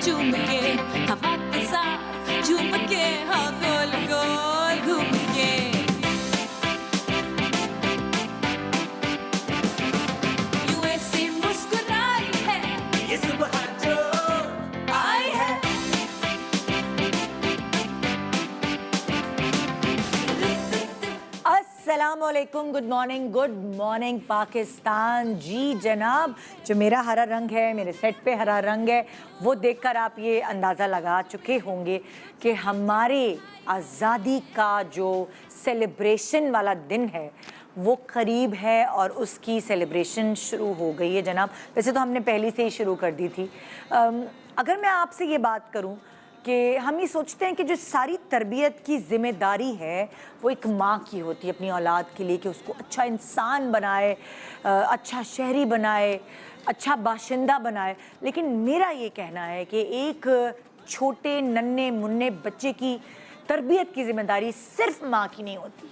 चूम के हवा के साथ झूम के हाँ गोल गोल घूम के यूं ऐसी मुस्कुराई है ये सुबह जो आई है अस्सलामुअलैकुम, गुड मॉर्निंग पाकिस्तान। जी जनाब, जो मेरा हरा रंग है, मेरे सेट पे हरा रंग है, वो देखकर आप ये अंदाज़ा लगा चुके होंगे कि हमारे आज़ादी का जो सेलिब्रेशन वाला दिन है वो करीब है और उसकी सेलिब्रेशन शुरू हो गई है जनाब। वैसे तो हमने पहले से ही शुरू कर दी थी। अगर मैं आपसे ये बात करूं कि हम ये सोचते हैं कि जो सारी तरबियत की ज़िम्मेदारी है वो एक माँ की होती है अपनी औलाद के लिए, कि उसको अच्छा इंसान बनाए, अच्छा शहरी बनाए, अच्छा बाशिंदा बनाए। लेकिन मेरा ये कहना है कि एक छोटे नन्हे मुन्ने बच्चे की तरबियत की ज़िम्मेदारी सिर्फ माँ की नहीं होती,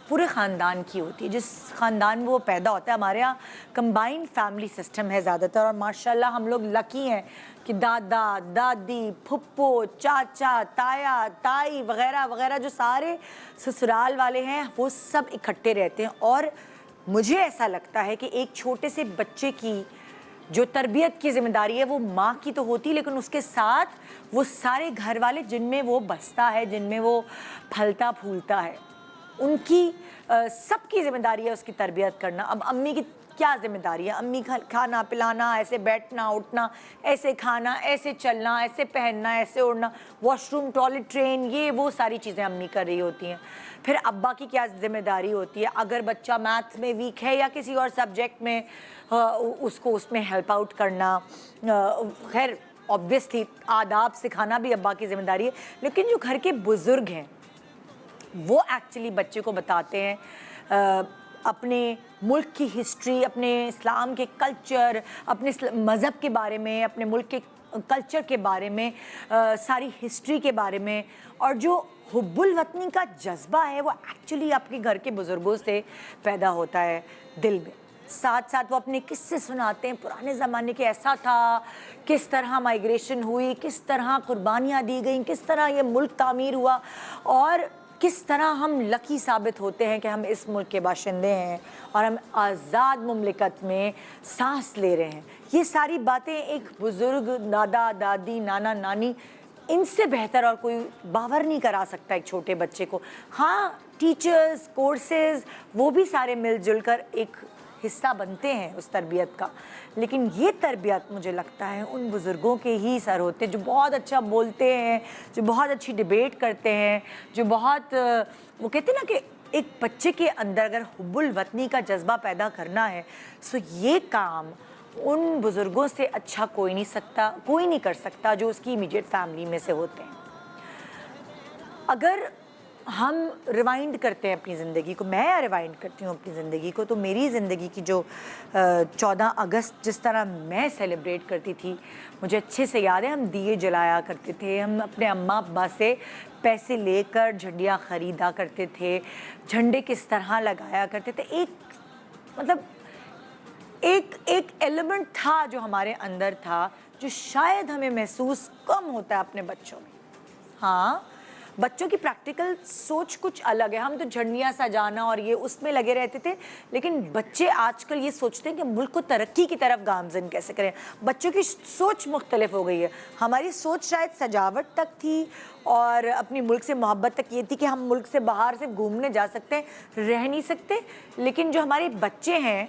पूरे ख़ानदान की होती है। जिस ख़ानदान में वो पैदा होता है, हमारे यहाँ कंबाइंड फैमिली सिस्टम है ज़्यादातर, और माशाल्लाह हम लोग लकी हैं कि दादा दादी फुप्पो चाचा ताया ताई वग़ैरह वग़ैरह जो सारे ससुराल वाले हैं वो सब इकट्ठे रहते हैं। और मुझे ऐसा लगता है कि एक छोटे से बच्चे की जो तरबियत की ज़िम्मेदारी है वो माँ की तो होती है, लेकिन उसके साथ वो सारे घर वाले जिनमें वो बसता है, जिनमें वो फलता फूलता है, उनकी सबकी ज़िम्मेदारी है उसकी तरबियत करना। अब अम्मी की क्या ज़िम्मेदारी है? अम्मी खाना पिलाना, ऐसे बैठना उठना, ऐसे खाना, ऐसे चलना, ऐसे पहनना, ऐसे उड़ना, वॉशरूम टॉयलेट ट्रेन, ये वो सारी चीज़ें अम्मी कर रही होती हैं। फिर अब्बा की क्या ज़िम्मेदारी होती है? अगर बच्चा मैथ्स में वीक है या किसी और सब्जेक्ट में उसको उसमें हेल्प आउट करना। खैर ऑब्वियसली आदाब सिखाना भी अब्बा की ज़िम्मेदारी है, लेकिन जो घर के बुज़ुर्ग हैं वो एक्चुअली बच्चे को बताते हैं अपने मुल्क की हिस्ट्री, अपने इस्लाम के कल्चर, अपने मज़हब के बारे में, अपने मुल्क के कल्चर के बारे में, सारी हिस्ट्री के बारे में। और जो हुब्बुल वतनी का जज्बा है वो एक्चुअली आपके घर के बुज़ुर्गों से पैदा होता है दिल में। साथ साथ वो अपने किस्से सुनाते हैं पुराने ज़माने के, ऐसा था, किस तरह माइग्रेशन हुई, किस तरह कुर्बानियाँ दी गई, किस तरह ये मुल्क तामीर हुआ, और किस तरह हम लकी साबित होते हैं कि हम इस मुल्क के बाशिंदे हैं और हम आज़ाद मुमलिकत में सांस ले रहे हैं। ये सारी बातें एक बुज़ुर्ग, दादा दादी, नाना नानी, इनसे बेहतर और कोई बावर नहीं करा सकता एक छोटे बच्चे को। हाँ, टीचर्स, कोर्सेज़, वो भी सारे मिलजुल कर एक हिस्सा बनते हैं उस तरबियत का, लेकिन ये तरबियत मुझे लगता है उन बुज़ुर्गों के ही सर होते हैं जो बहुत अच्छा बोलते हैं, जो बहुत अच्छी डिबेट करते हैं, जो बहुत वो कहते हैं ना कि एक बच्चे के अंदर अगर हुब्बुल वतनी का जज्बा पैदा करना है, सो ये काम उन बुज़ुर्गों से अच्छा कोई नहीं कर सकता जो उसकी इमीडिएट फैमिली में से होते हैं। अगर हम रिवाइंड करते हैं अपनी ज़िंदगी को, मैं रिवाइंड करती हूँ अपनी ज़िंदगी को, तो मेरी ज़िंदगी की जो 14 अगस्त जिस तरह मैं सेलिब्रेट करती थी, मुझे अच्छे से याद है। हम दिए जलाया करते थे, हम अपने अम्मा अब्बा से पैसे लेकर झंडियाँ ख़रीदा करते थे, झंडे किस तरह लगाया करते थे। एक मतलब एक एलिमेंट था जो हमारे अंदर था, जो शायद हमें महसूस कम होता है अपने बच्चों में। हाँ, बच्चों की प्रैक्टिकल सोच कुछ अलग है, हम तो झंडियाँ सजाना और ये उसमें लगे रहते थे, लेकिन बच्चे आजकल ये सोचते हैं कि मुल्क को तरक्की की तरफ गामज़न कैसे करें। बच्चों की सोच मुख्तलिफ हो गई है। हमारी सोच शायद सजावट तक थी और अपनी मुल्क से मोहब्बत तक ये थी कि हम मुल्क से बाहर सिर्फ घूमने जा सकते हैं, रह नहीं सकते। लेकिन जो हमारे बच्चे हैं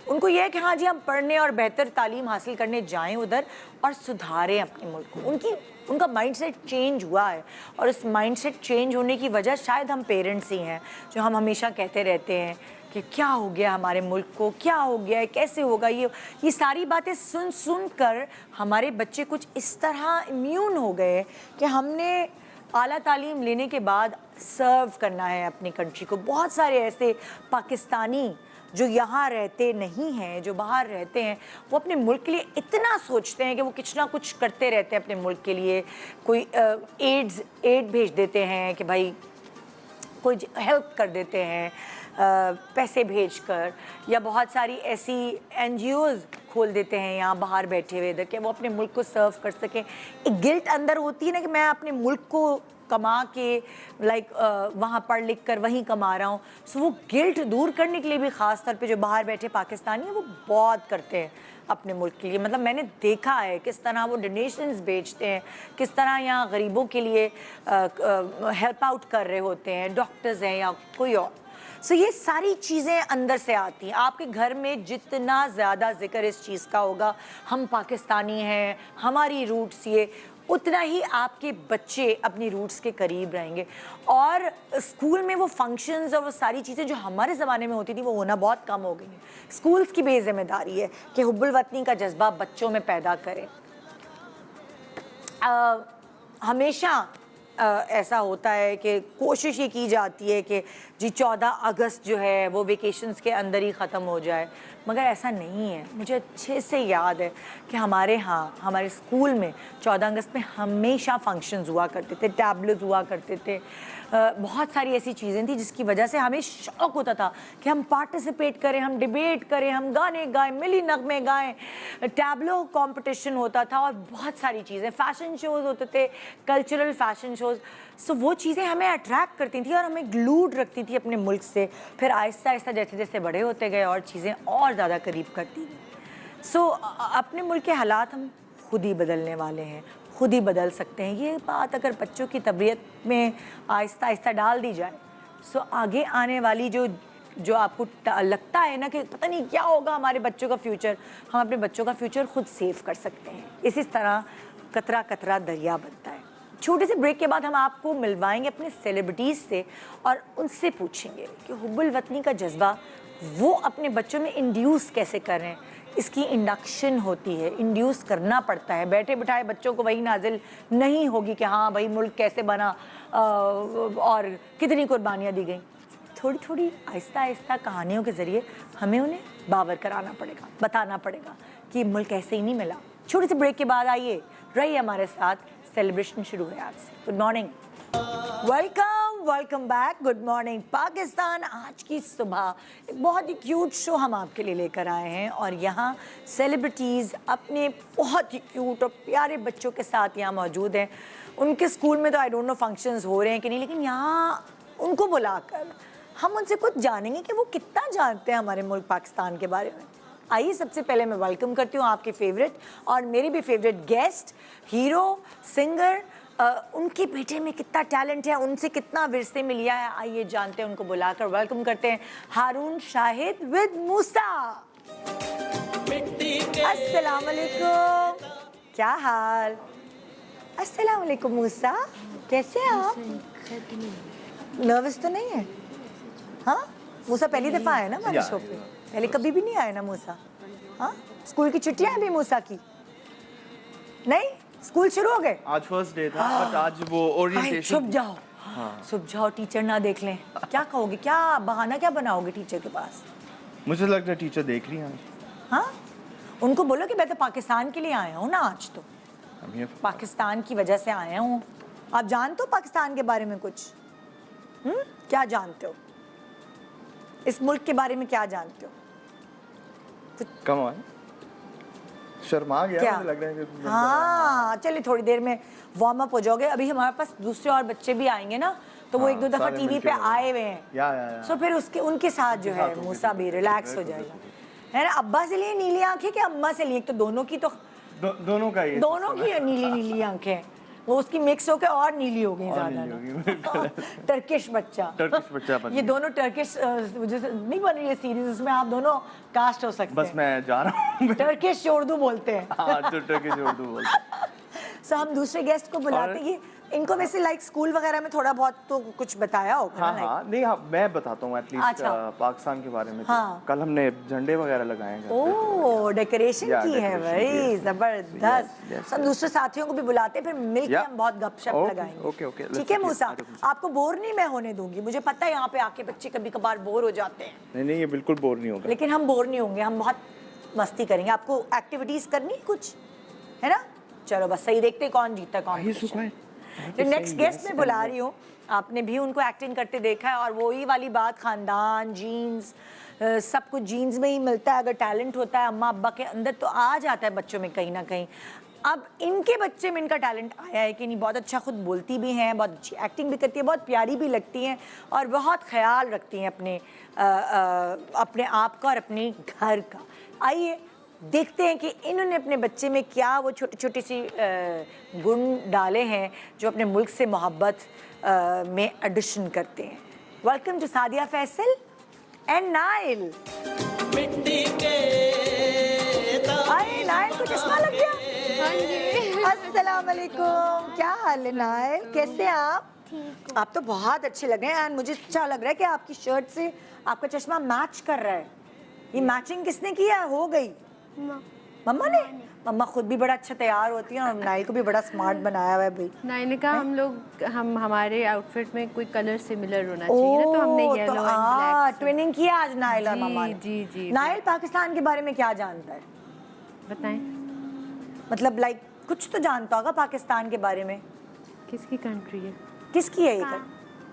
उनको यह है कि हाँ जी, हम पढ़ने और बेहतर तालीम हासिल करने जाएं उधर और सुधारें अपने मुल्क को। उनका माइंडसेट चेंज हुआ है, और उस माइंडसेट चेंज होने की वजह शायद हम पेरेंट्स ही हैं, जो हम हमेशा कहते रहते हैं कि क्या हो गया हमारे मुल्क को, क्या हो गया है, कैसे होगा ये सारी बातें सुन कर हमारे बच्चे कुछ इस तरह इम्यून हो गए कि हमने आला तालीम लेने के बाद सर्व करना है अपनी कंट्री को। बहुत सारे ऐसे पाकिस्तानी जो यहाँ रहते नहीं हैं, जो बाहर रहते हैं, वो अपने मुल्क के लिए इतना सोचते हैं कि वो कुछ ना कुछ करते रहते हैं अपने मुल्क के लिए। कोई एड भेज देते हैं कि भाई कोई हेल्प कर देते हैं, पैसे भेजकर, या बहुत सारी ऐसी NGOs खोल देते हैं यहाँ बाहर बैठे हुए इधर, कि वो अपने मुल्क को सर्व कर सकें। एक गिल्ट अंदर होती है ना कि मैं अपने मुल्क को कमा के वहाँ पढ़ लिख कर वहीं कमा रहा हूँ। सो वो गिल्ट दूर करने के लिए भी ख़ास तौर पे जो बाहर बैठे पाकिस्तानी हैं वो बहुत करते हैं अपने मुल्क के लिए। मतलब मैंने देखा है किस तरह वो डोनेशंस बेचते हैं, किस तरह यहाँ गरीबों के लिए हेल्प आउट कर रहे होते हैं, डॉक्टर्स हैं या कोई और। सो ये सारी चीज़ें अंदर से आती हैं। आपके घर में जितना ज़्यादा जिक्र इस चीज़ का होगा, हम पाकिस्तानी हैं, हमारी रूट्स ये, उतना ही आपके बच्चे अपनी रूट्स के करीब रहेंगे। और स्कूल में वो फंक्शंस और वो सारी चीज़ें जो हमारे ज़माने में होती थी वो होना बहुत कम हो गई हैं। स्कूल्स की बेज़िम्मेदारी है कि हुब्बुल वतनी का जज्बा बच्चों में पैदा करें। हमेशा ऐसा होता है कि कोशिश ये की जाती है कि जी 14 अगस्त जो है वो वेकेशंस के अंदर ही ख़त्म हो जाए, मगर ऐसा नहीं है। मुझे अच्छे से याद है कि हमारे हमारे स्कूल में 14 अगस्त में हमेशा फंक्शंस हुआ करते थे, टैबलेट्स हुआ करते थे, बहुत सारी ऐसी चीज़ें थी जिसकी वजह से हमें शौक़ होता था कि हम पार्टिसिपेट करें, हम डिबेट करें, हम गाने गाएं, मिली नगमे गाएं, टैबलो कंपटीशन होता था और बहुत सारी चीज़ें, फैशन शोज़ होते थे, कल्चरल फैशन शोज़। सो वो चीज़ें हमें अट्रैक्ट करती थी और हमें ग्लूड रखती थी अपने मुल्क से। फिर आहिस्ता आहिस्ता जैसे जैसे बड़े होते गए और चीज़ें और ज़्यादा करीब करती गई। सो अपने मुल्क के हालात हम खुद ही बदलने वाले हैं, खुद ही बदल सकते हैं। ये बात अगर बच्चों की तबीयत में आहिस्ता आहिस्ता डाल दी जाए, सो आगे आने वाली जो आपको लगता है ना कि पता नहीं क्या होगा हमारे बच्चों का फ्यूचर, हम अपने बच्चों का फ्यूचर खुद सेव कर सकते हैं। इसी तरह कतरा कतरा दरिया बनता है। छोटे से ब्रेक के बाद हम आपको मिलवाएंगे अपने सेलिब्रिटीज़ से और उनसे पूछेंगे कि हुब्बुल वतनी का जज्बा वो अपने बच्चों में इंड्यूस कैसे करें। इसकी इंडक्शन होती है, इंड्यूस करना पड़ता है। बैठे बिठाए बच्चों को वही नाजिल नहीं होगी कि हाँ भाई मुल्क कैसे बना और कितनी कुर्बानियाँ दी गई। थोड़ी थोड़ी आहिस्ता आहिस्ता कहानियों के ज़रिए हमें उन्हें बावर कराना पड़ेगा, बताना पड़ेगा कि मुल्क ऐसे ही नहीं मिला। छोटे से ब्रेक के बाद आइए, रहिए हमारे साथ, सेलिब्रेशन शुरू है आज से। Good morning, welcome back, good morning Pakistan. आज की सुबह एक बहुत ही क्यूट शो हम आपके लिए लेकर आए हैं और यहाँ सेलिब्रिटीज़ अपने बहुत ही क्यूट और प्यारे बच्चों के साथ यहाँ मौजूद हैं। उनके स्कूल में तो आई डोंट नो फंक्शंस हो रहे हैं कि नहीं, लेकिन यहाँ उनको बुलाकर हम उनसे कुछ जानेंगे कि वो कितना जानते हैं हमारे मुल्क पाकिस्तान के बारे में। आइए सबसे पहले मैं वेलकम करती हूँ आपके फेवरेट और मेरी भी फेवरेट गेस्ट, हीरो, सिंगर, उनके बेटे में कितना टैलेंट है, उनसे कितना विरसे में लिया है। आइए जानते हैं, उनको बुलाकर वेलकम करते हैं। हारून शाहिद विद मूसा। अस्सलाम वालेकुम, क्या हाल? अस्सलाम वालेकुम मूसा, कैसे हैं आप? नर्वस तो नहीं है? हाँ, मूसा पहली दफ़ा आया ना हमारे शो पे, पहले कभी भी नहीं आया ना मूसा? हाँ, स्कूल की छुट्टियां हैं अभी मूसा की? नहीं, स्कूल शुरू हो गए? आज फर्स्ट डे था, बट आज वो ओरिएंटेशन। छुप जाओ, छुप जाओ, टीचर ना देख लें। क्या कहोगे, क्या बहाना क्या बनाओगे टीचर के पास? मुझे लगता है टीचर देख रही हैं। हाँ, उनको बोलो कि मैं तो पाकिस्तान के लिए आया हूँ ना, आज तो पाकिस्तान की वजह से आया हूँ। आप जानते हो पाकिस्तान के बारे में कुछ? क्या जानते हो इस मुल्क के बारे में, क्या जानते हो? कम ऑन, शर्मा गया क्या? मुझे लग रहा है कि हाँ, चलिए थोड़ी देर में वार्म अप हो जाओगे। अभी हमारे पास दूसरे और बच्चे भी आएंगे ना, तो वो एक दो दफा सारे टीवी मिलके पे आए हुए हैं। या। सो फिर उसके उनके साथ जो है मूसा भी रिलैक्स हो जाएगा, है ना। अब्बा से लिए नीली आंखें कि अम्मा से लिए? तो दोनों की, तो दोनों का ही, दोनों की नीली नीली आंखें, वो उसकी मिक्स होकर और नीली हो गई ज्यादा। टर्किश बच्चा बन ये दोनों टर्किश जैसे नहीं बन रही है सीरीज, उसमें आप दोनों कास्ट हो सकते बस हैं। मैं जा रहा हूँ। टर्किश उर्दू बोलते हैं। हाँ, तो टर्किश उर्दू बोलते हैं। सो हम दूसरे गेस्ट को बुलाते हैं। इनको वैसे लाइक स्कूल वगैरह में थोड़ा बहुत तो कुछ बताया होगा ना? हाँ, नहीं, हाँ, मैं बताता हूँ एटलीस्ट पाकिस्तान के बारे में। हाँ। कल हमने झंडे वगैरह लगाए हैं। ओह, डेकोरेशन की है भाई, yes. जबरदस्त। हम दूसरे साथियों को भी बुलाते हैं, फिर मिलकर हम बहुत गपशप लगाएंगे। ओके, ठीक है मूसा, आपको बोर नहीं मैं होने दूंगी। मुझे पता है यहाँ पे आके बच्चे कभी कभार बोर हो जाते हैं। नहीं, ये बिल्कुल बोर नहीं होगा। लेकिन हम बोर नहीं होंगे, हम बहुत मस्ती करेंगे। आपको एक्टिविटीज करनी कुछ है ना? चलो बस सही, देखते कौन जीतता कौन। जो नेक्स्ट गेस्ट में बुला रही हूँ, आपने भी उनको एक्टिंग करते देखा है और वही वाली बात, खानदान, जीन्स, सब कुछ जीन्स में ही मिलता है। अगर टैलेंट होता है अम्मा अब्बा के अंदर तो आ जाता है बच्चों में कहीं ना कहीं। अब इनके बच्चे में इनका टैलेंट आया है कि नहीं, बहुत अच्छा खुद बोलती भी हैं, बहुत अच्छी एक्टिंग भी करती है, बहुत प्यारी भी लगती हैं और बहुत ख्याल रखती हैं अपने आप का और अपने घर का। आइए देखते हैं कि इन्होंने अपने बच्चे में क्या वो छोटी छोटी सी गुण डाले हैं जो अपने मुल्क से मोहब्बत में एडिशन करते हैं। Welcome to Sadia Faisal and Nael. अरे नाइल को चश्मा लग गया। अस्सलाम वालेकुम, क्या हाल है नाइल, कैसे हैं आप? ठीक। आप तो बहुत अच्छे लग रहे हैं एंड मुझे अच्छा लग रहा है कि आपकी शर्ट से आपका चश्मा मैच कर रहा है। ये मैचिंग किसने किया? हो गई मम्मा ने। मम्मा खुद भी बड़ा अच्छा तैयार होती है और नाइल को भी बड़ा स्मार्ट बनाया हुआ है भाई। नाइल ने कहा हम हमारे आउटफिट में कोई कलर सिमिलर होना चाहिए ना, तो हमने येलो एंड ब्लैक ट्विनिंग किया आज नाइल और मम्मा ने। जी जी। नाइल पाकिस्तान के बारे में क्या जानता है? बताएं। मतलब लाइक कुछ तो जानता होगा पाकिस्तान के बारे में। किसकी कंट्री है? किसकी है ये?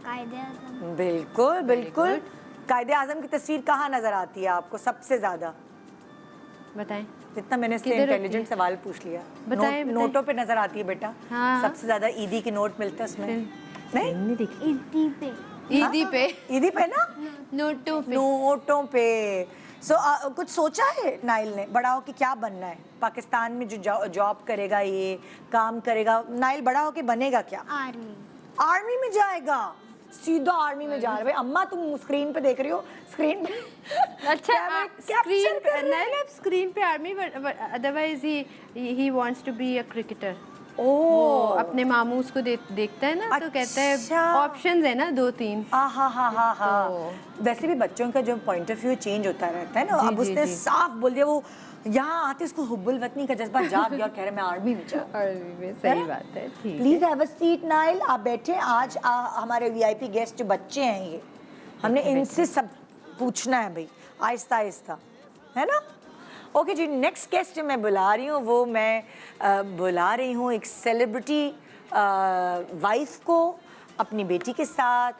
कायदे-ए-आज़म। बिल्कुल बिल्कुल। कायदे आज़म की तस्वीर कहाँ नजर आती है आपको सबसे ज्यादा? बताएं। जितना मैंने इससे किधर इंटेलिजेंट सवाल पूछ लिया। बताएं, बताएं। नोटों पे नजर आती है बेटा। हाँ। सबसे ज्यादा ईदी के नोट मिलते हैं उसमें। नहीं ईदी पे। ईदी पे। ईदी पे ना, नोटों पे। नोटों पे। कुछ सोचा है नाइल ने बड़ा हो कि क्या बनना है? पाकिस्तान में जो जॉब करेगा, ये काम करेगा, नाइल बड़ा हो के बनेगा क्या? आर्मी। आर्मी में जाएगा? सीधा आर्मी में जा रहा है भाई। अम्मा तुम स्क्रीन पे देख रही हो, स्क्रीन पे अच्छा स्क्रीन पे नहीं नहीं, स्क्रीन पे army, otherwise he wants to be a cricketer. Oh, अपने मामू उसको देखता है ना, तो कहता है अच्छा। ऑप्शंस है ना 2-3। हाँ। वैसे भी बच्चों का जो पॉइंट ऑफ व्यू चेंज होता रहता है ना। जी, अब जी, उसने जी। साफ बोल दिया, वो यहाँ आते उसको हुब्बुल वतनी का जज्बा जाग गया और कह रहे मैं आर्मी में जाऊँ। आर्मी में, सही बात है। ठीक है। Please have a seat Nile, आप बैठे। आज हमारे वीआईपी गेस्ट जो बच्चे हैं ये, हमने इनसे सब पूछना है भाई, आहिस्ता आहिस्ता, है ना? ओके जी, नेक्स्ट गेस्ट जो मैं बुला रही हूँ वो मैं बुला रही हूँ एक सेलिब्रिटी वाइफ को अपनी बेटी के साथ।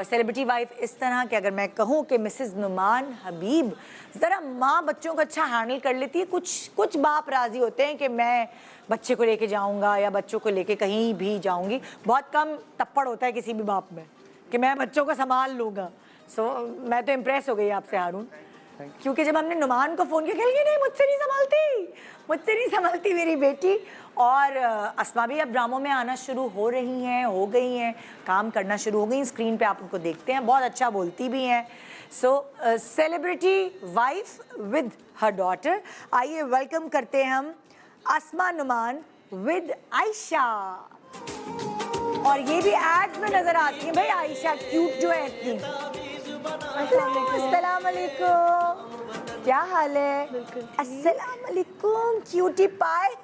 सेलिब्रिटी वाइफ इस तरह कि अगर मैं कहूँ कि मिसेस नुमान हबीब ज़रा माँ बच्चों को अच्छा हैंडल कर लेती है। कुछ बाप राज़ी होते हैं कि मैं बच्चे को लेके जाऊँगा या बच्चों को लेके कहीं भी जाऊँगी। बहुत कम तप्पड़ होता है किसी भी बाप में कि मैं बच्चों को संभाल लूँगा। मैं तो इम्प्रेस हो गई आपसे हारून, क्योंकि जब हमने नुमान को फ़ोन किया, कह नहीं मुझसे नहीं संभालती मेरी बेटी। और अस्मा भी अब ड्रामों में आना शुरू हो गई हैं, काम करना शुरू हो गई। स्क्रीन पे आप उनको देखते हैं, बहुत अच्छा बोलती भी हैं। Celebrity wife with her daughter. आइए वेलकम करते हैं हम अस्मा नुमान विद आयशा। और ये भी एड्स में नजर आती है भाई, आयशा क्यूट जो है इतनी। अस्सलाम वालेकुम, क्या हाल है? अस्सलाम वालेकुम क्यूटी पाई।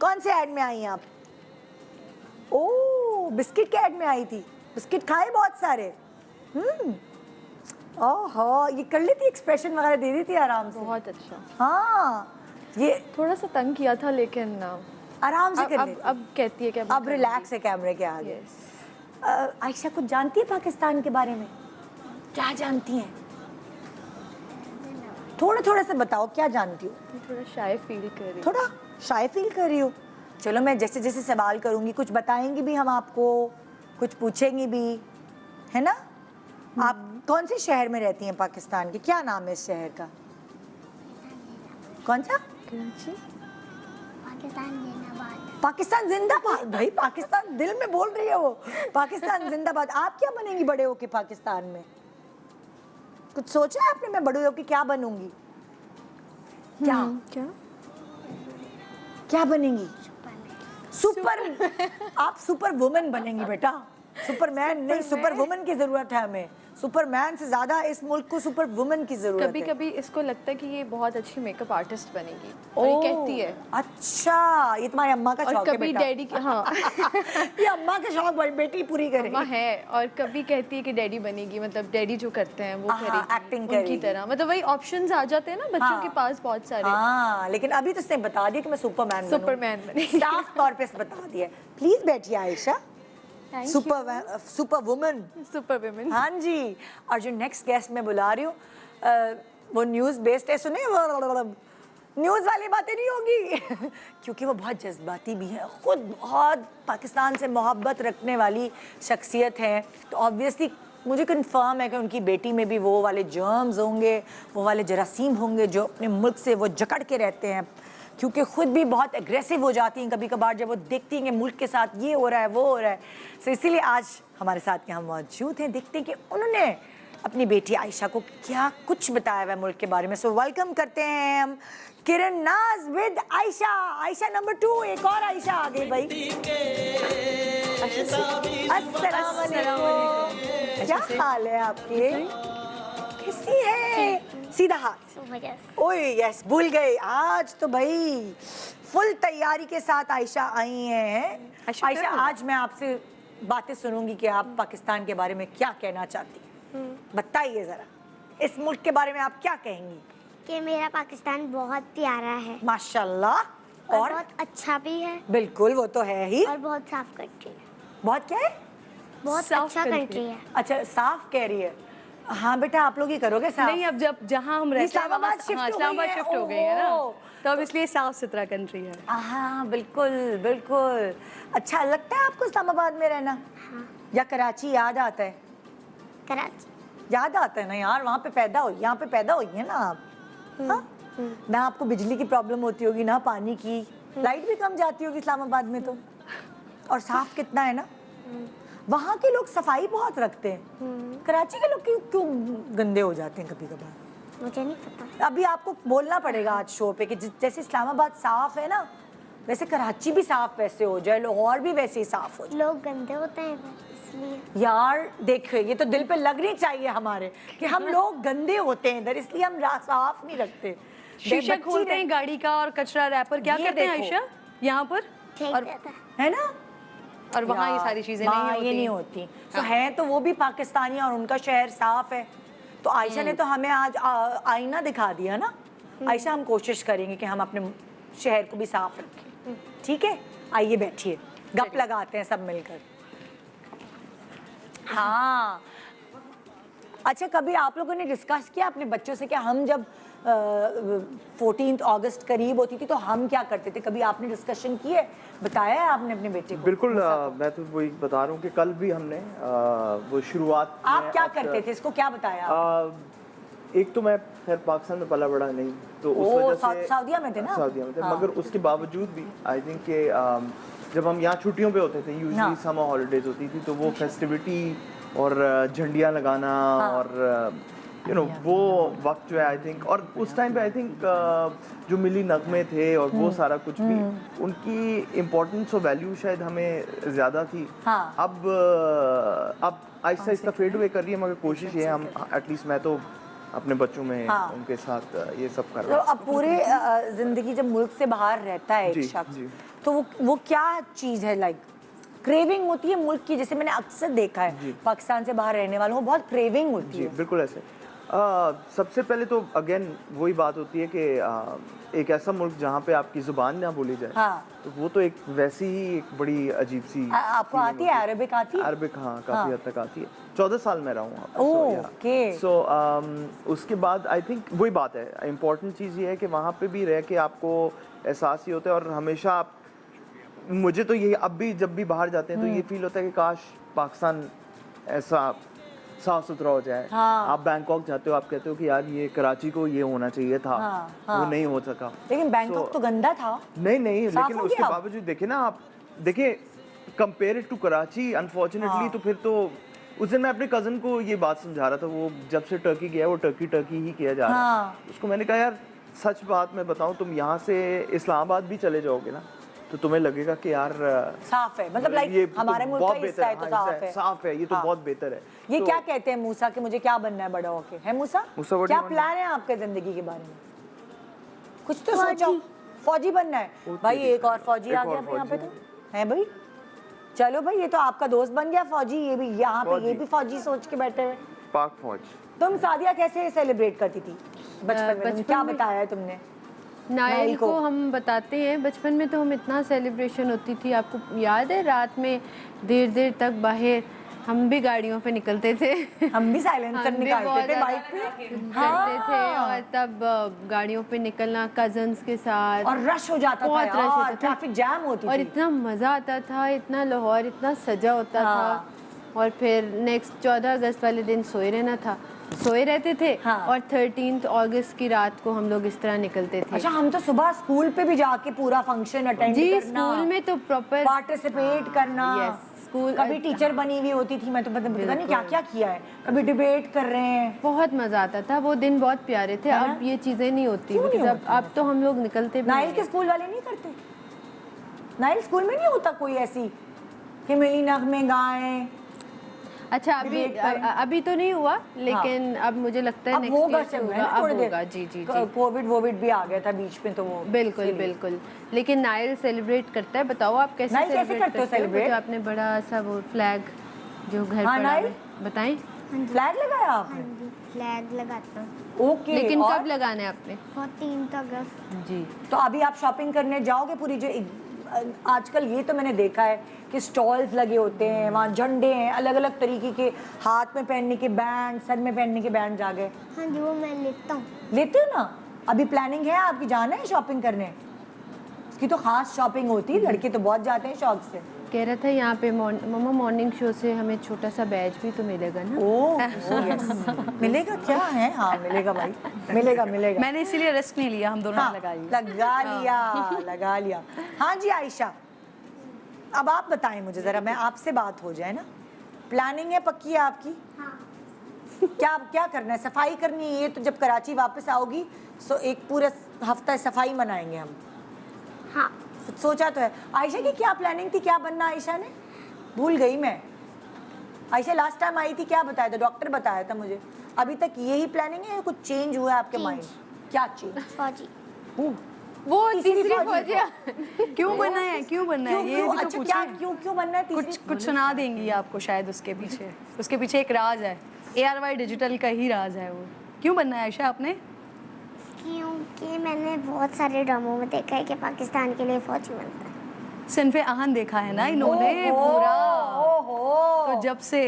कौन से ऐड में आई हैं आप? ओह, बिस्किट के ऐड में आई थी। बिस्किट खाए बहुत सारे। ओहो, ये कर लेती, एक्सप्रेशन वगैरह दे दी थी आराम से। बहुत अच्छा। हाँ, ये थोड़ा सा तंग किया था लेकिन आराम से कर अब लेती। अब कहती है कि अब रिलैक्स है कैमरे के आगे। आयशा कुछ जानती है पाकिस्तान के बारे में? क्या जानती हैं? थोड़ा सा बताओ, क्या जानती हो? थोड़ा शाय फील कर रही हूँ। थोड़ा शाय फील कर रही हो? चलो मैं जैसे जैसे सवाल करूंगी कुछ बताएंगी भी हम आपको, कुछ पूछेंगी भी, है ना? आप कौन से शहर में रहती हैं पाकिस्तान के? क्या नाम है इस शहर का? कौन सा? कराची। पाकिस्तान जिंदाबाद। पाकिस्तान जिंदाबाद। भाई पाकिस्तान दिल में बोल रही है वो, पाकिस्तान जिंदाबाद। आप क्या बनेंगी बड़े होके पाकिस्तान में? कुछ सोचा है आपने मैं बड़े होके क्या बनूंगी? क्या बनेंगी? सुपर। आप सुपर वुमन बनेंगी बेटा, सुपरमैन नहीं, सुपर वुमन की जरूरत है हमें। सुपरमैन से ज्यादा इस मुल्क को सुपर वुमन की जरूरत कभी है। कभी इसको लगता है कि ये बहुत अच्छी मेकअप आर्टिस्ट बनेगी और ये कहती है। अच्छा, ये तुम्हारी अम्मा का और शौक है कभी बेटा। डैडी हाँ ये अम्मा के शौक बड़ी बेटी पूरी अम्मा करेगी। है, और कभी कहती है कि डैडी बनेगी, मतलब डैडी जो करते हैं वो हाँ, करेगी, acting उनकी करेगी। तरह। मतलब वही ऑप्शंस आ जाते हैं ना बच्चों हाँ। के पास बहुत सारे। हाँ, लेकिन अभी तो उसने बता दिया कि मैं सुपरमैन बनूंगी। सुपरमैन बनेगी। साफ तौर पे बता दिया। प्लीज बैठिए Ayesha, Thank super woman. Super women. हाँ जी। और जो नेक्स्ट गेस्ट मैं बुला रही हूँ वो न्यूज़ बेस्ड है, सुने न्यूज़ वाली बातें नहीं होगी क्योंकि वो बहुत जज्बाती भी है, खुद बहुत पाकिस्तान से मोहब्बत रखने वाली शख्सियत हैं, तो ऑब्वियसली मुझे कंफर्म है कि उनकी बेटी में भी वो वाले जर्म्स होंगे, वो वाले जरासीम होंगे जो अपने मुल्क से वो जकड़ के रहते हैं, क्योंकि खुद भी बहुत एग्रेसिव हो जाती हैं कभी कभार जब वो देखती हैं कि मुल्क के साथ ये हो रहा है वो हो रहा है। सो इसीलिए आज हमारे साथ यहाँ मौजूद हैं, देखते हैं कि उन्होंने अपनी बेटी आयशा को क्या कुछ बताया हुआ है मुल्क के बारे में। सो वेलकम करते हैं हम किरण नाज विद आयशा। आयशा नंबर 2, एक और आयशा आ गई भाई। अस्सलाम वालेकुम, क्या हाल है आपके? कैसी है? सीधा हाथ। ओए यस, भूल गए। आज तो भाई फुल तैयारी के साथ आयशा आई हैं। आयशा, आज मैं आपसे बातें सुनूंगी कि आप पाकिस्तान के बारे में क्या कहना चाहती हैं। बताइए जरा, इस मुल्क के बारे में आप क्या कहेंगी? कि मेरा पाकिस्तान बहुत प्यारा है माशाल्लाह, और बहुत अच्छा भी है बिल्कुल वो तो है ही। और बहुत साफ कंट्री है। बहुत क्या है? बहुत साफ अच्छा country कंट्री है। अच्छा, साफ कह रही है। हाँ बेटा, आप लोग ही करोगे साफ। नहीं, अब जब जहाँ हम रहते हैं इस्लामाबाद वहाँ- shift हाँ, हो गई इस्लामाबाद है। शिफ्ट हो गई है ना, ओहो। तो अब इसलिए साफ सुथरा कंट्री है। हाँ बिल्कुल बिल्कुल। अच्छा लगता है आपको इस्लामाबाद में रहना? हाँ। या कराची याद आता है? कराची। याद आता है ना यार, वहाँ पे पैदा हुई, यहाँ पे पैदा हुई है ना आप। हाँ? ना आपको बिजली की प्रॉब्लम होती होगी, ना पानी की, लाइट भी कम जाती होगी इस्लामाबाद में तो, और साफ कितना है ना। वहाँ के लोग सफाई बहुत रखते हैं, कराची के लोग क्यों गंदे हो जाते हैं कभी कभार? मुझे नहीं पता। अभी आपको बोलना पड़ेगा आज शो पे कि जैसे इस्लामाबाद साफ है ना, वैसे कराची भी साफ वैसे हो जाए, लाहौर भी वैसे ही साफ हो जाए। लोग गंदे होते हैं इसलिए। यार देखिए, ये तो दिल पे लगनी चाहिए हमारे कि हम लोग गंदे होते हैं इधर, इसलिए हम साफ नहीं रखते। शीशा बच्ची खोलते हैं गाड़ी का और कचरा रैपर क्या ये करते हैं देखो। आयशा यहाँ पर, ठीक और रहता है। है ना, और वहाँ ये यार, सारी चीजें वहाँ नहीं होती। ये नहीं होती। तो हैं तो वो भी पाकिस्तानी और उनका शहर साफ है। तो आयशा ने तो हमें आज आईना दिखा दिया ना। आयशा, हम कोशिश करेंगे कि हम अपने शहर को भी साफ रखें, ठीक है? आइए बैठिए, गप लगाते हैं सब मिलकर। हाँ, अच्छा, कभी आप लोगों ने डिस्कस किया अपने बच्चों से कि हम जब 14 अगस्त करीब होती थी तो हम क्या करते थे? कभी आपने डिस्कशन की है, बताया है आपने अपने बेटे को? बिल्कुल। मैं तो वही बता रहा हूँ कि कल भी हमने वो शुरुआत आप में क्या after- करते थे, इसको क्या बताया आप? एक तो मैं खैर पाकिस्तान में पला बड़ा नहीं, तो उस ओ, वजह से सऊदिया में थे ना? सऊदिया में थे। हाँ। मगर उसके बावजूद भी आई थिंक कि जब हम यहाँ छुट्टियों पे होते थे, हाँ। यूजुअली समर हॉलीडेज होती थी, तो वो फेस्टिविटी और झंडियाँ लगाना हाँ। और यू नो वो वक्त जो है आई थिंक, और उस टाइम पे आई थिंक जो मिली नगमे थे और वो सारा कुछ भी, उनकी इम्पोर्टेंस और वैल्यू शायद हमें ज़्यादा थी। हाँ। अब आहिस्ता आहिस्ता फेड हुए कर रही है, मगर कोशिश ये है हम एटलीस्ट मैं तो अपने बच्चों में हाँ। उनके साथ ये सब कर तो रहा हूँ। अब पूरे जिंदगी जब मुल्क से बाहर रहता है एक जी, शख्स, जी। तो वो क्या चीज़ है, लाइक क्रेविंग होती है मुल्क की? जैसे मैंने अक्सर देखा है पाकिस्तान से बाहर रहने वालों को बहुत क्रेविंग होती जी है। बिल्कुल ऐसे। सबसे पहले तो अगेन वही बात होती है कि एक ऐसा मुल्क जहाँ पे आपकी ज़ुबान ना बोली जाए, हाँ। तो वो तो एक वैसी ही एक बड़ी अजीब सी आपको आती है अरबिक? आती है? अरबिक, हाँ, काफ़ी हद तक आती है। 14 साल में रहा हूँ वहाँ ओह, okay। सो उसके बाद आई थिंक वही बात है, इम्पोर्टेंट चीज़ ये है कि वहाँ पे भी रह के आपको एहसास ही होता है, और हमेशा आप, मुझे तो ये अब भी जब भी बाहर जाते हैं तो ये फील होता है कि काश पाकिस्तान ऐसा साफ सुथरा हो जाए। हाँ। आप बैंकॉक जाते हो, आप कहते हो कि यार ये कराची को ये होना चाहिए था, हाँ। वो नहीं हो सका। लेकिन बैंकॉक तो गंदा था। नहीं, साफ लेकिन हो उसके गया अब? बावजूद देखे ना आप, देखिए कंपेयर टू कराची अनफॉर्चुनेटली, तो फिर तो उस दिन मैं अपने कज़न को ये बात समझा रहा था, वो जब से टर्की गया वो टर्की ही किया जा रहा है। हाँ। उसको मैंने कहा यार सच बात मैं बताऊं, तुम यहाँ से इस्लामाबाद भी चले जाओगे ना, तो तुम्हें लगेगा कि यार साफ है, मतलब ये लाइक तो हमारे मुल्क बहुत का बेहतर हिस्सा है तो साफ है। साफ है, ये तो हाँ। बहुत बेहतर है। ये तो क्या कहते हैं मूसा कि मुझे क्या बनना है बड़ा होके, है मूसा? मूसा, what do क्या you want? प्लान है आपके जिंदगी के बारे में? कुछ तो सोचो। फौजी बनना है भाई, एक और फौजी आ एक गया और भाई यहाँ पे फौजी तो, है भाई? चलो भाई, ये तो आपका दोस्त बन गया फौजी, ये भी यहाँ पे, ये फौजी। भी फौजी सोच के बैठे हुए। पाक फौज। तुम सादिया कैसे सेलिब्रेट करती थी बचपन में? तुम बचपन क्या में- बताया है तुमने? नाइल को को। हम बताते हैं, बचपन में तो हम इतना सेलिब्रेशन होती थी, आपको याद है रात में देर देर तक बाहर हम भी गाड़ियों पे निकलते थे। हम भी साइलेंसर हम भी निकालते बहुत थे ज़्यादा बाइक पे, करते थे और तब गाड़ियों पे निकलना कजन्स के साथ, और रश हो जाता था बहुत रश यार, होता था। ट्रैफिक जैम होती और थी। इतना मज़ा आता था, इतना लाहौर इतना सजा होता हाँ। था। और फिर नेक्स्ट 14 अगस्त वाले दिन सोए रहते थे। हाँ। और 13 अगस्त की रात को हम लोग इस तरह निकलते थे। अच्छा, हम तो सुबह स्कूल पे भी जाके पूरा फंक्शन अटेंड जी, करना, स्कूल में तो प्रॉपर पार्टिसिपेट करना। Yes, स्कूल कभी टीचर बनी हुई होती थी, मैं तो पता नहीं क्या क्या किया है, कभी डिबेट कर रहे हैं। बहुत मजा आता था, वो दिन बहुत प्यारे थे। है ना? अब ये चीजें नहीं होती, क्यों नहीं because होती अब तो हम लोग निकलते भी नाइल नहीं के हैं। स्कूल वाले नहीं करते? नाइल स्कूल में नहीं होता कोई ऐसी कि मिली नगमे गाएं? अच्छा, अभी debate करें। अभी तो नहीं हुआ, लेकिन अब मुझे लगता है अब नेक्स्ट होगा ईयर से सब, है होगा। ना, अब थोड़ी देर। होगा, जी जी जी, कोविड भी आ गया था बीच में, तो वो बिल्कुल इसीलिए। बिल्कुल। लेकिन नाइल सेलिब्रेट करता है, बताओ आप कैसे नाइल कैसे सेलिब्रेट करते हो celebrate? जो आपने बड़ा सा वो फ्लैग जो घर हाँ, पर नाइल? बताएं। फ्लैग लगाया आपने? फ्लैग लगाता हूँ। ओके, लेकिन और? कब लगाना है आपने? 14 अगस्त। जी, तो अभी आप शॉपिंग करने जाओगे पूरी जो आजकल ये तो मैंने देखा है कि स्टॉल्स लगे होते हैं, वहाँ झंडे हैं, अलग अलग तरीके के, हाथ में पहनने के बैंड, सर में पहनने के बैंड आ गए। हाँ जी, वो मैं लेता हूँ। लेते हो ना? अभी प्लानिंग है आपकी, जाना है शॉपिंग करने? इसकी तो खास शॉपिंग होती है, लड़के तो बहुत जाते हैं शौक से। कह रहा था यहाँ पे मम्मा मॉर्निंग शो से हमें छोटा सा बैच भी तो मिलेगा ना? ओह यस, मिलेगा क्या है? हाँ मिलेगा भाई, मिलेगा मिलेगा। मैंने इसीलिए रिस्क नहीं लिया, हम दोनों हाँ, ने लगा लिया। लगा लिया। हाँ जी आयशा, अब आप बताएं मुझे जरा, मैं आपसे बात हो जाए ना। प्लानिंग है पक्की है आपकी? क्या क्या करना है? सफाई करनी है? ये तो जब कराची वापस आओगी सो एक पूरा हफ्ता सफाई मनाएंगे हम। हाँ, सोचा तो है। आयशा की क्या प्लानिंग थी, क्या बनना आयशा ने? भूल गई मैं। आयशा लास्ट टाइम आई थी, क्या बताया था? डॉक्टर बताया था मुझे। अभी तक यही प्लानिंग है या कुछ चेंज हुआ है आपके Change. माइंड? क्या चेंज? फौजी। वो तीसरी तीसरी फौजी। फौजी। क्यों बनना है, क्यों बनना है, ये क्यों? भी तो अच्छा क्या, पूछें। क्यों बनना है कुछ तीसरी? कुछ सुना देंगी आपको शायद उसके पीछे एक राज है। ARY डिजिटल का ही राज है वो। क्यों बनना है आयशा आपने? क्योंकि मैंने बहुत सारे ड्रामों में देखा है कि पाकिस्तान के लिए फौजी बनता है। सिनफे आहन देखा है ना इन्होंने ओहो, पूरा, ओहो। तो जब से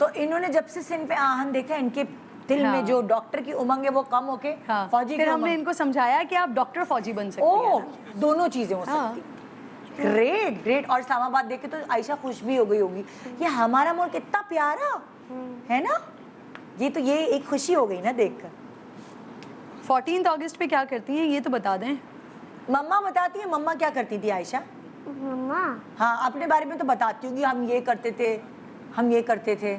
तो इन्होंने जब से सिन पे आहन देखा, इनके दिल हाँ। में जो डॉक्टर की उमंग है वो कम होके हाँ, फौजी फिर की हमने उमंग। इनको समझाया कि आप डॉक्टर फौजी बन सकती हैं ओह, ना। दोनों चीजें हो हाँ। सकती। Great great. और इस्लामाबाद देख के तो आयशा खुश भी हो गई होगी, ये हमारा मुल्क इतना प्यारा है ना। ये एक खुशी हो गई ना देखकर। 14 अगस्त पे क्या करती हैं ये तो बता दें। मम्मा बताती है, मम्मा क्या करती थी आयशा? मम्मा, हाँ, अपने बारे में तो बताती हूँ कि हम ये करते थे, हम ये करते थे।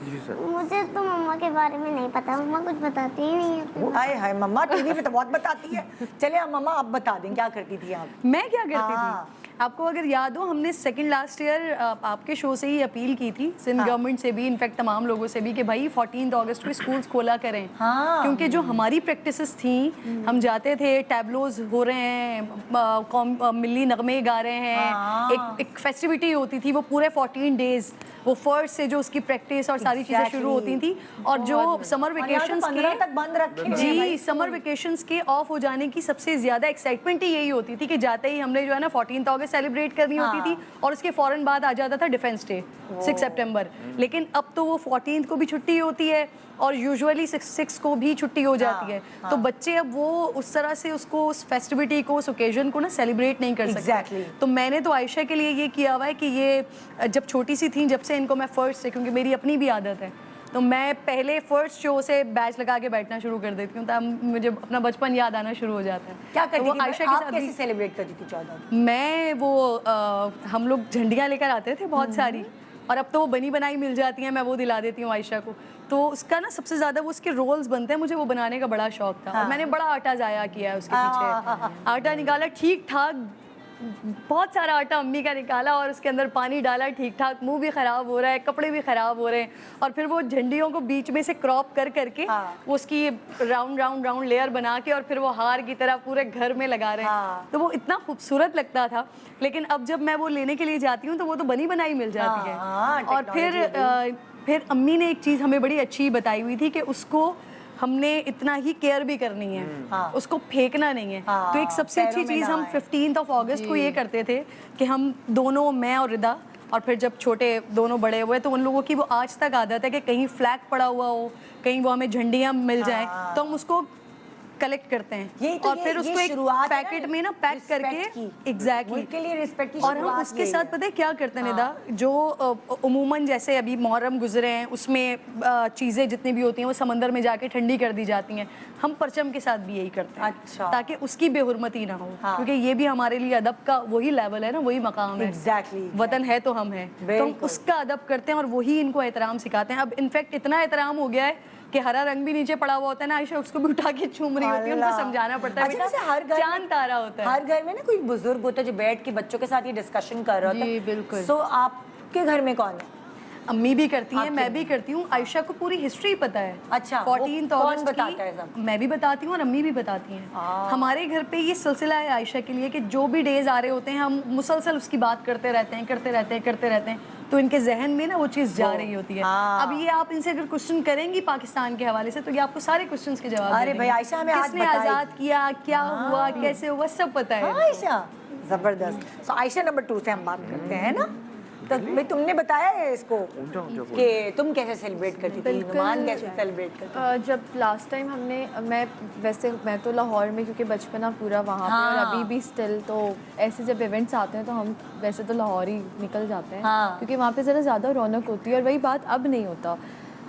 जी सर। मुझे तो मम्मा के बारे में नहीं पता, मम्मा कुछ बताती ही नहीं है। हाय हाय, मम्मा टीवी पे तो बहुत बताती है। चले अब मम्मा आप बता दें क्या करती थी आप? मैं क्या करती हाँ। थी, आपको अगर याद हो हमने सेकंड लास्ट ईयर आपके शो से ही अपील की थी, सिंध हाँ। गवर्नमेंट से भी, इनफैक्ट तमाम लोगों से भी, कि भाई 14 अगस्त को स्कूल्स खोला करें। हाँ। क्योंकि जो हमारी प्रैक्टिसेस थी, हम जाते थे, टैबलोज हो रहे हैं, मिली नगमे गा रहे हैं, हाँ। एक फेस्टिविटी होती थी वो पूरे 14 डेज, वो फर्स्ट से जो उसकी प्रैक्टिस और सारी चीज़ें शुरू होती थी। और जो समर और यहाँ तो वेकेशंस 15 के तक बंद रखे हैं जी, भाई। समर वेकेशंस के ऑफ हो जाने की सबसे ज्यादा एक्साइटमेंट ही यही होती थी कि जाते ही हमने जो है ना 14 अगस्त सेलिब्रेट करनी होती थी, और उसके फौरन बाद आ जाता था डिफेंस डे 6 सितंबर। लेकिन अब तो वो 14 को भी छुट्टी होती है और यूजुअली 6 को भी छुट्टी हो जाती है। तो बच्चे अब वो उस तरह से उसको, उस फेस्टिविटी को, उस ओकेजन को ना सेलिब्रेट नहीं कर सकते। Exactly. तो मैंने तो आयशा के लिए ये किया हुआ है कि ये जब छोटी सी थी, जब से इनको मैं फर्स्ट से, क्योंकि मेरी अपनी भी आदत है, तो मैं पहले फर्स्ट शो से बैच लगा के बैठना शुरू कर देती हूँ, तब मुझे अपना बचपन याद आना शुरू हो जाता है। क्या तो करती वो थी? आयशा के आप साथ कैसे भी सेलिब्रेट करती थी 14? मैं वो हम लोग झंडियाँ लेकर आते थे बहुत सारी, और अब तो वो बनी बनाई मिल जाती हैं, मैं वो दिला देती हूँ आयशा को। तो उसका ना सबसे ज़्यादा वो उसके रोल्स बनते हैं, मुझे वो बनाने का बड़ा शौक था। और मैंने बड़ा आटा ज़ाया किया है उसके पीछे, आटा निकाला ठीक ठाक बहुत सारा आटा अम्मी का निकाला और उसके अंदर पानी डाला ठीक ठाक, मुंह भी ख़राब हो रहा है, कपड़े भी ख़राब हो रहे हैं, और फिर वो झंडियों को बीच में से क्रॉप कर करके वो उसकी राउंड राउंड राउंड लेयर बना के और फिर वो हार की तरह पूरे घर में लगा रहे हैं। तो वो इतना खूबसूरत लगता था। लेकिन अब जब मैं वो लेने के लिए जाती हूँ तो वो तो बनी बनाई मिल जाती है। और फिर अम्मी ने एक चीज़ हमें बड़ी अच्छी बताई हुई थी कि उसको हमने इतना ही केयर भी करनी है, उसको फेंकना नहीं है। तो एक सबसे अच्छी चीज़ हम 15 अगस्त को ये करते थे कि हम दोनों, मैं और रिदा, और फिर जब छोटे दोनों बड़े हुए तो उन लोगों की वो आज तक आदत है कि कहीं फ्लैग पड़ा हुआ हो, कहीं वो हमें झंडियाँ मिल जाएं तो हम उसको कलेक्ट करते हैं और फिर उसको एक पैकेट में ना पैक करके एग्जैक्टली के लिए रिस्पेक्ट की और हम उसके साथ पता है क्या करते हैं निदा, जो उमूमन जैसे अभी मुहर्रम गुजरे हैं उसमें चीज़ें जितनी भी होती हैं वो समंदर में जाके ठंडी कर दी जाती हैं, हम परचम के साथ भी यही करते हैं। अच्छा। ताकि उसकी बेहुरमती ना हो, क्योंकि ये भी हमारे लिए अदब का वही लेवल है ना, वही मकाम है। एग्जैक्टली वतन है तो हम हैं, तो हम उसका अदब करते हैं और वही इनको एहतराम सिखाते हैं। अब इनफैक्ट इतना एहतराम हो गया है कि हरा रंग भी नीचे पड़ा हुआ होता है ना, आयशा उसको भी उठा के चूम रही होती है, उनको समझाना पड़ता है अच्छा, बेटा हर घर चांद तारा होता है। हर घर में ना कोई बुजुर्ग होता है जो बैठ के बच्चों के साथ ये डिस्कशन कर रहा होता है। जी, बिल्कुल। सो आपके घर में कौन है? अम्मी भी करती हैं, मैं भी करती हूँ। आयशा को पूरी हिस्ट्री पता है। अच्छा, 14 कौन अगस्त बताता है सब? मैं भी बताती हूँ और अम्मी भी बताती हैं। हमारे घर पे ये सिलसिला है आयशा के लिए कि जो भी डेज आ रहे होते हैं हम मुसलसल उसकी बात करते रहते हैं, तो इनके जहन में ना वो चीज़ जा रही होती है। अब ये आप इनसे अगर क्वेश्चन करेंगी पाकिस्तान के हवाले से तो ये आपको सारे क्वेश्चंस के जवाब अरे भाई आयशा हमें आज किसने आज़ाद किया, क्या हुआ, कैसे हुआ, सब पता है। आयशा जबरदस्त। सो आयशा नंबर 2 से हम बात करते हैं ना, तो भाई तुमने बताया है इसको कि तुम कैसे सेलिब्रेट करती थी, नुमान कैसे सेलिब्रेट करती? जब लास्ट टाइम हमने मैं तो लाहौर में, क्योंकि बचपना पूरा वहाँ पे और अभी भी स्टिल, तो ऐसे जब इवेंट्स आते हैं तो हम वैसे तो लाहौर ही निकल जाते हैं, क्योंकि वहाँ पे ज़रा ज़्यादा रौनक होती है। और वही बात अब नहीं होता।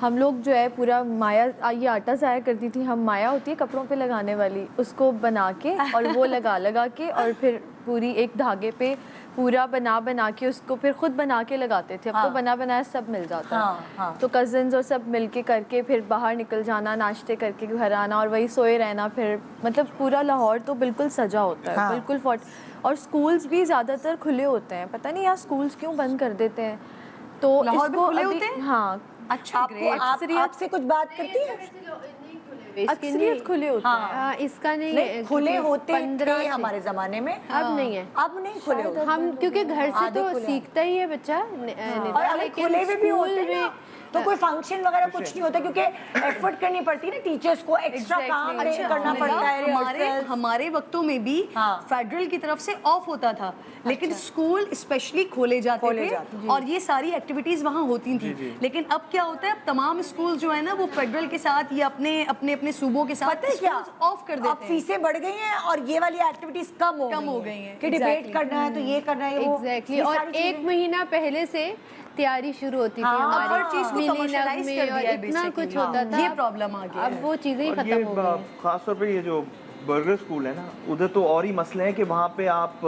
हम लोग जो है पूरा माया, ये आटा ज़ाया करती थी हम, माया होती है कपड़ों पे लगाने वाली, उसको बना के और वो लगा के और फिर पूरी एक धागे पे पूरा बना के उसको फिर खुद बना के लगाते थे। अब तो बना बनाया सब मिल जाता है। तो कज़न्स और सब मिलके करके फिर बाहर निकल जाना, नाश्ते करके घर आना और वही सोए रहना। फिर मतलब पूरा लाहौर तो बिल्कुल सजा होता है, बिल्कुल। और स्कूल्स भी ज़्यादातर खुले होते हैं, पता नहीं यार स्कूल्स क्यों बंद कर देते हैं। तो लाहौर में खुले होते हैं? हाँ। अच्छा, आपसे कुछ बात करती है? अक्सरियत खुले होते हैं। इसका नहीं खुले होते 15 थे हमारे जमाने में, अब नहीं है। अब नहीं खुले होते। हम क्योंकि घर से तो सीखता ही है बच्चा, और अगर खुले हुए भी होते हैं ना, तो कोई फंक्शन वगैरह कुछ नहीं होता क्योंकि एफर्ट करनी पड़ती है ना, टीचर्स को एक्स्ट्रा काम करना पड़ता है। हमारे वक्तों में भी फेडरल की तरफ से ऑफ होता था, लेकिन स्कूल स्पेशली खोले जाते थे और ये सारी एक्टिविटीज वहाँ होती थी। लेकिन अब क्या होता है, अब तमाम स्कूल जो है ना वो फेडरल के साथ या अपने सूबों के साथ ऑफ कर देते हैं। अब फीसें बढ़ गई हैं और ये वाली एक्टिविटीज कम हो गई हैं कि डिबेट करना है तो ये करना है, वो एग्जैक्टली। और 1 महीना पहले से तैयारी शुरू होती थी हमारी, हर चीज को कमर्शियलाइज कर दिया है, इतना कुछ होता था। ये प्रॉब्लम आ गया। अब वो चीजें ही खत्म हो गई। खास तौर पे ये जो बर्गर स्कूल है ना, उधर तो और ही मसले हैं कि वहाँ पे आप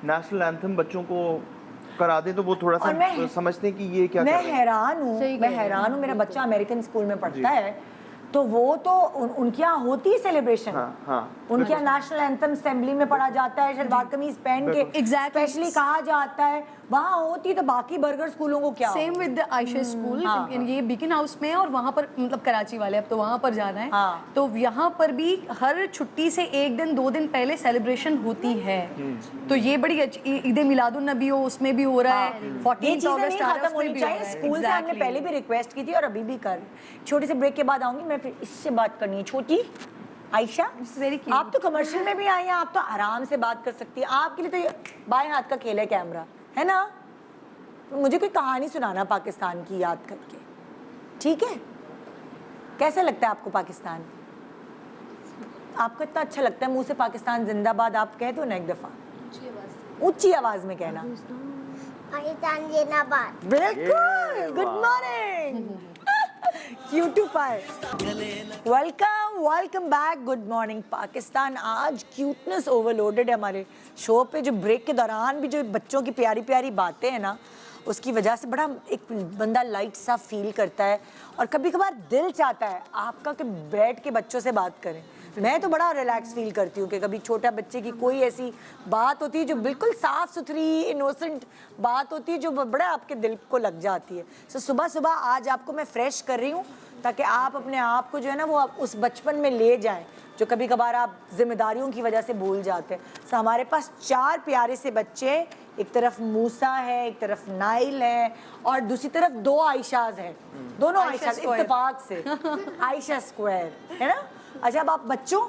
नेशनल एंथम बच्चों को करा दें तो वो थोड़ा सा समझते हैं कि ये क्या। मैं हैरान हूँ, मेरा बच्चा अमेरिकन स्कूल में पढ़ता है तो वो तो उनके यहाँ होती है सेलिब्रेशन। उनके यहाँ नेशनल एंथम असेंबली में पढ़ा जाता है, शलवार कमीज पहन के स्पेशली कहा जाता है, वहाँ होती है। तो बाकी बर्गर स्कूलों को क्या? सेम विद आयशा स्कूल, ये बीकन हाउस में है और वहाँ पर मतलब कराची वाले, अब तो वहाँ पर जाना है। तो यहाँ पर भी हर छुट्टी से 1 दिन 2 दिन पहले सेलिब्रेशन होती है। तो ये बड़ी अच्छी, ईद मिलादुन नबी हो उसमें भी हो रहा है, 14 अगस्त खत्म होनी चाहिए। स्कूल से हमने पहले भी रिक्वेस्ट की थी और अभी भी कर। छोटे से ब्रेक के बाद आऊंगी मैं, फिर इससे बात करनी है। छोटी आयशा, आप तो कमर्शियल में भी आई हैं, आप तो आराम से बात कर सकती है। आपके लिए तो ये बाएं हाथ का खेल है कैमरा, है ना? तो मुझे कोई कहानी सुनाना पाकिस्तान की याद करके, ठीक है? कैसा लगता है आपको पाकिस्तान? आपको इतना अच्छा लगता है मुंह से पाकिस्तान जिंदाबाद आप कह दो ना एक दफा, ऊंची आवाज में कहना। पाकिस्तान जिंदाबाद। बिल्कुल। गुड मॉर्निंग क्यूटू पाए। Welcome back. Good morning Pakistan. आज क्यूटनेस ओवरलोडेड है हमारे शो पे। जो ब्रेक के दौरान भी जो बच्चों की प्यारी प्यारी बातें हैं ना, उसकी वजह से बड़ा एक बंदा लाइट सा फील करता है। और कभी कभार दिल चाहता है आपका कि बैठ के बच्चों से बात करें, मैं तो बड़ा रिलैक्स फील करती हूँ कि कभी छोटा बच्चे की कोई ऐसी बात होती है जो बिल्कुल साफ सुथरी इनोसेंट बात होती है जो बड़ा आपके दिल को लग जाती है। सो सुबह सुबह आज आपको मैं फ्रेश कर रही हूँ ताकि आप अपने आप को जो है ना वो आप उस बचपन में ले जाएं जो कभी कभार आप जिम्मेदारियों की वजह से भूल जाते हैं। सो हमारे पास 4 प्यारे से बच्चे, एक तरफ मूसा है, एक तरफ नाइल है और दूसरी तरफ 2 आयशाज हैं। दोनों आयशाज इत्तेफाक से आयशा स्क्वायर है ना। अच्छा, अब आप बच्चों,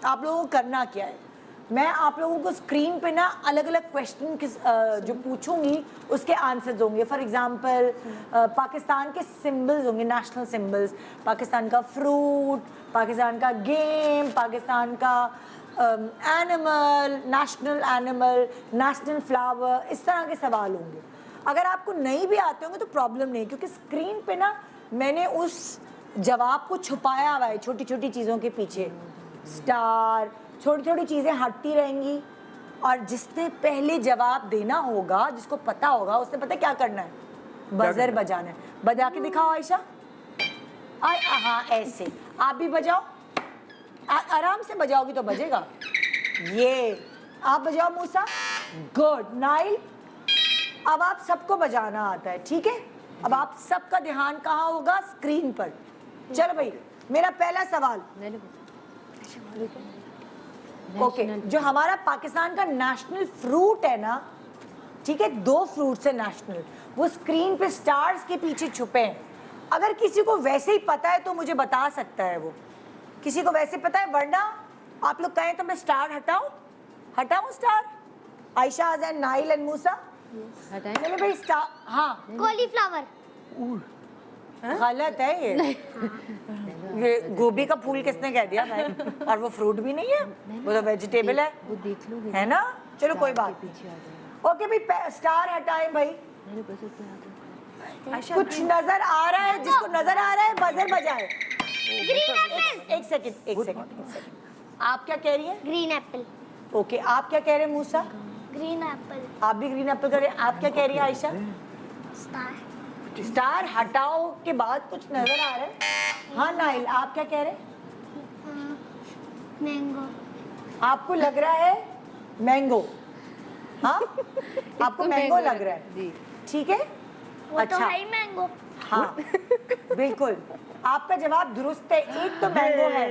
आप लोगों को करना क्या है, मैं आप लोगों को स्क्रीन पे ना अलग अलग क्वेश्चन जो पूछूंगी उसके आंसर्स होंगे। फॉर एग्जांपल पाकिस्तान के सिंबल्स होंगे, नेशनल सिंबल्स, पाकिस्तान का फ्रूट, पाकिस्तान का गेम, पाकिस्तान का एनिमल, नेशनल फ्लावर, इस तरह के सवाल होंगे। अगर आपको नहीं भी आते होंगे तो प्रॉब्लम नहीं, क्योंकि स्क्रीन पे ना मैंने उस जवाब को छुपाया हुआ है छोटी छोटी चीज़ों के पीछे। स्टार, छोटी छोटी चीज़ें हटती रहेंगी और जिसने पहले जवाब देना होगा, जिसको पता होगा, उसने पता क्या करना है, बजर बजाना है। बजा के दिखाओ आयशा। हाँ ऐसे आप भी बजाओ, आराम से बजाओगी तो बजेगा। ये आप बजाओ मूसा, गुड। नाइल, अब आप सबको बजाना आता है, ठीक है। अब आप सबका ध्यान कहाँ होगा, स्क्रीन पर। चलो भाई, मेरा पहला सवाल, ओके, जो हमारा पाकिस्तान का नेशनल फ्रूट है ना, ठीक है, 2 फ्रूट्स है नेशनल, वो स्क्रीन पे स्टार्स के पीछे छुपे हैं। अगर किसी को वैसे ही पता है तो मुझे बता सकता है, वो किसी को वैसे पता है, वरना आप लोग कहें तो मैं स्टार हटाऊं star. Ayesha and Nael and Musa हटाएं भाई स्टार। हाँ, कॉलीफ्लावर। गलत है ये गोभी का फूल किसने कह दिया भाई, और वो फ्रूट भी नहीं है, वो तो वेजिटेबल है, वो देख लो है ना। चलो कोई बात नहीं। ओके भाई, स्टार हटाएं भाई। कुछ नजर आ रहा है, जिसको नजर आ रहा है बजर बजाए। एक सेकंड, आप क्या कह रही हैं? Green Apple. ओके, आप क्या कह रहे हैं मूसा? Green Apple. आप भी ग्रीन एप्पल कर रहे हैं। आप क्या कह रही हैं आयशा? स्टार। स्टार हटाओ के बाद कुछ नजर आ रहा है। हाँ नाइल, आप क्या कह रहे हैं? मैंगो। आपको लग रहा है मैंगो? हाँ, आपको मैंगो लग रहा है, ठीक है। वो अच्छा, तो है ही मैंगो। हाँ बिल्कुल, आपका जवाब दुरुस्त है, एक तो मैंगो है,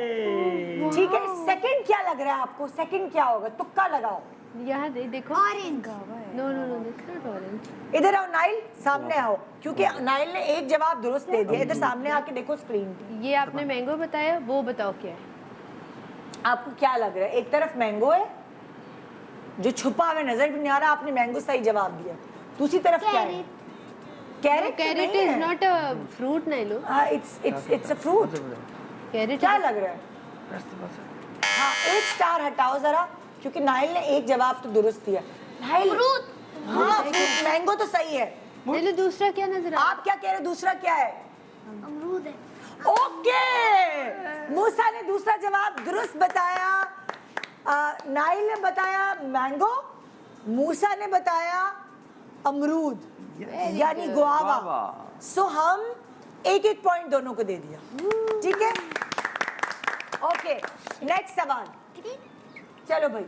ठीक है। सेकंड क्या लग रहा है आपको? सेकंड क्या होगा, तुक्का लगाओ। यहाँ देखो, orange. No that's not orange. इधर आओ नाइल, सामने आओ, क्योंकि नाइल ने एक जवाब दुरुस्त दे दिया। इधर सामने आके देखो स्क्रीन पे। ये आपने मैंगो बताया, वो बताओ क्या है? आपको क्या लग रहा है? एक तरफ मैंगो है जो छुपा हुआ नजर भी नहीं आ रहा, आपने मैंगो सही जवाब दिया। दूसरी तरफ क्या है? Carrot. Carrot is not a fruit, नहीं लो। It's a fruit. कैरेट क्या लग रहा है? हाँ, एक स्टार हटाओ जरा, क्योंकि नाइल ने एक जवाब तो दुरुस्त दिया। नाइल, हाँ फ्रूट, मैंगो तो सही है। नहीं लो, दूसरा क्या नजर आ? आप क्या कह रहे हो, दूसरा क्या है? अमरूद है। ओके, मूसा ने दूसरा जवाब दुरुस्त बताया, नाइल ने बताया मैंगो, मूसा ने बताया अमरूद, यानी गुआवा। सो हम 1-1 पॉइंट दोनों को दे दिया, ठीक है। ओके, नेक्स्ट सवाल। चलो भाई,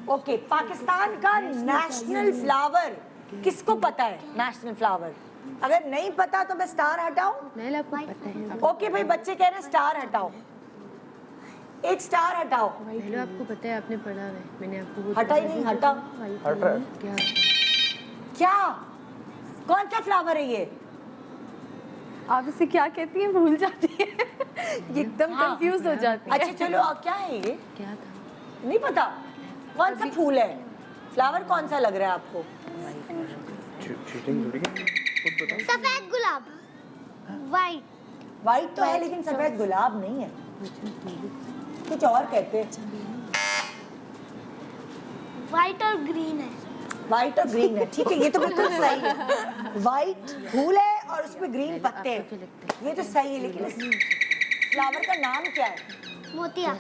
ओके, पाकिस्तान का नेशनल फ्लावर किसको पता है? नेशनल फ्लावर अगर नहीं पता तो मैं स्टार हटाऊं? नहीं, आपको पता है। ओके भाई, बच्चे कह रहे हैं स्टार हटाओ, एक स्टार हटाओ। हेलो, आपको पता है, आपने पढ़ा है, मैंने आपको वो हटा ही नहीं, हटा। क्या? क्या, कौन सा फ्लावर है ये? आप इसे क्या कहती हैं, भूल जाती है एकदम हाँ। कंफ्यूज हो जाती है। अच्छा चलो, क्या है ये? क्या था? नहीं पता कौन सा फूल है, फ्लावर कौन सा लग रहा है आपको? सफेद गुलाब। वाइट। वाइट तो है लेकिन सफेद गुलाब नहीं है, कुछ और कहते हैं। वाइट और ग्रीन है। वाइट और ग्रीन है, ठीक है, ये तो बिल्कुल सही है। वाइट फूल है और उसमें ग्रीन पत्ते हैं, ये तो सही है। लेकिन इस फ्लावर का नाम क्या है? मोतिया।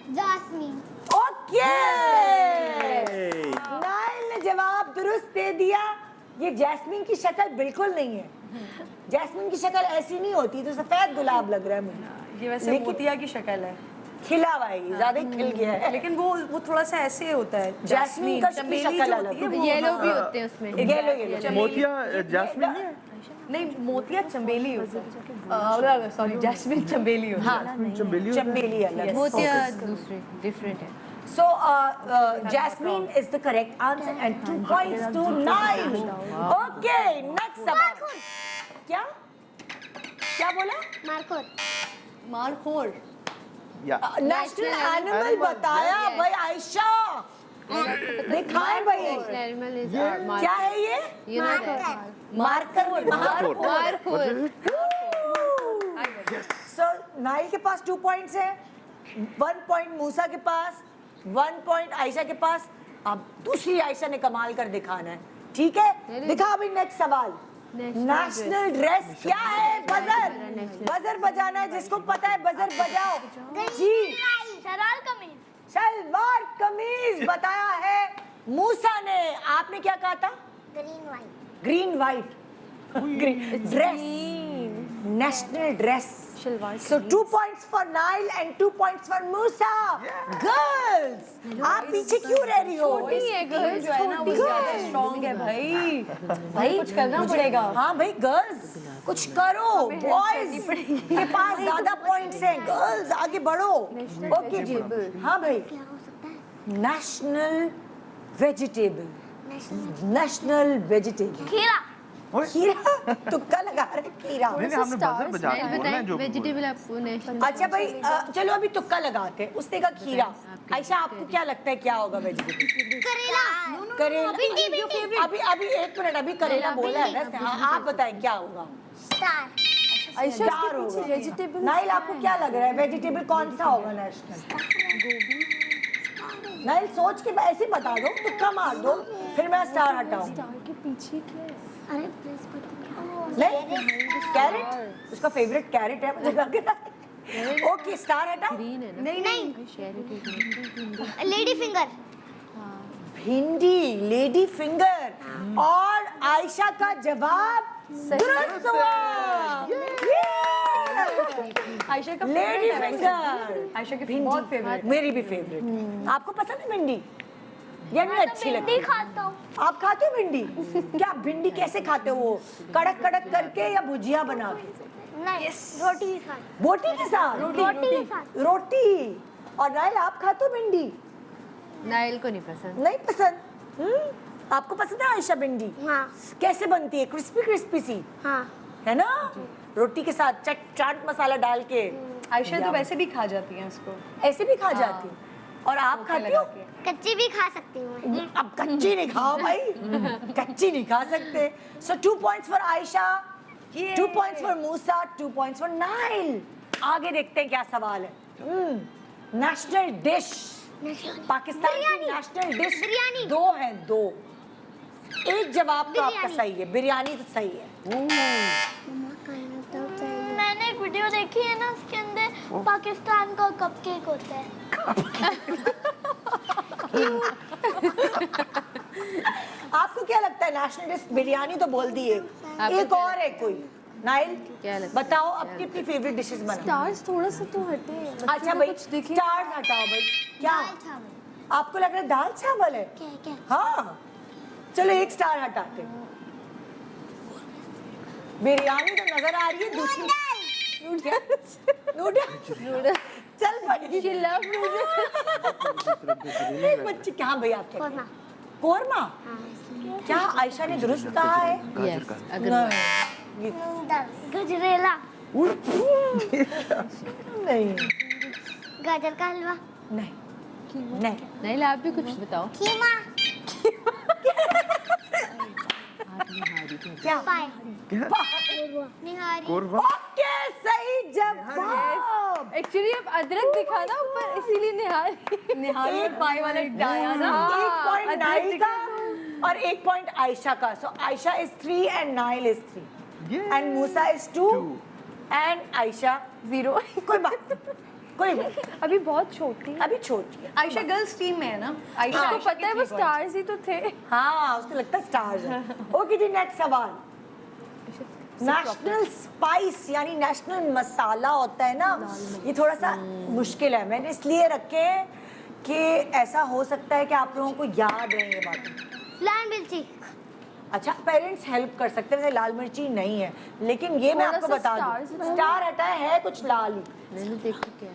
जास्मीन। ओके, नाइल ने जवाब दुरुस्त दे दिया। ये जैस्मीन की शक्ल बिल्कुल नहीं है, जैस्मीन की शक्ल ऐसी नहीं होती, तो सफेद गुलाब लग रहा है मुझे। ये वैसे लेकिन- मोतिया की शक्ल है, खिला भाई, ज्यादा ही खिल गया है। लेकिन वो थोड़ा सा ऐसे होता है। जैस्मीन का चमेली शक्ल जो अलग होती है है। वो- येलो भी हाँ। होते हैं उसमें। येलो मोतिया जैस्मिन नहीं है? नहीं, मोतिया चंबेली होता है, सॉरी जैस्मिन चंबेली होता है। हाँ, चमेली होता है? चमेली अलग। मोतिया दूसरे डिफरेंट है। So, Jasmine is the correct answer and 2 points to Nile. Okay, next सवाल. क्या? क्या बोला? मार्कोट। मारखोर। या नेशनल एनिमल Animal, बताया yes. भाई आयशा. दिखाए भाई. एनिमल इज क्या है ये? मार्कर. मार्कोर। So, नाइल के पास 2 points है. 1 point मूसा के पास, 1 point आयशा के पास. अब दूसरी आयशा ने कमाल कर दिखाना है. ठीक है? दिखा अभी नेक्स्ट सवाल. नेशनल ड्रेस क्या है? बजर. बजर बजाना है, जिसको पता है बजर बजाओ. जी. शराल कमीज। सलवार कमीज बताया है मूसा ने. आपने क्या कहा था? Green white. Green white. Dress. National dress. So 2 points for Nile and 2 points for Musa. Girls, आप पीछे क्यों रह रही हो? जो है ना वो ज्यादा स्ट्रॉन्ग है भाई। भाई कुछ करना पड़ेगा। हाँ भाई गर्ल्स कुछ करो. बॉयज के पास ज्यादा पॉइंट्स हैं. गर्ल्स आगे बढ़ो. ओके जी. हाँ भाई. National vegetable. National vegetable. खीरा। खीरा. तुक्का लगा रहे खीरा. नहीं हमने बजर बजा के बोलना है जो वेजिटेबल आपको नेशनल। अच्छा भाई चलो अभी तुक्का लगाते हैं. उसने कहा खीरा. आयशा आपको क्या लगता है क्या होगा वेजिटेबल? करेला। करेला. भिंडी। अभी 1 मिनट. अभी करेला बोला है ना. हाँ आप बताएं क्या होगा? स्टार। आयशा स्टार इसके पीछे होगा. वेजिटेबल नाइल आपको क्या लग रहा है वेजिटेबल कौन सा होगा नेशनल? नाइल सोच के ऐसे ही बता दो. तुक्का मार दो फिर मैं स्टार हटाऊं. के पीछे क्या है? अरे प्लीज नहीं कैरेट. उसका फेवरेट कैरेट है मुझे लग रहा है. ओके स्टार हटा. ग्रीन है ना। नहीं। शेरी लेडी फिंगर। भिंडी. Lady finger. और आयशा का जवाब दुरुस्त हुआ. आयशा का लेडी favorite है वैसे। फिंगर. आयशा की बहुत फेवरेट। मेरी भी फेवरेट. आपको पसंद है भिंडी या नहीं अच्छी लगती? भिंडी खाता हूँ। आप खाते हो भिंडी? क्या भिंडी कैसे खाते हो? कड़क कड़क करके या भुजिया बना के? नहीं। रोटी के साथ। बोटी के साथ. रोटी के साथ। रोटी. और नाइल आप खाते हो भिंडी? नाइल को नहीं पसंद। नहीं पसंद. आपको पसंद है आयशा भिंडी? हाँ। कैसे बनती है? क्रिस्पी क्रिस्पी सी हाँ। है ना. रोटी के साथ चाट मसाला डाल के आयशा तो वैसे भी खा जाती है उसको। ऐसे भी खा जाती है. और आप खाती हो? कच्ची भी खा सकती हूँ मैं। अब कच्ची नहीं खाओ भाई. कच्ची नहीं खा सकते. So 2 points for Ayesha, 2 points for Musa, 2 points for Nile. आगे देखते हैं क्या सवाल है. National dish. पाकिस्तान की नेशनल डिश बिरयानी। 2 हैं 2. एक जवाब तो आपका बिरयानी। सही है. बिरयानी तो सही है. मैंने एक वीडियो देखी है ना, उसके अंदर पाकिस्तान का कपकेक होता है। आपको क्या लगता है नेशनल डिश? बिरयानी तो बोल दी है. आपको एक क्या और है कोई. नाइल क्या लगता है? बताओ अपनी अपनी फेवरेट डिशेस बनाओ. स्टार्स थोड़ा सा तो हटे. अच्छा भाई स्टार्स हटाओ भाई. क्या दाल चावल। आपको लग रहा है दाल चावल है? क्या? हाँ चलो 1 स्टार हटाते हैं. बिरयानी तो नजर आ रही है. दूसरी नूडल्स. चल भाई एक बच्ची. क्या भाई आप क्या? कोरमा। कोरमा. हाँ। क्या आयशा ने दुरुस्त कहा है? यस अगर नहीं. गजरेला। नहीं गाजर का हलवा। नहीं नहीं. नाइल आप भी कुछ बताओ। कीमा। क्या? पाए। निहारी। कोरवा. ओके सही जवाब. एक्चुअली अब अदरक दिखा ना ऊपर इसीलिए निहारी. निहारी और पाई वाला डाया ना। 1 पॉइंट नाइल का और 1 पॉइंट आयशा का. So Ayesha is 3 and Nael is 3 and Musa is 2 and Ayesha 0. कोई बात नहीं. कोई बात नहीं. अभी बहुत छोटी है. अभी छोटी है. आयशा गर्ल्स टीम में है ना। आयशा उसको आयशा पता है की वो three स्टार्स ही तो थे. हाँ उसको लगता है स्टार्स है. ओके जी नेक्स्ट सवाल. नेशनल स्पाइस यानी नेशनल मसाला होता है ना, ये थोड़ा सा मुश्किल है। मैंने इसलिए रखे हैं कि ऐसा हो सकता है कि आप लोगों को याद है ये बातें। लाल मिर्ची। अच्छा, पेरेंट्स हेल्प कर सकते हैं, वैसे लाल मिर्ची नहीं है, लेकिन ये मैं थोड़ा आपको सा बता stars दूं, स्टार हटा है कुछ लाल ही। मैंने देखा क्या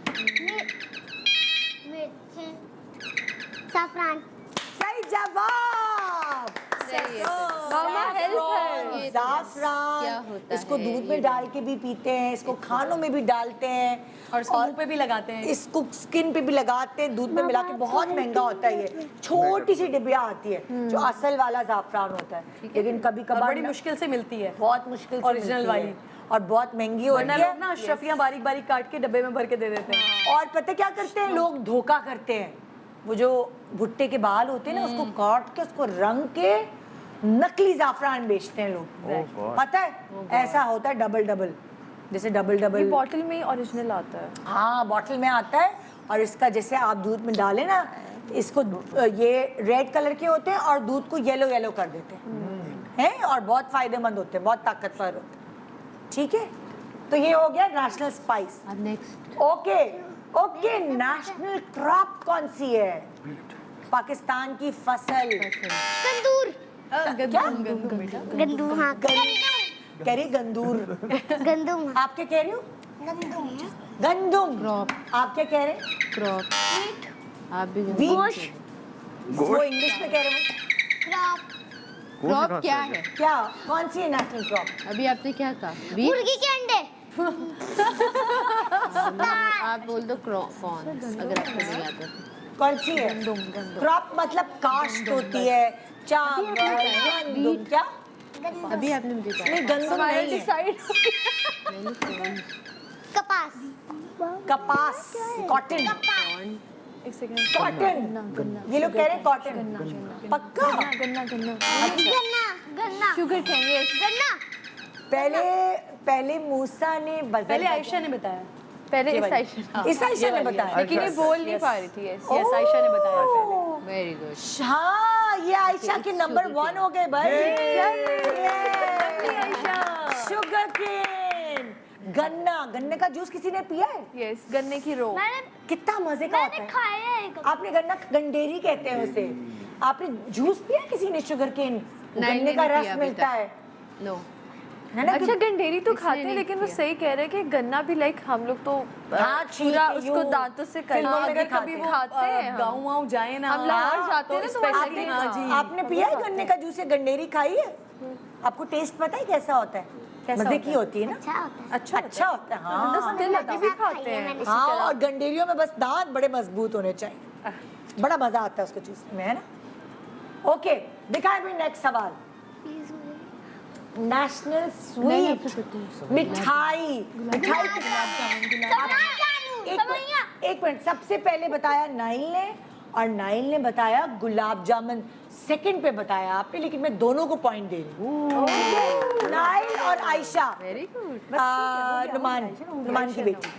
मिर्ची। सैफरान। सही जवाब। मामा हेल्प है। ये तो क्या ज़ाफ़रान, होता इसको है, दूध ये में डाल के भी पीते हैं, इसको खानों में भी डालते हैं और इसको मुंह पे भी लगाते हैं। इसको स्किन पे भी लगाते हैं, दूध में मिला के। बहुत महंगा होता है ये, छोटी सी डिबिया आती है जो असल वाला ज़ाफ़रान होता है, लेकिन कभी और कभार बड़ी मुश्किल से मिलती है, बहुत मुश्किल से ओरिजिनल मिलती है वाली। और बहुत महंगी होती वरना है। लोग ना अशरफियाँ बारीक बारीक काट के डब्बे में भर के दे देते हैं। और पता क्या करते हैं लोग, धोखा करते हैं। वो जो भुट्टे के बाल होते हैं ना, उसको काट के उसको रंग के नकली ज़ाफ़रान बेचते हैं लोग। पता है ऐसा होता है, डबल डबल, जैसे डबल ये डबल। बॉटल में ही ओरिजिनल आता है। हाँ, बॉटल में आता है। और इसका जैसे आप दूध में डालें ना, इसको ये रेड कलर के होते हैं और दूध को येलो येलो कर देते हैं और बहुत फायदेमंद होते हैं, बहुत ताकतवर होते हैं। ठीक है, तो ये हो गया नेशनल स्पाइस। अब next okay okay, national crop कौन सी है? पाकिस्तान की फसल। गंदूर। क्या? गंदू। हाँ कह रही गंदूर। गंदुम। आप क्या कह रही हो? गंदुम। गंदुम। क्रॉप आप क्या कह रहे हैं? क्रॉप आप भी Wheat। वो इंग्लिश में कह रहे हैं। क्रॉप। क्रॉप क्या है? क्या, कौन सी है नेशनल क्रॉप? अभी आपने क्या कहा? Wheat? मुर्गी के अंडे। आप बोल दो कौन, अगर आपको नहीं आता तो। कौन सी है? क्रॉप मतलब काश्त होती है, चावल, गंदुम। क्या? अभी आपने मुझे कहा नहीं, गंदुम नहीं है। कपास। कपास, कॉटन। एक सेकंड। कॉटन, ये लोग कह रहे हैं कॉटन। पक्का? गन्ना गन्ना गन्ना। गन्ना। Sugar cane. यस। गन्ना। पहले मूसा ने बदल पहले आयशा ने बताया। पहले ये इस वाली। आयशा इस आयशा ने बताया। लेकिन ये बोल नहीं पा रही थी। यस यस, आयशा ने बताया पहले। Very good. हाँ, ये आयशा के नंबर 1 हो गए भाई। Sugar cane. गन्ना, गन्ने का जूस किसी ने पिया है? यस, गन्ने की रो। मैंने कितना मजे का होता मैंने है। खाया है कभी। आपने गन्ना, गंडेरी कहते हैं उसे। आपने जूस पिया किसी ने शुगर केन? नहीं, गन्ने का नहीं रस पिया अभी मिलता तक। है नो है ना? अच्छा, गंडेरी तो इसने खाते हैं, नहीं लेकिन वो किया। सही कह रहे हैं कि गन्ना भी लाइक हम लोग तो हाँ, छील पूरा के उसको यूं दांतों से फिल्मों करना। में अगर भी कभी वो खाते खाते हैं गाँव वाँव जाए ना, हम लाहौर जाते हैं ना, तो स्पेशली वहाँ पे हाँ जी। आपने पिया है गन्ने का जूस या गंडेरी खाई है? आपको टेस्ट पता है कैसा होता है? मजे की होती है ना? अच्छा होता है। अच्छा होता है। हाँ स्टिल अभी भी खाते हैं उसी हाँ, तरह। और गंडेरियों में बस दांत बड़े मजबूत होने चाहिए, बड़ा मजा आता है उसको चूसने में, है ना? ओके, दिखाए भाई नेक्स्ट सवाल। नेशनल स्वीट, मिठाई। मिठाई एक मिनट, सबसे पहले बताया नाइल ने, और नाइल ने बताया गुलाब जामुन। सेकंड पे बताया आपने, लेकिन मैं दोनों को पॉइंट दे रही हूँ। नाइल और आयशा। Very good. नुमान की बेटी।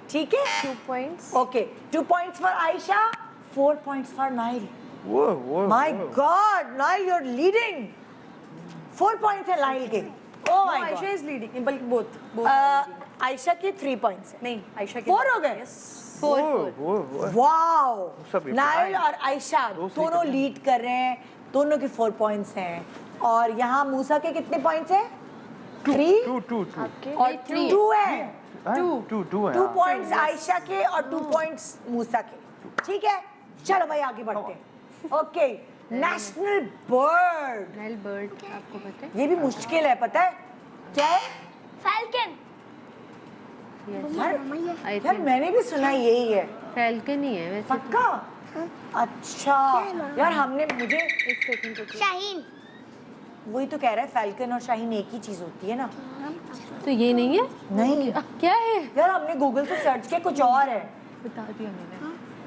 ठीक है, 2 points. Okay, 2 points for Aisha, 4 points for Nail. वो My God, Nail, you're leading. 4 points है Nail के। Oh my Ayesha God. Is leading, बल्कि बोथ आयशा के 3 points है। नहीं, आयशा के 4 हो गए। वो वाओ, सब ये नाइल पता और आयशा दो से दोनों कितने? लीड कर रहे हैं, दोनों के 4 points हैं। और यहाँ मूसा के कितने points हैं? 3 टू और 2 है। 2 points आयशा के और 2 points मूसा के। ठीक है, चलो भाई आगे बढ़ते हैं। Okay, national bird. Nile bird आपको पता है? ये भी मुश्किल है, पता है क्या है? फैल्कन। आई यार मैंने भी सुना यही है। फैल्कन ही है वैसे तो। पक्का? अच्छा यार, हमने मुझे एक सेकंड रुको। शाहीन। वही तो कह रहा है, फैल्कन और शाहीन एक ही चीज होती है ना? तो ये नहीं है? नहीं क्या है? यार, हमने गूगल से सर्च किया, कुछ और है। बता दिया मैंने।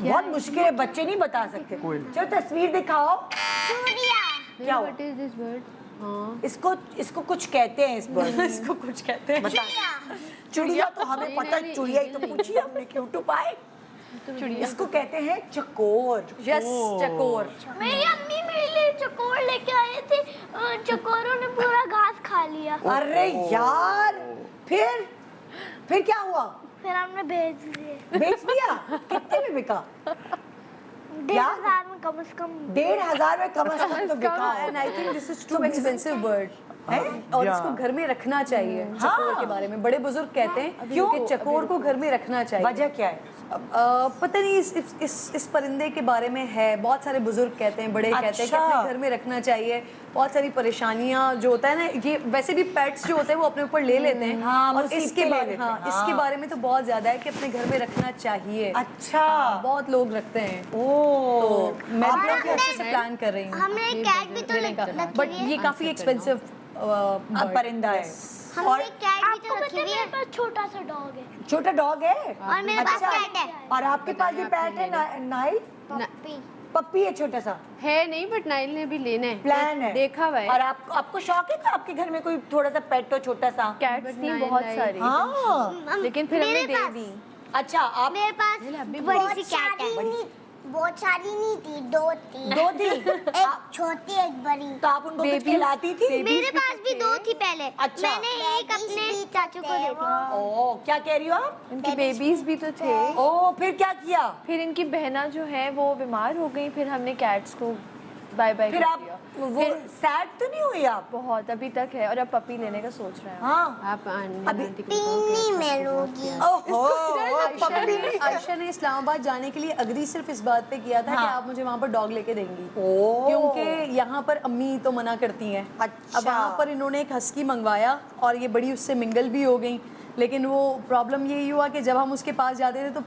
बहुत मुश्किल है, बच्चे नहीं बता सकते। चलो तस्वीर दिखाओ। सूर्या। क्या हुआ? What is this bird? हाँ इसको कुछ कहते हैं, इस बर्ड इसको कुछ कहते हैं। बता। चिड़िया तो हमें पता है, चिड़िया ही तो पूछी हमने, क्यों तो पाए। चिड़िया इसको कहते हैं चकोर। यस, चकोर। मेरी अम्मी मेरे लिए चकोर लेके आए थे। चकोरों ने पूरा घास खा लिया। लिया। अरे यार, फिर क्या हुआ? फिर हमने भेज दिए। बेच दिया? कितने में बिका? 1,500 में कम से कम। 1,500 में कम से कम तो बिका। And I think this is too expensive bird और इसको घर में रखना चाहिए। चकोर के बारे में बड़े बुजुर्ग कहते हैं कि चकोर को घर में रखना चाहिए। वजह क्या है? पता नहीं, इस परिंदे के बारे में है, बहुत सारे बुजुर्ग कहते हैं, बड़े कहते हैं कि अच्छा। अपने घर में रखना चाहिए। बहुत सारी परेशानियां जो होता है ना, ये वैसे भी पेट्स जो होते हैं वो अपने ऊपर ले लेते हैं। हाँ, और मुसीबतें इसके ले बारे लेते हैं, इसके बारे में तो बहुत ज्यादा है कि अपने घर में रखना चाहिए। अच्छा। बहुत लोग रखते हैं। ओ, तो मैं भी काफी अच्छे से प्लान कर रही हूँ हमने कैट भी तो लेने का, रखी बट हुई है। ये काफी एक्सपेंसिव परिंदा है। हमने कैट भी तो रखी हुई है। मेरे पास छोटा सा डॉग है छोटा डॉग है और मेरे पास कैट है। और आपके पास भी पेट है नाइल? पप्पी। पप्पी है छोटा सा। है नहीं, बट नाइल ने भी लेना है। प्लान है, देखा हुआ है। और आपको शौक है कि आपके घर में कोई थोड़ा सा पेट हो छोटा सा? कैट्स थी नाइल बहुत लाई। सारी, हाँ। लेकिन फिर हमने मेरे दे पास- दी। अच्छा, आप मेरे पास बड़ी सी कैट है। बहुत सारी नहीं थी, 2 थी। 2 थी? एक छोटी एक बड़ी। तो आप उनको कुछ खिलाती थी? मेरे पास भी 2 थी पहले। अच्छा। मैंने एक अपने चाचू को दे दी। ओ, क्या कह रही हो आप? इनके बेबीज भी तो थे। ओ, फिर क्या किया? फिर इनकी बहना जो है वो बीमार हो गई, फिर हमने कैट्स को बाय बाय फिर कर आप दिया। वो सैड तो नहीं हुई आप? बहुत अभी तक है, और अब पपी लेने का सोच रहे हैं। हाँ। आप अभी आंटी को बताओ कि तीन में लूंगी। ओहो, आयशा ने इस्लामाबाद जाने के लिए अग्री सिर्फ इस बात पे किया था कि आप मुझे वहाँ पर डॉग लेके देंगी, ओ। क्योंकि यहाँ पर अम्मी तो मना करती हैं। अच्छा। अब वहाँ पर इन्होंने एक हस्की मंगवाया और ये बड़ी उससे मिंगल भी हो गई, लेकिन वो प्रॉब्लम यही हुआ कि जब हम उसके पास जाते थे तो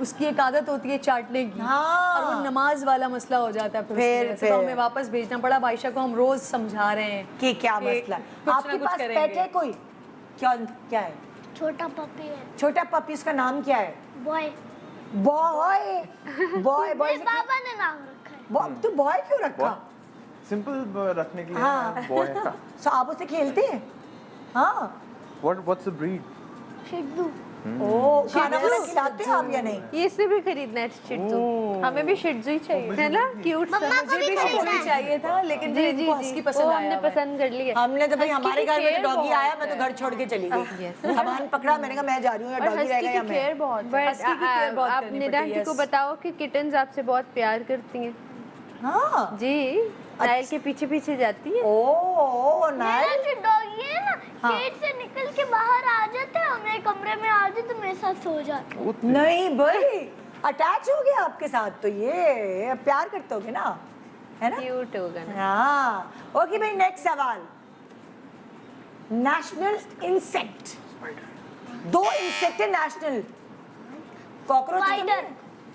उसकी एक आदत होती है चाटने की, हाँ। और वो नमाज वाला मसला हो जाता है। फिर उसकी वजह से तो हमें वापस भेजना पड़ा। अब आयशा को हम रोज समझा रहे हैं कि क्या कि मसला है। कुछ ना आपके कुछ पास करेंगे। पेट है कोई? क्या है? छोटा पप्पी है। छोटा पपी, उसका नाम क्या है? बॉय। बॉय। बॉय मेरे पापा ने नाम रखा है। तो बॉय क्यों रखा? सिंपल रखने के लिए हाँ। बॉय का। तो आप उसे खेलते हैं? हाँ। What's the breed? शिड्डू। ओ, खाना वाना खिलाते हैं आप या नहीं? ये इससे भी खरीदना है शिट्जू। हमें भी शिट्जू ही चाहिए। है ना, क्यूट सा। मम्मा को मुझे भी भी खरीदना शिट्जू चाहिए था, लेकिन जी फिर जी इनको जी, हस्की वो पसंद आया हमने हुआ है। पसंद कर लिया। हमने तो भाई हमारे घर में तो डॉगी care आया, मैं बहुत तो घर छोड़ के चली गई। सामान पकड़ा, मैंने कहा मैं जा रही हूँ, या और डॉगी हस्की रहेगा या की मैं। केयर बहुत है। बट हस्की की care बहुत आप करनी निदा पड़ती है, आंटी को yes। बताओ कि किटन्स आपसे बहुत प्यार करती हैं। हाँ। जी, नाइल के पीछे पीछे जाती है। ओ, मेरा नाइस। जो डॉगी है ना, हाँ। गेट से निकल के बाहर आ जाता है और मेरे कमरे में आ जाए तो मेरे साथ सो जाता है। नहीं भाई, अटैच हो गया आपके साथ, तो ये प्यार करते होगे ना, है ना? क्यूट होगा ना। हाँ। ओके भाई, नेक्स्ट सवाल। नेशनल इंसेक्ट, 2 इंसेक्ट है नेशनल। Cockroach, Spider।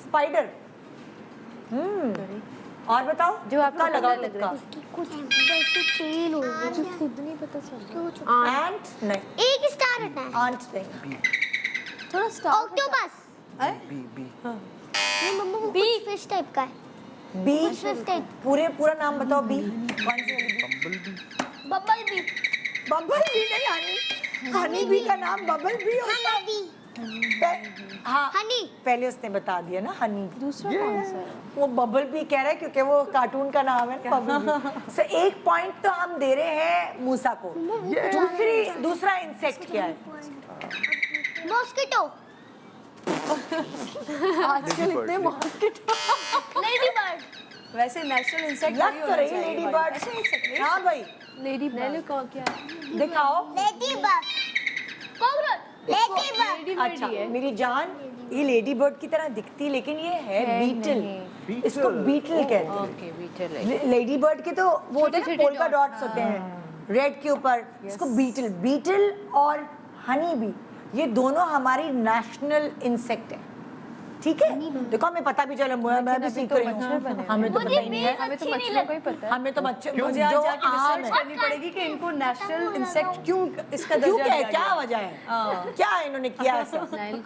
स्पाइडर। और बताओ जो आपको तुक्का लगाओ, पता लग रहा है। तुक्का। कुछ वैसे तेल हो गया। खुद नहीं पता चल रहा। एंट नहीं, एक स्टार हटा है। आंट नहीं। थोड़ा स्टार्ट ऑक्टोपस। बी ये मम्मा को कुछ फिश टाइप का है। Bee, Fish type। पूरा नाम बताओ। बी कौन सी वाली bee? Bubble bee. Bubble bee नहीं, हनी। हनी बी का नाम बबल बी होता है। बी। हाँ, हनी। पहले उसने बता दिया ना, हनी। दूसरा कौन सा है? वो बबल बी कह रहा है क्योंकि वो कार्टून का नाम है ना, बबल बी। सो 1 पॉइंट तो हम दे रहे हैं मूसा को। दूसरा इंसेक्ट क्या है? मॉस्किटो। आजकल इतने मॉस्किटो। Lady bird. वैसे नेशनल इंसेक्ट लग तो रही लेडी बर्ड। हाँ भाई, लेडी नैलो कौन क्या है? दिखाओ। Lady bird. Cockroach. Lady bird. Lady bird अच्छा ही है। मेरी जान, ये लेडी बर्ड की तरह दिखती, लेकिन ये है बीटल। नहीं। इसको बीटल कहते हैं। ओके, बीटल है। लेडी बर्ड के तो वो होते हैं छोटे-छोटे पोल्का dots, डॉट्स होते हैं रेड के ऊपर, इसको बीटल और हनी बी, ये दोनों हमारी नेशनल इंसेक्ट है। ठीक है, देखो हमें पता भी चला, मैं भी सीख रही हूँ। हमें तो पता ही नहीं है। हमें तो मच्छरों का ही पता है। हमें तो मच्छर मुझे आज जो जाके आम रिसर्च है। करनी पड़ेगी कि इनको नेशनल इंसेक्ट क्यों इसका क्यों, दर्जा क्या है, दिया क्या गया। वजह है, क्या इन्होंने किया ऐसा?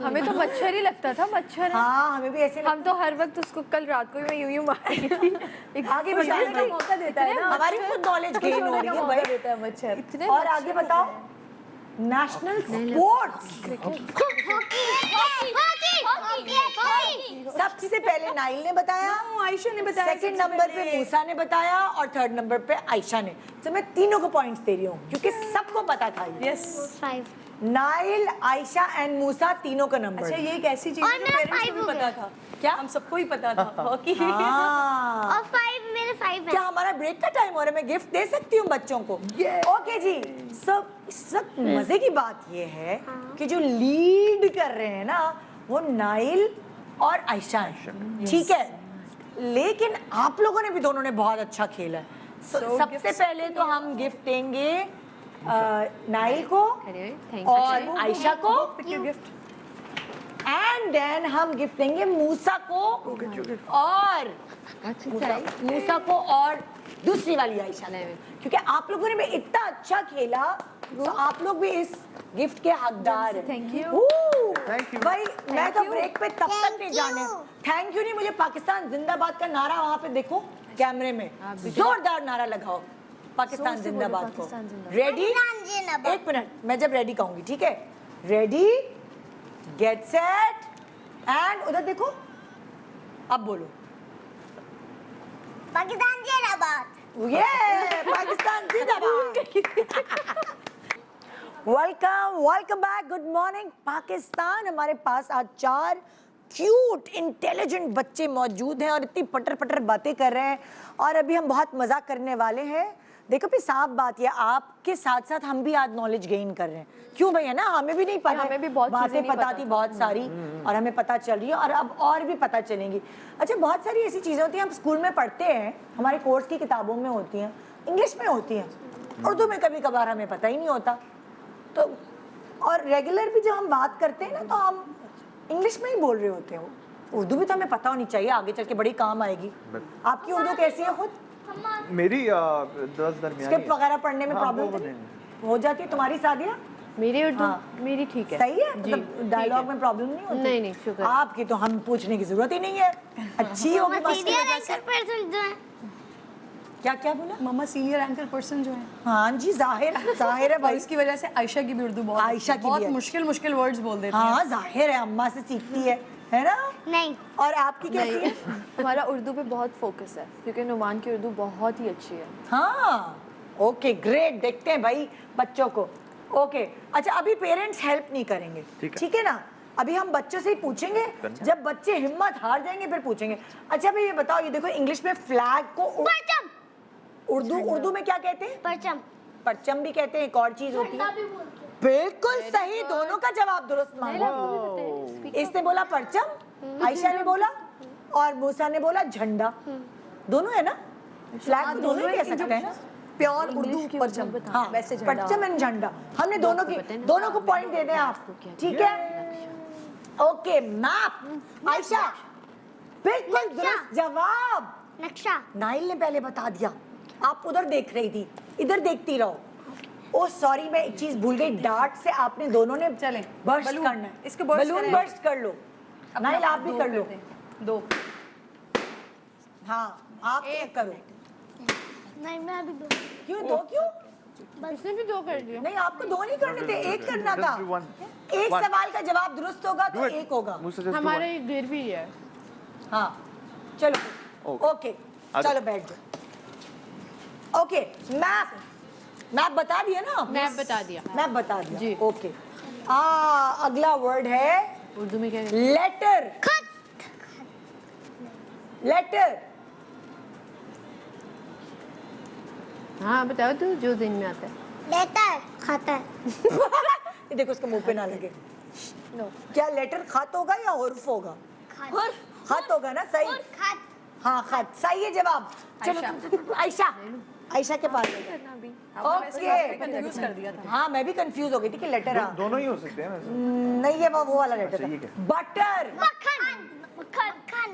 हमें तो मच्छर ही लगता था, मच्छर है। हाँ, हमें भी ऐसे हम तो हर वक्त उसको, कल रात को भी मैं यूं मार रही थी। आगे कुछ बताओ होने का भाई। मौका देता है ना, हमारी खुद नॉलेज कुछ गेन हो होने रही का है मौका भाई। देता है मच्छर। इतने और मच्छर आगे बताओ, नेशनल स्पोर्ट्स। हॉकी। सबसे पहले नाइल ने बताया, आयशा ने बताया सेकंड सबसे नंबर पे पहले। मूसा ने बताया और थर्ड नंबर पे आयशा ने। तो मैं तीनों को पॉइंट्स दे रही हूँ क्योंकि सबको पता था ये। यस। 5 नाइल, आयशा एंड मूसा तीनों का नंबर। अच्छा ये एक ऐसी चीज और है जो मेरा पेरेंट्स को 5 भी हो पता गया। था, क्या? हम सबको ही पता था हॉकी। हाँ। और 5 मेरे 5 क्या है। हमारा ब्रेक का टाइम हो रहा है? मैं गिफ्ट दे सकती हूँ बच्चों को। ओके जी। सब इस वक्त मजे की बात ये है कि जो लीड कर रहे हैं ना वो नाइल और आयशा है, ठीक है। लेकिन आप लोगों ने भी दोनों ने बहुत अच्छा खेला है। सबसे पहले तो हम गिफ्ट देंगे नाइल को और आयशा को, गिफ्ट एंड देन हम गिफ्ट देंगे मूसा को और मूसा को और दूसरी वाली आयशा ने, क्योंकि आप लोगों ने भी इतना अच्छा खेला तो आप लोग भी इस गिफ्ट के हकदार हैं। Thank you. Thank you. भाई मैं तो ब्रेक पे तब तक नहीं जाने। थैंक यू नहीं, मुझे पाकिस्तान जिंदाबाद का नारा वहां पे देखो कैमरे में, जोरदार नारा लगाओ पाकिस्तान जोर से बोलो, जिंदाबाद को। पाकिस्तान जिंदाबाद। रेडी? पाकिस्तान जिंदाबाद। एक मिनट, मैं जब रेडी कहूंगी, ठीक है? रेडी, गेट सेट एंड उधर देखो, अब बोलो। पाकिस्तान जिंदाबाद। ये पाकिस्तान जिंदाबाद। Welcome back, good morning Pakistan. हमारे पास आज 4 क्यूट इंटेलिजेंट बच्चे मौजूद हैं और इतनी पटर पटर बातें कर रहे हैं और अभी हम बहुत मजाक करने वाले हैं। देखो भी साफ बात ये, आपके साथ साथ हम भी आज नॉलेज गेन कर रहे हैं। क्यों भैया ना, हमें भी नहीं पता, हमें भी बहुत चीजें बातें नहीं पता पता थी था। बहुत सारी और हमें पता चल रही है और अब और भी पता चलेंगी। अच्छा, बहुत सारी ऐसी चीज़ें होती हैं हम स्कूल में पढ़ते हैं, हमारे कोर्स की किताबों में होती हैं, इंग्लिश में होती हैं, उर्दू में कभी कभार हमें पता ही नहीं होता। तो और रेगुलर भी जब हम बात करते हैं ना तो हम इंग्लिश में ही बोल रहे होते हैं। उर्दू भी तो हमें पता होनी चाहिए, आगे चल के बड़ी काम आएगी। आपकी उर्दू कैसी है खुद? मेरी 10 दरमियानी स्क्रिप्ट वगैरह पढ़ने में हाँ, प्रॉब्लम वो हो जाती है? तुम्हारी सादिया मेरी उर्दू हाँ। मेरी ठीक है। सही है? जी, मतलब डायलॉग में प्रॉब्लम नहीं होती? नहीं, शुक्र। आपकी तो हम पूछने की जरूरत ही नहीं है, अच्छी होगी बस। सीनियर एंकर पर्सन जो है। क्या क्या बोला? मम्मा सीनियर एंकर पर्सन जो है हाँ जी, जाहिर है और भाई। इसकी वजह से आयशा की भी उर्दू बहुत आयशा की भी बहुत है। मुश्किल वर्ड्स बोल देती है। हाँ जाहिर है, अम्मा से सीखती है ना? नहीं। और आपकी कैसी है? हमारा उर्दू पे बहुत फोकस है क्योंकि नुमान की उर्दू बहुत ही अच्छी है। हाँ ओके ग्रेट, देखते हैं भाई बच्चों को। ओके अच्छा, अभी पेरेंट्स हेल्प नहीं करेंगे, ठीक है ना? अभी हम बच्चों से ही पूछेंगे, जब बच्चे हिम्मत हार जाएंगे फिर पूछेंगे। अच्छा भाई ये बताओ, ये देखो इंग्लिश में फ्लैग को परचम। उर्दू में क्या कहते हैं? परचम। परचम भी कहते हैं, एक और चीज होती है। बिल्कुल सही, दोनों का जवाब दुरुस्त मांगा। इसने बोला परचम, आयशा ने बोला और मूसा ने बोला झंडा। दोनों है ना? फ्लैग तो दोनों ही कह सकते हैं। प्योर उर्दू परचम, हाँ वैसे झंडा। परचम एंड झंडा। हमने दोनों को पॉइंट दे दें आपको, ठीक है? Okay map. आयशा बिल्कुल दुरुस्त जवाब। नक्शा। नाइल ने पहले बता दिया, आप उधर देख रही थी, इधर देखती रहो। ओ सॉरी, मैं एक चीज भूल गई, डार्ट से आपने दोनों ने चलें, बर्स्ट बलून, करना है। इसको burst बलून करें। बर्स्ट कर लो। नाइल आप भी दो कर लो। करते हैं। 2 हाँ आप एक करो। नहीं मैं अभी 2। क्यों दो? क्यों इसने भी 2 कर दिया। नहीं, आपको 2 नहीं करने थे, एक करना था। Just do one. एक One. सवाल का जवाब दुरुस्त होगा तो Do it. एक होगा। मुझसे just do हमारा one. ये गिर भी है। हाँ चलो Okay. ओके आ जाओ। चलो बैठ जाओ। ओके मैप बता दिया ना आपने? मैप बता दिया। मैप बता दिया जी। ओके। अगला वर्ड है उर्दू में क्या कहते लेटर। लेटर हैं? हाँ बताओ तू, जो दिन में आता है। लेटर खाता है। ये देखो उसके मुंह पे ना लगे। क्या लेटर खत होगा या हुर्फ होगा? खत होगा ना? सही। खात। हाँ खत सही है जवाब। चलो आयशा, आयशा के पास ओके। कंफ्यूज कर दिया था। हाँ मैं भी कंफ्यूज हो गई थी कि लेटर हाँ दोनों ही हो सकते हैं वैसे। नहीं है वो वाला लेटर अच्छा, ये था। क्या? बटर। मक्खन।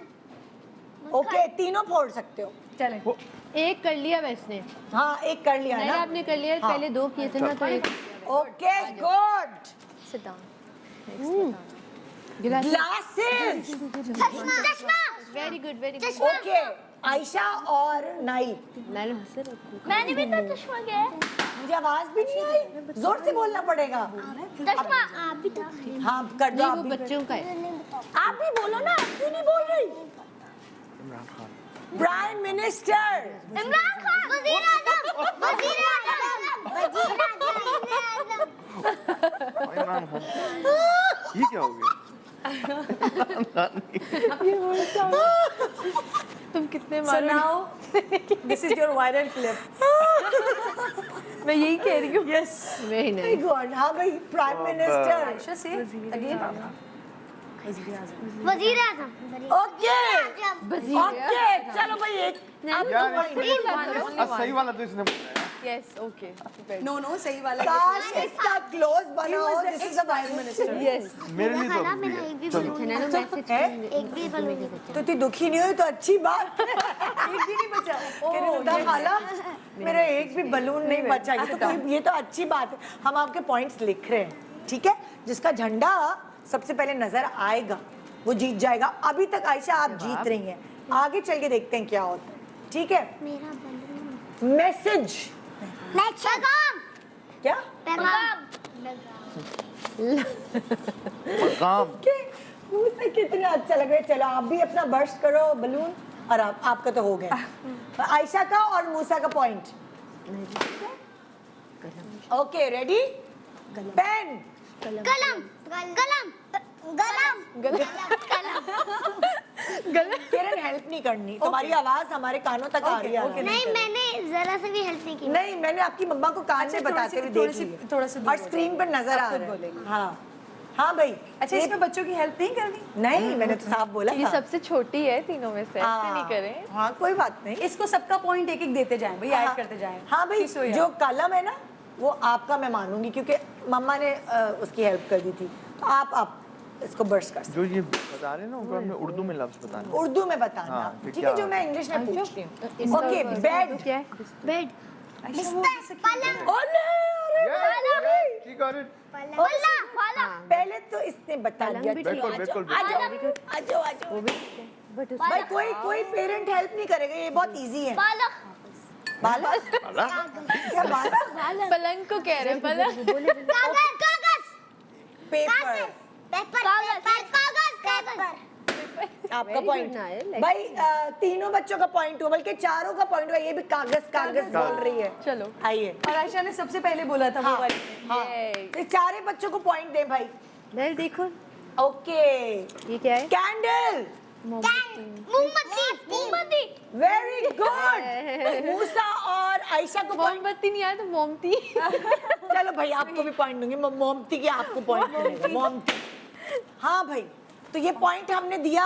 ओके तीनों फोड़ सकते हो। चलें एक कर लिया वैसे। हाँ एक कर लिया नहीं ना आपने कर लिया, हाँ। पहले 2 किए थे ना तो एक। Okay good. Sit down. Glasses. चश्मा। Very good very good. Okay Ayesha और नाइल, नाइल हंस रहा मैंने भी तो चश्मा किया है। मुझे आवाज भी नहीं आई, जोर से बोलना पड़ेगा। चश्मा आप भी तो। हाँ कर दो नहीं आप वो भी। बच्चों का है। आप भी बोलो ना, क्यों नहीं बोल रही? इमरान खान। Prime minister. इमरान खान, वजीर आजम, वजीर आजम, वजीर आजम। इमरान खान। ये क्या हो गया? तुम कितने So मारो now, this is your viral clip. मैं यही कह रही हूँ Yes. Very My nice. God, हाँ भाई, प्राइम मिनिस्टर। आयशा से अगेन वजीर आजम। ओके ओके, चलो भाई एक यार सही वाला तो इसने बताया। यस ओके नो नो सही वाला काश इसका क्लोज बनाओ। This is the prime minister. Yes मेरे लिए तो खाना अभी मेरा है। एक भी चलो। बलून नैनो मैसेज एक भी बलून नहीं बचा। तो तू दुखी नहीं हुई तो अच्छी बात। एक भी नहीं बचा। कह रही उधर खाला मेरा एक भी बलून नहीं बचा। ये तो कोई, ये तो अच्छी बात है। हम आपके पॉइंट्स लिख रहे हैं, ठीक है? जिसका झंडा सबसे पहले नजर आएगा वो जीत जाएगा। अभी तक आयशा आप जीत रही हैं, आगे चल के देखते हैं क्या होता है, ठीक है? मेरा बलून। मैसेज पैगाम। क्या? पैगाम। मकाम। के मुंह से कितना अच्छा लग रहा है। चलो आप भी अपना बर्स्ट करो बलून, और आपका तो हो गया। आयशा का और मूसा का पॉइंट। Okay ready? पेन। कलम। कलम। कलम। किरण हेल्प नहीं करनी, तुम्हारी आवाज हमारे कानों तक आ रही है। नहीं, मैंने जरा से भी हेल्प नहीं की। नहीं, मैंने आपकी मम्मा को कान से बताते हुए देख लिया, थोड़ा सा दूर और हो स्क्रीन पर नजर आ रहा है। हाँ हाँ भाई। अच्छा, इसमें बच्चों की हेल्प नहीं करनी? नहीं, मैंने तो साफ बोला ये था। सबसे छोटी है तीनों में से, ऐसे नहीं करें। हाँ कोई बात नहीं। इसको सबका पॉइंट एक एक देते जाएं भाई, ऐड करते जाएं। हाँ भाई, किसो यार? जो कलम है ना वो आपका मैं मानूंगी, क्योंकि मम्मा ने उसकी हेल्प कर दी थी। तो आप इसको बर्स्ट कर सकते जो ये बता रहे हैं ना उनको हमने उर्दू में लफ्ज बताना हो। उर्दू में बताना, हाँ, फिर ठीक क्या है? जो मैं इंग्लिश में पूछ रही हूँ। Okay, bed. क्या है? बेड। बिस्तर। पलंग। ठीक है। पल्ला। पलंग। पहले तो इसने बता दिया। भी चलो, बिल्कुल, आ बिल्कुल, जाओ, आ जाओ, आ जाओ। भाई कोई पेरेंट हेल्प नहीं करेगा, ये बहुत इजी है। बालक। बालक? क्या बालक? पलंग को कह रहे हैं, पलंग। कागज। कागज। पेपर। पेपर। कागज। पेपर। आपका Very पॉइंट good ना है, like- भाई। तीनों बच्चों का पॉइंट हुआ, बल्कि चारों का पॉइंट हुआ। ये भी कागज कागज बोल रही है। चलो आइए। और आयशा ने सबसे पहले बोला था वो हाँ, वाली। हाँ। Yay. ये चारे बच्चों को पॉइंट दे भाई। नहीं देखो ओके, ये क्या है? कैंडल। मोमबत्ती। मोमबत्ती। Very good. मूसा और आयशा को पॉइंट। मोमबत्ती नहीं आया तो मोमती। चलो भाई आपको भी पॉइंट दूंगी। मोमती की आपको पॉइंट मिलेगा। मोमती। हाँ भाई, तो ये पॉइंट हमने दिया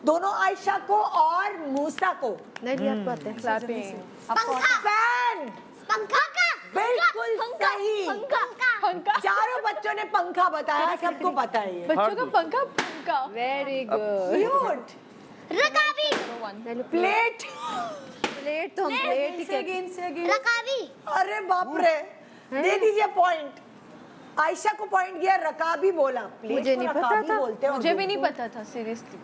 दोनों आयशा को और मूसा को। नहीं जी आपको आता है। क्लैपिंग। पंखा। फैन। पंखा। बिल्कुल सही। पंखा। चारों बच्चों ने पंखा बताया, सबको पता है ये। बच्चों का पंखा पंखा। Very good. Cute. रकाबी। Plate. Plate तो हम प्लेट ही कहते अगेन रकाबी। अरे बाप रे, दे दीजिए पॉइंट। आयशा को पॉइंट गया, रकाबी बोला। प्लेट मुझे को नहीं पता रकाबी था। बोलते हैं मुझे भी उर्दू नहीं में। पता था सीरियसली।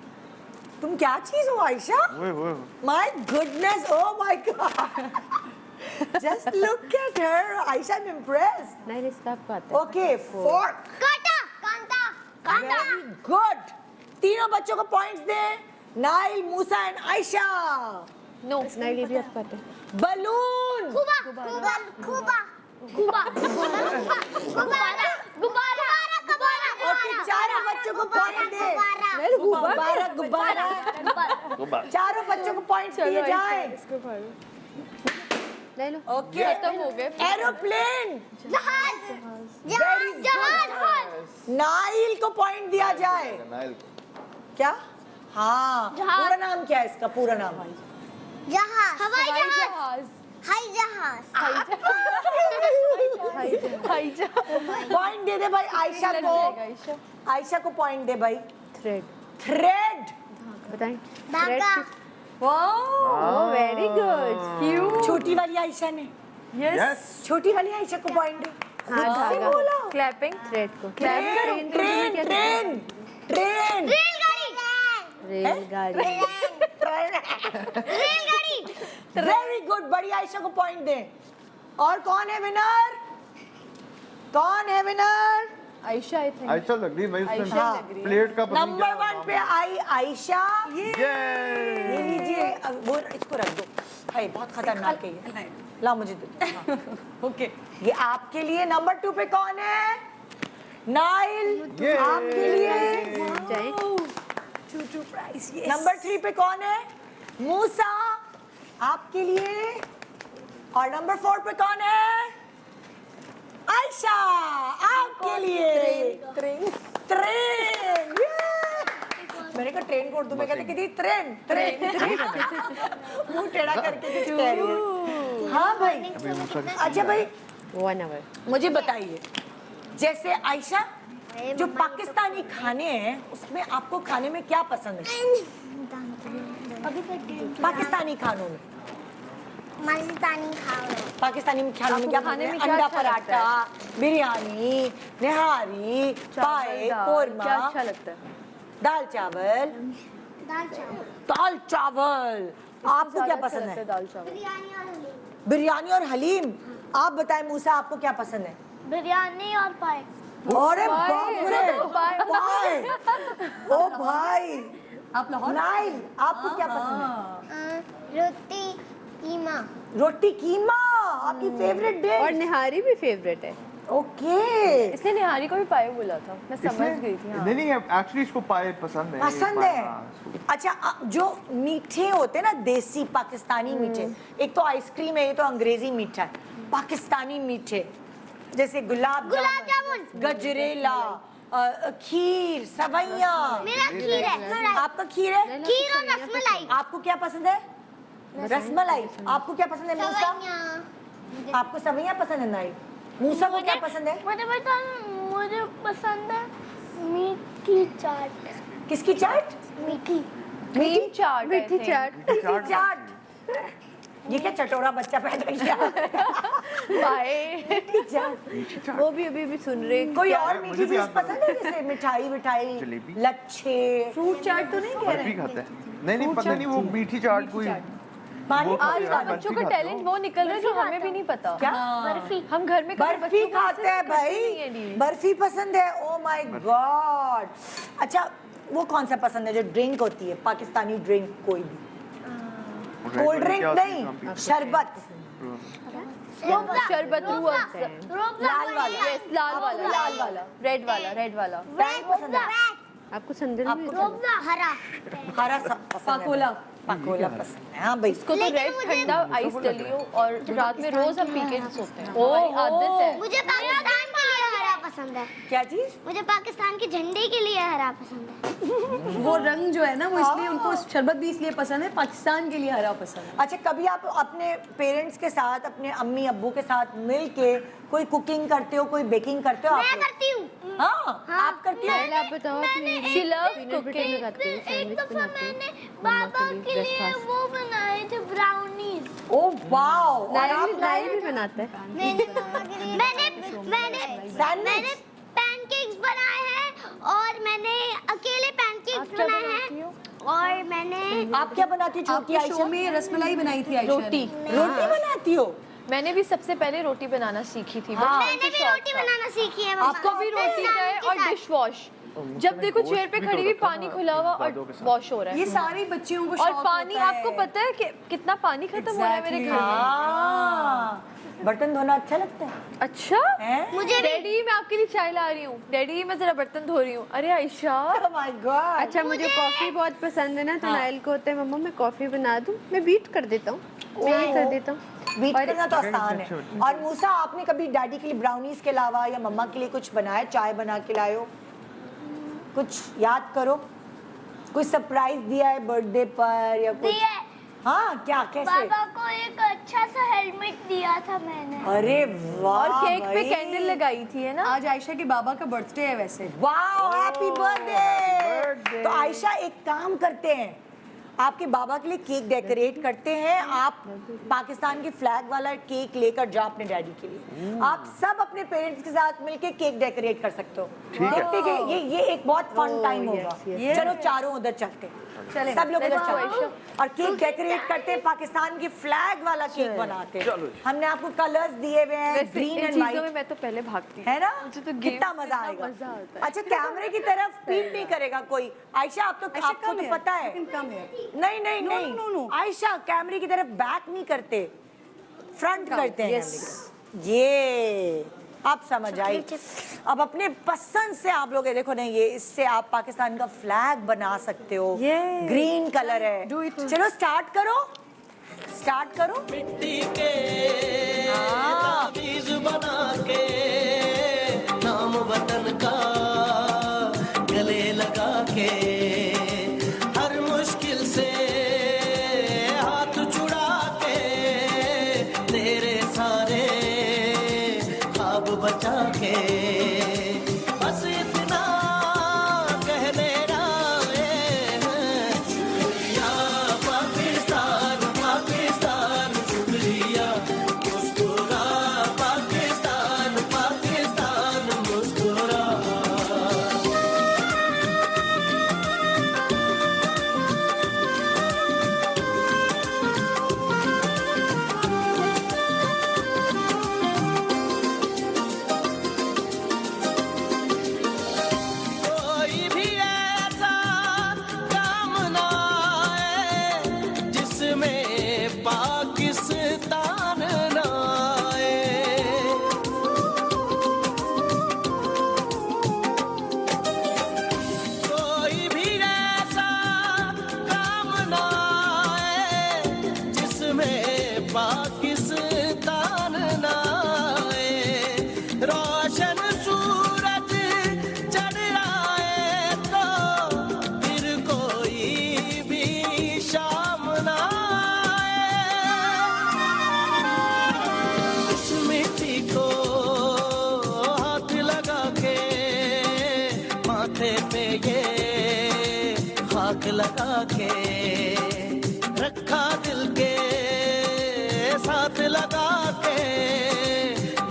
तुम क्या चीज हो आयशा? वो My goodness, oh my God. Just look at her. Aisha, I'm impressed. नहीं इसका आपको आता है। Okay, fork. कांटा। कांटा। कांटा। Very good. तीनों बच्चों को पॉइंट्स दे। नाइल, मूसा एंड आयशा। नो नहीं ये भी आपको आता है। बलून। खुबा। खुबा। खुबा। खुबा। गुब्बारा। गुब्बारा। गुब्बारा। ओके, चारों बच्चों को पॉइंट दे। गुब्बारा। गुब्बारा, गुब्बारा। चारों बच्चों को पॉइंट्स दिए जाए। इसको पढ़ो। ले लो। ओके, खत्म हो गए। एरोप्लेन। जहाज। Very जहाज। good. जहाज। नाइल को पॉइंट दिया जाए। नाइल क्या? हाँ, जहाज। पूरा नाम क्या है इसका? पूरा नाम जहाज। हवाई हवाई जहाज। जहाज। हाई जहाज। हाई जहाज। पॉइंट दे दे भाई आयशा लग को। जाएगा ईशा। आयशा को पॉइंट दे भाई। Thread thread. बताएं। धागा। Oh very good. छोटी वाली आयशा ने। यस छोटी वाली आयशा को पॉइंट दे। हाँ खुद से धागा। बोला। क्लैपिंग। थ्रेड को। Train, train, train, train. रेलगाड़ी। रेलगाड़ी। रेलगाड़ी। वेरी गुड, बड़ी आयशा को पॉइंट दे। और कौन है विनर? कौन है विनर? आयशा आई थिंक अच्छा लग रही है भाई उसमें आयशा लग रही है। प्लेट का पता नहीं नंबर क्या 1 पे आई आयशा। ये ये लीजिए, अब वो इसको रख दो। हाय बहुत खतरनाक है ये। ला मुझे दो। ओके ये आपके लिए। नंबर 2 पे कौन है? नाइल, आपके लिए। चूचू प्राइस ये नंबर 3 पे कौन है? मूसा, आपके लिए। और नंबर 4 पे कौन है? आयशा, आपके लिए। ट्रेन। मैंने कहा ट्रेन को उर्दू में कहते कि ट्रेन ट्रेन मुंह टेढ़ा करके कुछ कह रही है। हाँ भाई। अच्छा भाई 1 hour। मुझे बताइए, जैसे आयशा जो पाकिस्तानी खाने हैं उसमें आपको खाने में क्या पसंद है? पाकिस्तानी खानों में मस्तानी खाओ। पाकिस्तानी खानों में क्या पसंद है? में क्या अंडा अच्छा लगता पराठा, बिरयानी, निहारी, पाए, क्या कोरमा, अच्छा लगता है? दाल चावल। दाल चावल, दाल चावल आपको क्या पसंद है? दाल चावल। बिरयानी और हलीम। बिरयानी और हलीम। आप बताएं मूसा, आपको क्या पसंद है? बिरयानी और पाए। अरे बाप रे, पाए। ओ भाई। आप लाहौर। नाइल, आपको क्या पसंद है? रोटी कीमा। रोटी कीमा आपकी फेवरेट और डिश। निहारी भी फेवरेट है। ओके, इसने निहारी को भी पाए बोला था, मैं समझ गई थी। हाँ। नहीं एक्चुअली इसको पाए पसंद है। पसंद है। अच्छा, जो मीठे होते हैं ना, देसी पाकिस्तानी मीठे, एक तो आइसक्रीम है, ये तो अंग्रेजी मीठा है। पाकिस्तानी मीठे जैसे गुलाब जामुन, गजरेला, खीर, सवैयाँ। मेरा खीर है। आपका खीर है? खीर और रसमलाई। आपको क्या पसंद है? रसमलाई। आपको क्या पसंद है मूसा? सवैयाँ। आपको सवैयाँ पसंद है नाइल? मूसा को क्या पसंद है? मुझे पसंद है मीठी चाट। किसकी चाट? मीठी। क्रीम चाट, I मीठी think। चाट। मीठी चाट। ये क्या चटोरा बच्चा पैदा किया? पाए। मीठी चाट। वो भी अभी सुन रहे हैं। कोई क्या और है? मीठी मुझे भी चीज आता पसंद है? जैसे मिठाई विठाई, जलेबी। लच्छे, फ्रूट चाट तो नहीं कह रहे बर्फी खाता है। नहीं पता नहीं वो मीठी चाट कोई पानी वो पानी यार, डालो। बच्चों बर्फी का खाते टैलेंट हो? वो निकल रहा है जो हमें भी नहीं पता। क्या? बर्फी। हम घर में कभी बर्फी बच्चों को खाते ऐसे हैं करते नहीं है भाई, डील। बर्फी पसंद है। Oh my God. अच्छा, वो कौन सा पसंद है जो ड्रिंक होती है, पाकिस्तानी ड्रिंक? कोई भी कोल्ड ड्रिंक नहीं, शरबत। शरबत रूह अफ़ज़ा। लाल वाला। Yes, लाल वाला, रेड वाला। टैंग पसंद है? आपको संदल आपको में हरा। हरा सा पसंद है? पाकोला। पाकोला पसंद है। हाँ भाई। इसको तो रेड ठंडा आइस डलियो और रात में रोज हम पी के सोते हैं। हमारी आदत है। मुझे पाकिस्तान के लिए हरा पसंद है। क्या चीज? मुझे पाकिस्तान के झंडे के लिए हरा पसंद है। वो रंग जो है ना, वो इसलिए उनको शरबत भी इसलिए पसंद है, पाकिस्तान के लिए हरा पसंद है। अच्छा, कभी आप अपने पेरेंट्स के साथ, अपने अम्मी अब्बू के साथ मिल के कोई कुकिंग करते हो, कोई बेकिंग करते हो? आप मैं लोग? करती हूँ। हाँ, आप करती हो? पहले आप बताओ अपनी She loves peanut butter cooking। लगाते हो, एक सैंडविच दफा बनाते मैंने हो बाबा लिए के लिए breakfast। वो बनाए थे ब्राउनीज। Oh wow. और नाइल आप भी- नाइल भी बनाते हैं। मैंने पैनकेक्स बनाए हैं और मैंने अकेले पैनकेक्स क्या बनाए बनाती हैं हो? और मैंने आप क्या बनाती हो छोटी आपके शो आयशा? में रसमलाई बनाई थी आयशा ने। रोटी। रोटी बनाती हो? मैंने भी सबसे पहले रोटी बनाना सीखी थी। हाँ। बचपन मैंने से भी शौक रोटी था। बनाना सीखी है। मम्मा। आपको भी रोटी का है और डिश वॉश। जब देखो चेयर पे खड़ी हुई पानी खुला हुआ और वॉश हो रहा ये है। सारी बच्चियों को और शौक पानी होता है। आपको पता है कि कितना पानी खत्म हो रहा है मेरे घर में। हाँ, बर्तन धोना अच्छा लगता है? अच्छा हैं? मुझे डैडी मैं आपके लिए चाय ला रही हूँ। डैडी मैं जरा बर्तन धो रही हूँ। अरे आयशा Oh my God. अच्छा मुझे कॉफी बहुत पसंद है ना, तो नाइल को होता है मम्मा मैं कॉफी बना दूं, मैं बीट कर देता हूँ, बीट कर देता हूँ। बीट करना तो आसान है। और मूसा, आपने कभी डैडी के लिए ब्राउनीज के अलावा या मम्मा के लिए कुछ बनाया? चाय बना के लाए हो? कुछ याद करो, कोई सरप्राइज दिया है बर्थडे पर या कुछ? दिया। हाँ, क्या, कैसे? बाबा को एक अच्छा सा हेलमेट दिया था मैंने। अरे वाह और केक पे भाई। कैंडल लगाई थी, है ना? आज आयशा के बाबा का बर्थडे है वैसे। वाह, हैप्पी बर्थडे। birthday। तो आयशा एक काम करते हैं, आपके बाबा के लिए केक डेकोरेट करते हैं। आप पाकिस्तान की फ्लैग वाला केक लेकर जाओ अपने डैडी के लिए। आप सब अपने पेरेंट्स के साथ मिलके केक डेकोरेट कर सकते हो। देखते कि ये एक बहुत फन टाइम होगा। yes, चलो चारों उधर चलते हैं। चले सब लोग उधर Let's go, चलो और केक डेकोरेट करते हैं, पाकिस्तान की फ्लैग वाला केक बनाते हैं। हमने आपको कलर्स दिए हुए हैं वैसे ग्रीन इन एंड चीज़ों वाइट, में मैं तो पहले भागती है ना? मुझे तो कितना games में मजा इतना आएगा। मजा आता है। अच्छा कैमरे की तरफ पीट नहीं करेगा कोई। आयशा आप तो आयशा, आपको come तो here. पता है। You can come here. नहीं नहीं No, नहीं no, no. आयशा कैमरे की तरफ बैक नहीं करते, फ्रंट करते हैं Yes. कैमरे की। ये आप समझ आई। अब अपने पसंद से आप लोग ये देखो ना, ये इससे आप पाकिस्तान का फ्लैग बना सकते हो। Yay. ग्रीन कलर है। Do it. चलो स्टार्ट करो, स्टार्ट करो। मिट्टी के हाँ। ताबीज बना के नाम वतन का गले लगा के हर मुश्किल से हाथ छुड़ा के तेरे सारे ख्वाब बचा के बस इतना कहने शुक्रिया पाकिस्तान पाकिस्तान शुक्रिया मुस्कुरा पाकिस्तान पाकिस्तान मुस्कुरा। कोई भी ऐसा काम ना आए जिसमें पाकिस्तान ना आए। कोई भी ऐसा काम ना आए जिसमें पाकिस्तान ना आए। रोशन सूरज चढ़ आए तो फिर कोई भी शाम ना आए। इस मिट्टी को हाथ लगा के माथे पे ये खाक लगा के रखा दिल के साथ लगा के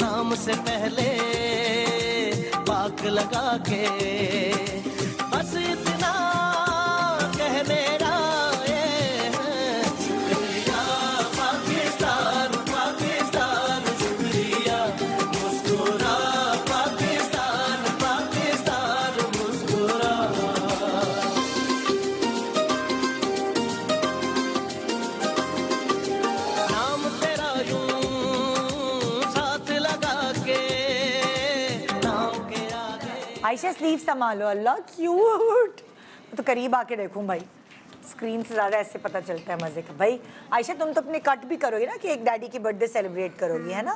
नाम से पहले पाक लगा के बस इतना कहने शुक्रिया पाकिस्तान पाकिस्तान शुक्रिया मुस्कुरा पाकिस्तान पाकिस्तान मुस्कुरा। नाम तेरा यूं साथ लगा के नाम के आगे आयशा स्लीव संभालो, अल्लाह क्यूट। तो करीब आके देखूं भाई, स्क्रीन से ज़्यादा ऐसे पता चलता है मज़े का। भाई आयशा तुम तो अपने कट भी करोगी ना कि एक डैडी की बर्थडे सेलिब्रेट करोगी, है ना?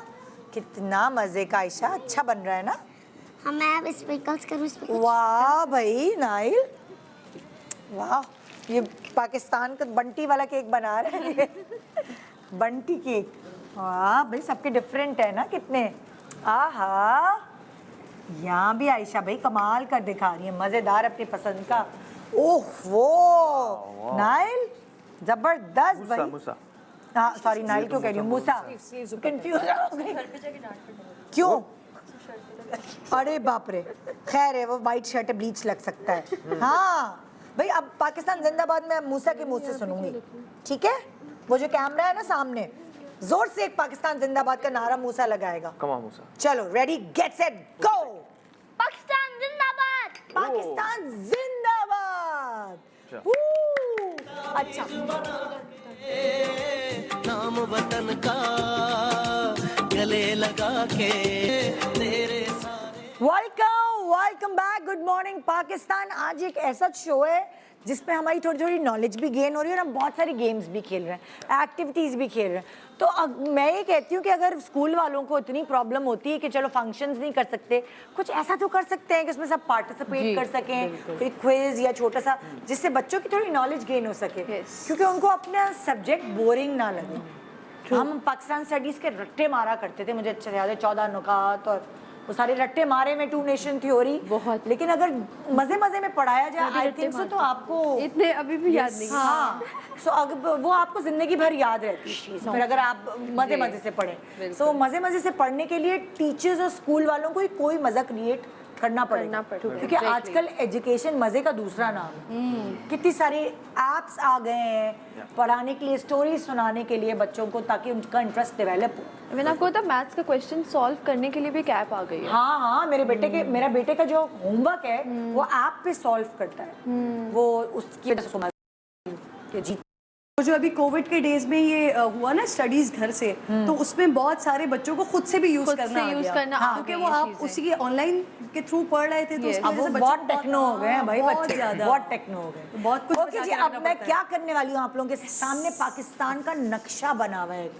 कितना मज़े का आयशा, अच्छा बन रहा है ना? हाँ मैं अब स्प्रिंकल्स करूँ इस पे। वाह भाई नाइल, वाह ये पाकिस्तान का बंटी वाला केक बना रहे हैं बंटी केक। वाह भाई सबके डिफरेंट है ना कितने। आहा यहाँ भी आयशा भाई कमाल कर दिखा रही है, मजेदार अपनी पसंद का। ओह वो नाइल जबरदस्त मूसा भाई। मूसा हाँ सॉरी नाइल क्यों कह रही हूँ, मूसा कंफ्यूज हो गई। क्यों? अरे बाप रे, खैर है वो वाइट शर्ट ब्लीच लग सकता है। हाँ भाई अब पाकिस्तान जिंदाबाद में मूसा के मुंह से सुनूंगी, ठीक है? वो जो कैमरा है ना सामने, जोर से एक पाकिस्तान जिंदाबाद का नारा मूसा लगाएगा। कमा मूसा। चलो ready get set go. Pakistan जिंदाबाद। पाकिस्तान जिंदाबाद। अच्छा। वू, अच्छा नाम वतन का गले लगा के तेरे सारे welcome back, good morning Pakistan. आज एक ऐसा शो है जिसमें हमारी थोड़ी थोड़ी नॉलेज भी गेन हो रही है और हम बहुत सारी गेम्स भी खेल रहे हैं, एक्टिविटीज़ भी खेल रहे हैं। तो अब मैं ये कहती हूँ कि अगर स्कूल वालों को इतनी प्रॉब्लम होती है कि चलो फंक्शंस नहीं कर सकते, कुछ ऐसा तो कर सकते हैं कि उसमें सब पार्टिसिपेट कर सकें, कोई क्विज या छोटा सा, जिससे बच्चों की थोड़ी नॉलेज गेन हो सके, क्योंकि उनको अपना सब्जेक्ट बोरिंग ना लगे। हम पाकिस्तान स्टडीज़ के रट्टे मारा करते थे, मुझे अच्छा याद है, 14 नुकात और वो सारे रट्टे मारे में, टू नेशन थ्योरी बहुत। लेकिन अगर मजे मजे में पढ़ाया जाए आई थिंक सो तो आपको इतने अभी भी याद नहीं। हाँ सो अगर वो आपको जिंदगी भर याद रहती है चीज़, फिर अगर आप मजे मजे से पढ़ें। सो मजे मजे से पढ़ने के लिए टीचर्स और स्कूल वालों को ही कोई मजा क्रिएट करना पड़ेगा क्योंकि आजकल एजुकेशन मजे का दूसरा नाम है। कितनी सारी एप्स आ गए हैं पढ़ाने के लिए, स्टोरी सुनाने के लिए बच्चों को, ताकि उनका इंटरेस्ट डेवलप हो। मैंने आपको पता मैथ्स का क्वेश्चन सॉल्व करने के लिए भी एक ऐप आ गई है। हाँ, मेरा बेटे का जो होमवर्क है वो ऐप पे सॉल्व करता है। वो उसकी वजह से समझ के जी। तो जो अभी कोविड के डेज में ये हुआ ना स्टडीज घर से, तो उसमें बहुत सारे बच्चों को खुद से भी यूज करना आ गया। क्योंकि वो आप उसी के ऑनलाइन के थ्रू पढ़ रहे थे, तो उसकी अब वजह वो से बहुत टेक्नो हो गए हैं भाई बहुत बच्चे, ज्यादा बहुत टेक्नो हो गए, बहुत कुछ ओके बचा जी। के अब रखना मैं पड़ता क्या करने वाली हूँ आप लोगों के सामने, पाकिस्तान का नक्शा बना हुआ है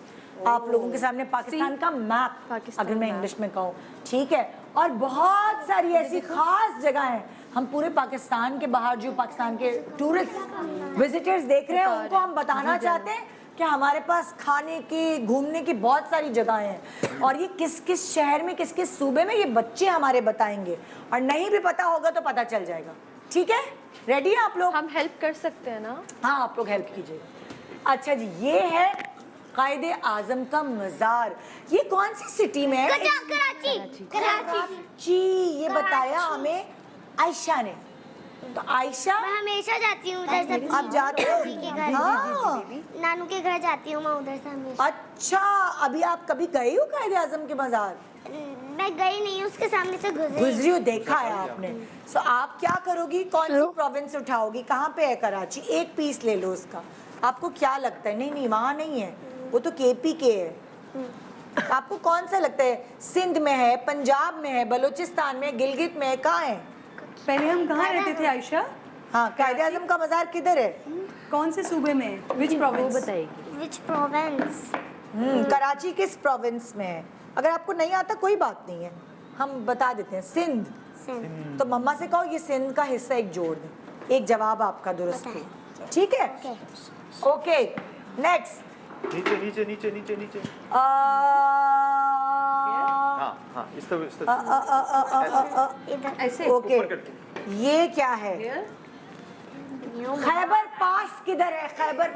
आप लोगों के सामने, पाकिस्तान का मैप अगर मैं इंग्लिश में कहूँ, ठीक है। और बहुत सारी ऐसी खास जगह हैं, हम पूरे पाकिस्तान के बाहर जो पाकिस्तान के टूरिस्ट विजिटर्स देख रहे हैं उनको हम बताना चाहते हैं कि हमारे पास खाने की, घूमने की बहुत सारी जगहें हैं, और ये किस किस शहर में, किस किस सूबे में, ये बच्चे हमारे बताएंगे, और नहीं भी पता होगा तो पता चल जाएगा। ठीक है, रेडी है आप लोग? हम हेल्प कर सकते हैं ना? हाँ, आप लोग हेल्प कीजिए। अच्छा जी, ये है कायदे आजम का मज़ार। ये कौन सी सिटी में है? कराची। ये बताया हमें आयशा ने। तो आयशा, मैं हमेशा जाती हूँ उधर से। आप जाते हो? के घर, हाँ। नानू के घर जाती हूँ मैं उधर से हमेशा। अच्छा, अभी आप कभी गई हो कायदे आजम के मज़ार? मैं गई नहीं, उसके सामने से गुजरी हो, देखा है आपने। सो आप क्या करोगी, कौन सी प्रोविंस उठाओगी, कहाँ पे है कराची? एक पीस ले लो उसका। आपको क्या लगता है? नहीं, वहाँ नहीं है, वो तो केपी के है। आपको कौन सा लगता है? सिंध में है, पंजाब में है, बलूचिस्तान में, गिलगित में है, कहाँ है? पहले हम कहाँ रहते थे आयशा? हाँ, कायदे आजम का मज़ार किधर है? कौन से सूबे में? विच प्रोविंस? विच प्रोविंस? कराची किस प्रोविंस में है? अगर आपको नहीं आता कोई बात नहीं है, हम बता देते हैं। सिंध। तो मम्मा से कहो ये सिंध का हिस्सा एक जोड़ दें, एक जवाब आपका दुरुस्त है, ठीक है? Okay, next. नीचे नीचे नीचे नीचे नीचे। हाँ हाँ, इस तरह ऐसे। ओके, ये क्या है? खैबर पास किधर है? खैबर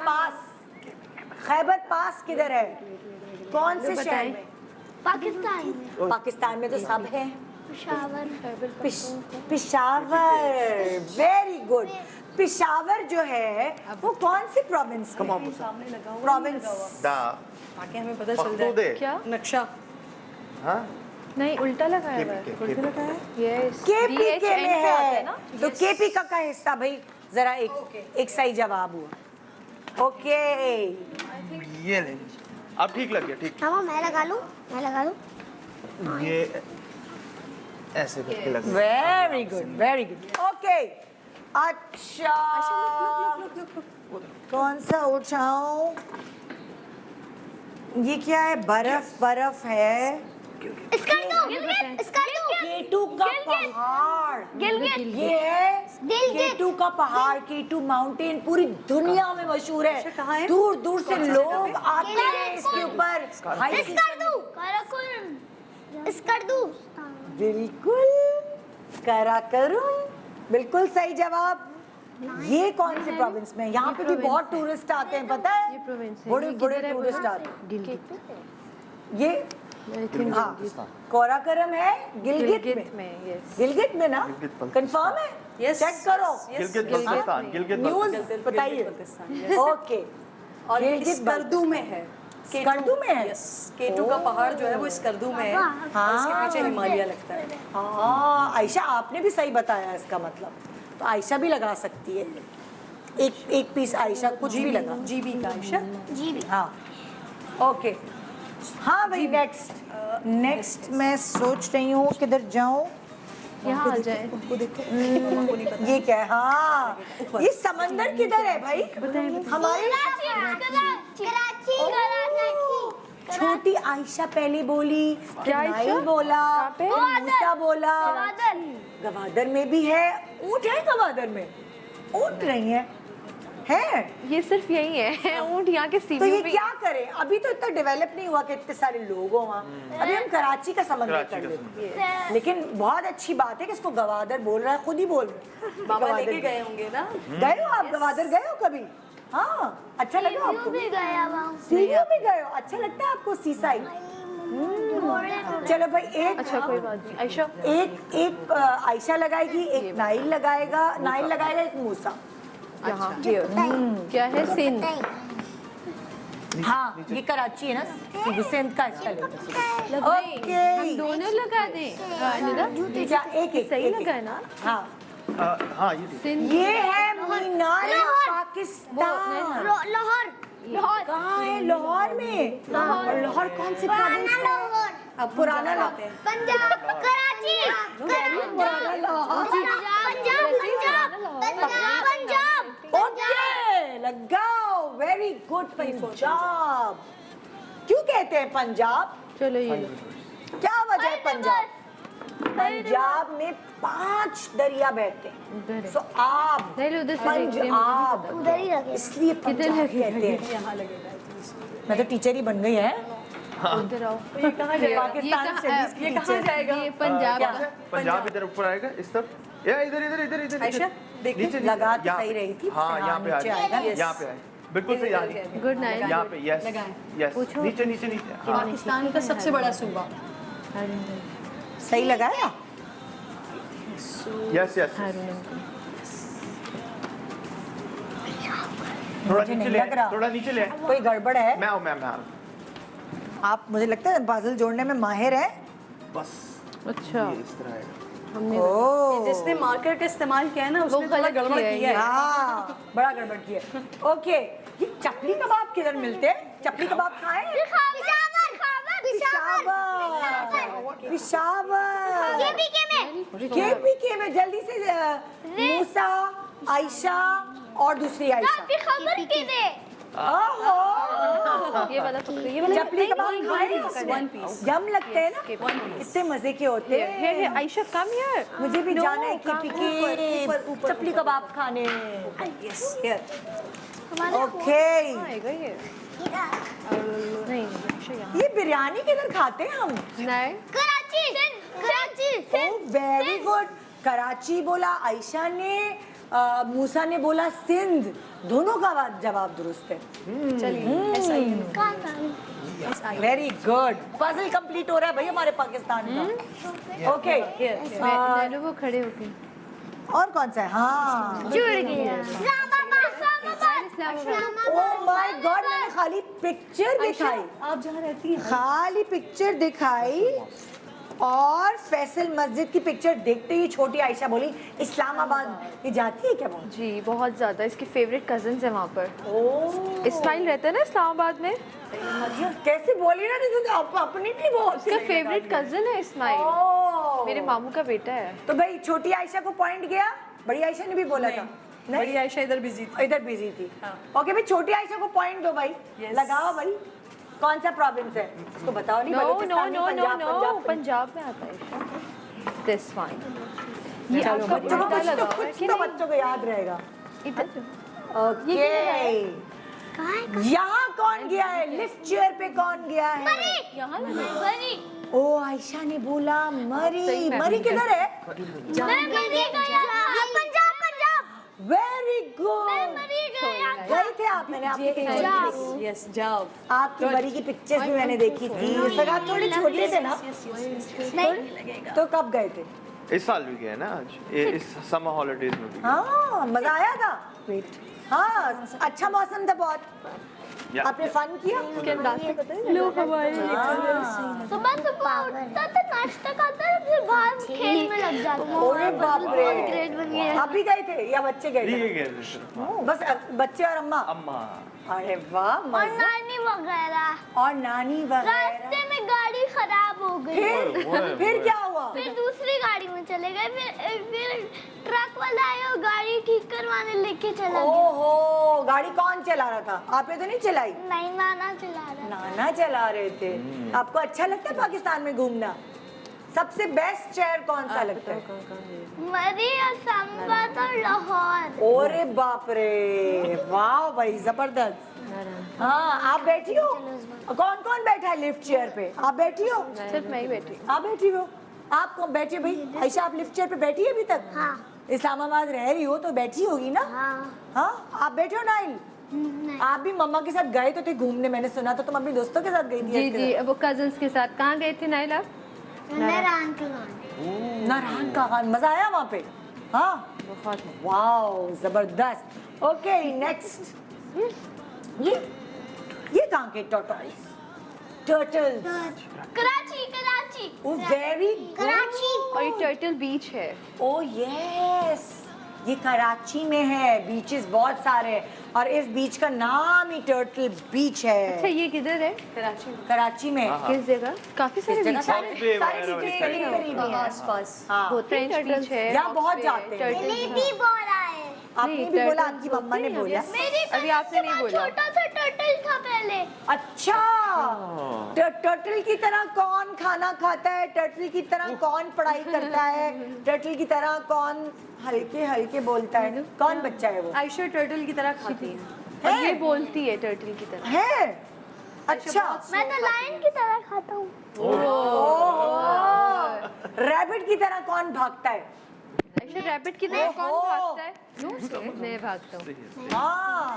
पास किधर है? कौन से शहर में? पाकिस्तान में तो सब है। Peshawar, very good. पेशावर जो है वो कौन सी प्रोविंस में? प्रोविंस ताकि हमें पता चल जाए क्या नक्शा। हाँ, नहीं, उल्टा लगाया हुआ है। उल्टा लगा है। यस, केपी के में है ना? तो केपी का हिस्सा भाई, जरा एक सही जवाब हुआ। ओके, ये ले, अब ठीक लग गया, ठीक। हाँ, मैं लगा लूँ। ये ऐसे करके लग गया। Very good, very good. Okay, अच्छा कौन सा उठाऊं? ये क्या है? बर्फ है। केटू का पहाड़। ये है केटू का पहाड़, केटू माउंटेन, पूरी दुनिया में मशहूर है। दूर दूर से लोग आते हैं इसके ऊपर। बिल्कुल, कराकरम, बिल्कुल सही जवाब। ये कौन से प्रोविंस में? यहाँ पे भी बहुत टूरिस्ट आते हैं, पता है? बड़े बड़े टूरिस्ट आते हैं। ये हाँ, काराकोरम है गिलगित में। यस। गिलगित में ना? कंफर्म है? Yes. चेक करो। गिलगित बल्तिस्तान, गिलगित न्यूज़ बताइए। ओके, और गिलगित स्कर्दू में है। स्कर्दू में है? केटू का पहाड़ जो है वो स्कर्दू में है, और इसके पीछे हिमालय लगता है। हाँ, आयशा आपने भी सही बताया इसका मतलब, तो आयशा भी लगा सकती है। एक पीस आयशा कुछ भी लगा। जीबी का आयशा। हाँ, ओके। हाँ भाई, नेक्स्ट मैं सोच रही हूँ किधर जाऊँ। यहाँ आ जाए। ये क्या है? हाँ, ये समंदर किधर है भाई? हमारे छोटी आयशा पहले बोली, क्या नाइल आयशा? बोला, पे? मूसा बोला, गवादर में भी है। ऊँट है गवादर में? ऊँट नहीं है? ये सिर्फ यही है ऊँट यहाँ के तो सीमा ये पे। क्या करें? अभी तो इतना डेवलप नहीं हुआ कि इतने सारे लोग हो वहाँ। अभी हम कराची का समंदर कर लेते हैं, लेकिन बहुत अच्छी बात है कि इसको गवादर बोल रहा है, खुद ही बोल रहा है। बाबा गवादर लेके गए होंगे ना? गए हो आप? गवादर गए हो कभी? हाँ, अच्छा लगा आपको? सीरियो भी गए हो? अच्छा लगता है आपको? सीसाई चलो भाई एक अच्छा कोई बात नहीं आयशा एक आयशा लगाएगी, एक नाइल लगाएगा, एक मूसा। यहाँ क्या है सिंध हाँ ये कराची है ना, सिंध का हिस्सा लेते ओके। हम दोनों लगा दें क्या एक सही लगा है ना? हाँ हाँ ये ये है मीनार पाकिस्तान। लाहौर कहाँ है? लाहौर में। लाहौर कौन सी प्रोविंस है? अब पुराना लाते हैं। पंजाब कराची पुराना लाहौर। पंजाब ओके लगाओ, वेरी गुड पंजाब। क्यों कहते हैं पंजाब? चलो ये लो। क्या वजह है पंजाब? पंजाब में 5 दरिया बहते हैं। सो आप नहीं लो, उधर से देख रहे हैं, पंजाब उधर ही लगे। इसलिए पंजाब कहते हैं। मैं तो टीचर ही बन गई है। उधर आओ। पाकिस्तान स्टडीज की टीचर। ये पंजाब क्या? का पंजाब इधर ऊपर आएगा इस तरफ, या इधर इधर इधर इधर आयशा देखिए नीचे लगा तो यहाँ सही पे। रही थी। हाँ यहाँ पे नीचे आ आएगा। यहाँ पे आए, बिल्कुल सही आ रही है। Good night. यहाँ पे यस यस, नीचे नीचे नीचे हाँ पाकिस्तान का सबसे बड़ा सूबा। सही लगाया। Yes yes. थोड़ा मुझे नीचे नहीं ले लग रहा। थोड़ा नीचे ले। कोई गड़बड़ है? मैं हूँ आप मुझे लगता है पजल जोड़ने में माहिर है। बस अच्छा ये इस तरह आएगा। ओह जिसने मार्कर का इस्तेमाल किया है ना उसने थोड़ा गलत गड़बड़ किया है किया है। हाँ बड़ा गड़बड़ किया। ओके ये चपली कबाब किधर मिलते हैं? चपली कबाब खाए? पिशावर केपीके में जल्दी से मूसा, आयशा और दूसरी आयशा। ओहो ये वाला पकड़ो, ये वाला चपली कबाब खाए? One piece. यम लगते हैं ना, कितने मजे के होते हैं। ये आयशा कम यार मुझे भी जाना है केपीके चपली कबाब खाने। ओके आएगा ये नहीं आयशा यहाँ ये बिरयानी किधर खाते हैं हम? नहीं ओह वेरी गुड। कराची बोला आयशा ने, मूसा ने बोला सिंध। दोनों का जवाब दुरुस्त है। Very good. पजल कंप्लीट हो रहा है भाई हमारे पाकिस्तान का। ओके नैनो वो खड़े होके और कौन सा है? हाँ ओह माय गॉड मैंने खाली पिक्चर दिखाई, आप जहाँ रहती हैं खाली पिक्चर दिखाई और फैसल मस्जिद की पिक्चर देखते ही छोटी आयशा बोली इस्लामाबाद ये जाती है क्या? वो जी बहुत ज़्यादा, इसकी फेवरेट कजन्स है वहाँ पर। इस्माइल रहता है ना इस्लामाबाद में, कैसे बोली ना, जैसे आप अपनी भी बहुत उसका फेवरेट कजन है इस्माइल, ओह। मेरे मामू का बेटा है। तो भाई छोटी आयशा को पॉइंट गया, बड़ी आयशा ने भी बोला था। बड़ी आयशा इधर बिजी थी। इधर बिजी थी। ओके भाई छोटी आयशा को पॉइंट दो भाई। लगाओ भाई। कौन सा प्रोविंस है उसको बताओ। नहीं नो नो बलूचिस्तान नो में, नो पंजाब, नो पंजाब, पंजाब में आता है दिस फाइन। ये चलो, बच्चों को बेटा लगा हुआ है कुछ कि तो नहीं? बच्चों को याद रहेगा। इधर ओके यहाँ कौन गया है? लिफ्ट चेयर पे कौन गया है? यहाँ लगा ओ आयशा ने बोला मरी। सही में मरी किधर है? Very good. गए थे आप? मैंने आपकी पिक्चर यस जाओ। आपकी मरी की पिक्चर्स भी मैंने देखी थी। उस वक्त आप थोड़े छोटे थे ना, तो कब गए थे? इस साल भी गए ना आज, इस समर हॉलीडेज में भी गए। हाँ मजा आया था। हाँ अच्छा मौसम था बहुत। या- आपने फन किया? रास्ते पता है लोग हमारे सुबह सुबह उठता था, नाश्ता खाता था, फिर बाहर खेल में लग जाता। ओरे बाप रे। ग्रेट बन गया। आप भी गए थे या बच्चे गए ये थे? गए थे सिर्फ। ओ, बस बच्चे और अम्मा। अम्मा अरे वाह और मजा। नानी वगैरह। और नानी वगैरह। रास्ते में गाड़ी खराब हो गई। फिर क्या हुआ? फिर दूसरी गाड़ी में चले गए। फिर ट्रक वाला आया और गाड़ी ठीक करवाने लेके चला गया। ओहो गाड़ी कौन चला रहा था? आपने तो नहीं चलाई? नहीं, नाना चला रहा। नाना चला रहे थे। आपको अच्छा लगता है पाकिस्तान में घूमना? सबसे बेस्ट शहर कौन सा लगता है? मरी, इस्लामाबाद और लाहौर। ओरे बाप रे, वाह भाई जबरदस्त। हाँ आप बैठी हो? कौन कौन बैठा है लिफ्ट चेयर पे? आप बैठी हो? सिर्फ मैं ही बैठी। आप बैठी हो? आप कौन बैठे भाई? आयशा आप लिफ्ट चेयर पे बैठी है अभी तक? हाँ। इस्लामाबाद रह रही हो तो बैठी होगी ना? हाँ। हाँ आप बैठे हो नाइल? आप भी मम्मा के साथ गए तो थे घूमने, मैंने सुना था तुम अपने दोस्तों के साथ गई थी। जी जी, वो कजन्स के साथ। कहाँ गए थे नाइला? नारायण के गाने। नारायण का गान, मजा आया वहाँ पे? हाँ बहुत। वाओ जबरदस्त। ओके नेक्स्ट, ये कहाँ के turtles? Turtles, Karachi Karachi very Karachi. और ये टर्टल बीच है। ओ यस, ये कराची में है, बीचेस बहुत सारे हैं और इस बीच का नाम ही टर्टल बीच अच्छा है। ये किधर है? कराची में किस जगह? काफी सारे इस जगह बीच सारे South Bay सारे वगैरह बीचेस वगैरह करीब करीब ही हैं। आसपास हाँ, फ्रेंच बीच है। यहाँ बहुत Oxford, जाते हैं। Turtle मैंने Beach। भी बोला है। आपने नहीं, भी बोला, turtles आपकी मम्मा ने होते हैं बोला। मेरी अभी आपने नहीं बोला। छोटा सा टर्टल था पहले। अच्छा, टर्टल की तरह कौन खाना खाता है? टर्टल की तरह कौन पढ़ाई करता है? टर्टल की तरह कौन हल्के हल्के बोलता है? कौन बच्चा है वो? आयशा टर्टल की तरह खाती है। और ये बोलती है टर्टल की तरह। है अच्छा, मैं तो लायन की तरह खाता हूँ। रैबिट की तरह कौन भागता है? ऐसे रैबिट की तरह कौन ओहो। भागता है? मैं भागता हूँ। हाँ,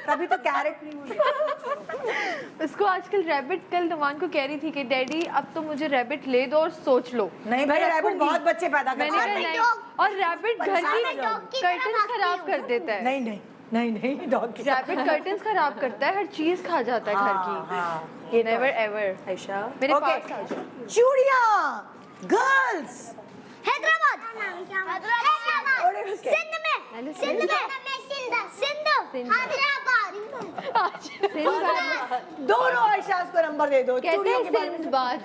तभी तो कैरेट नहीं बोली। उसको आजकल रैबिट, कल नुमान को कह रही थी कि डैडी अब तो मुझे रैबिट ले दो और सोच लो। नहीं भाई, रैबिट बहुत बच्चे पैदा मैंने करता कहा है। नहीं, और रैबिट घर की कर्टन्स खराब कर देता है। नहीं नहीं नहीं नहीं, डॉग की रैबिट कर्टन्स खराब करता है, हर चीज खा जाता है घर की। ये तो नेवर एवर। आयशा मेरे ओके, पास आ जाओ। चूड़ियाँ गर्ल्स। हैदराबाद ओके। सिंध में सिंध हैदराबाद। दोनों आयशास को नंबर दे दो। कहते चूड़ियों हैं के बारे में सिंध बात।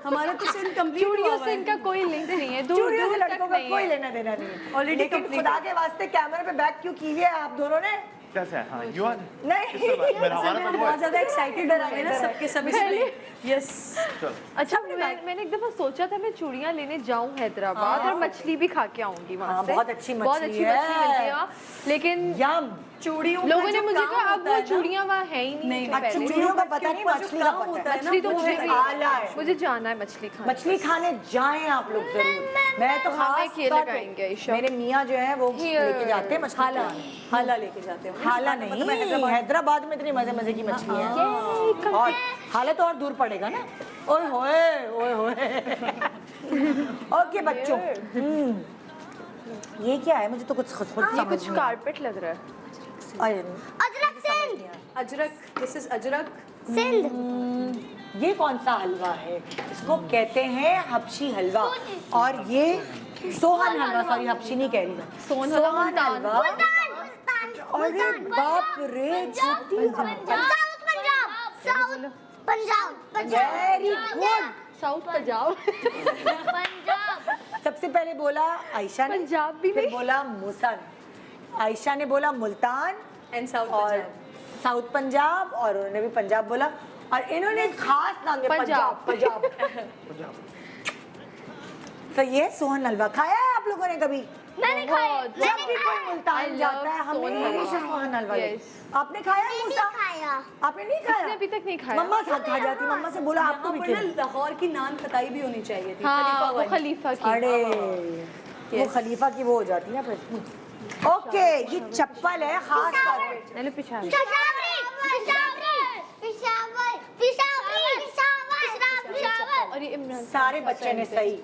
हमारा तो सिंध कंप्लीट चूड़ियों से इनका कोई लिंक नहीं है, दूर चूड़ियों से दूर लड़कों तक का नहीं कोई है। लेना देना नहीं है। Already लेकिन complete खुदा के वास्ते कैमरे पे बैक क्यों की हुई है आप दोनों ने? कैसे है? हाँ, you are- नहीं, मेरा हमारा तो वो बहुत है। ज्यादा एक्साइटेड है ना सबके सब इसलिए। यस, अच्छा मैंने एक दफा सोचा था मैं चूड़ियां लेने जाऊं हैदराबाद और मछली भी खा के आऊंगी वहां हाँ, से। बहुत अच्छी बहुत मछली अच्छी है। मछली मिलती है वहाँ। लेकिन यम। चूड़ियों लोगों का ने जो मुझे काम कहा अब होता वो है ना, चूड़ियां वहाँ है ही नहीं नहीं, थे अच्छा, पहले। चूड़ियों का पता के नहीं, ऊपर जो मछली का काम पता होता है। है ना, मछली तो वो मुझे है भी आला है। मुझे जाना है मछली खाने। मछली खाने जाएं आप लोग जरूर। मैं तो हमें खास किए तौर पे- लगाएंगे ईशा। मेरे मियाँ जो है वो Here. लेके जाते हैं मछली हाला खाने। हाला लेके जाते हैं। हाला नहीं, हैदराबाद में इतनी मजे मजे की मछली है। और हाला तो और दूर पड़ेगा ना। ओए होए ओए होए। ओके बच्चों, ये क्या है? मुझे तो कुछ खुद ये समझ कुछ नहीं कारपेट लग रहा है। आया। Ajrak Sindh Ajrak, this is Ajrak. सिंध। ये कौन सा हलवा है? इसको कहते हैं हबशी हलवा। और ये सोहन हलवा, सॉरी हबशी नहीं कह रही मैं। सोहन हलवा, मुल्तान। हलवा। अरे बाप रे, छुट्टी south Punjab very good. South Punjab. Punjab. सबसे पहले बोला आयशा ने, पंजाब भी फिर नहीं। बोला मूसा ने। आयशा ने बोला मुल्तान एंड साउथ और पंजाब। साउथ पंजाब, और उन्होंने भी पंजाब बोला, और इन्होंने एक खास नाम दिया पंजाब। पंजाब। तो ये सोहन हलवा खाया है आप लोगों ने कभी? मैंने खाया। जब भी कोई मुल्तान I जाता है love सोहन हमेशा हलवा। सोहन हलवा Yes. लेते। आपने खाया है मूसा? खाया। आपने नहीं खाया? मैंने अभी तक नहीं खाया। मम्मा साथ खा जाती, मम्मा से बोला आपको यहाँ भी पर ना खिलाओ। लाहौर की नान खताई भी होनी चाहिए थी। हाँ खलीफा वो वाली। खलीफा की। अरे वो खलीफा की वो हो जाती है ना फिर। ओके, ये चप्पल है खास तौर पे। मैंने पिछा और ये इमरान सारे बच्चे ने सही,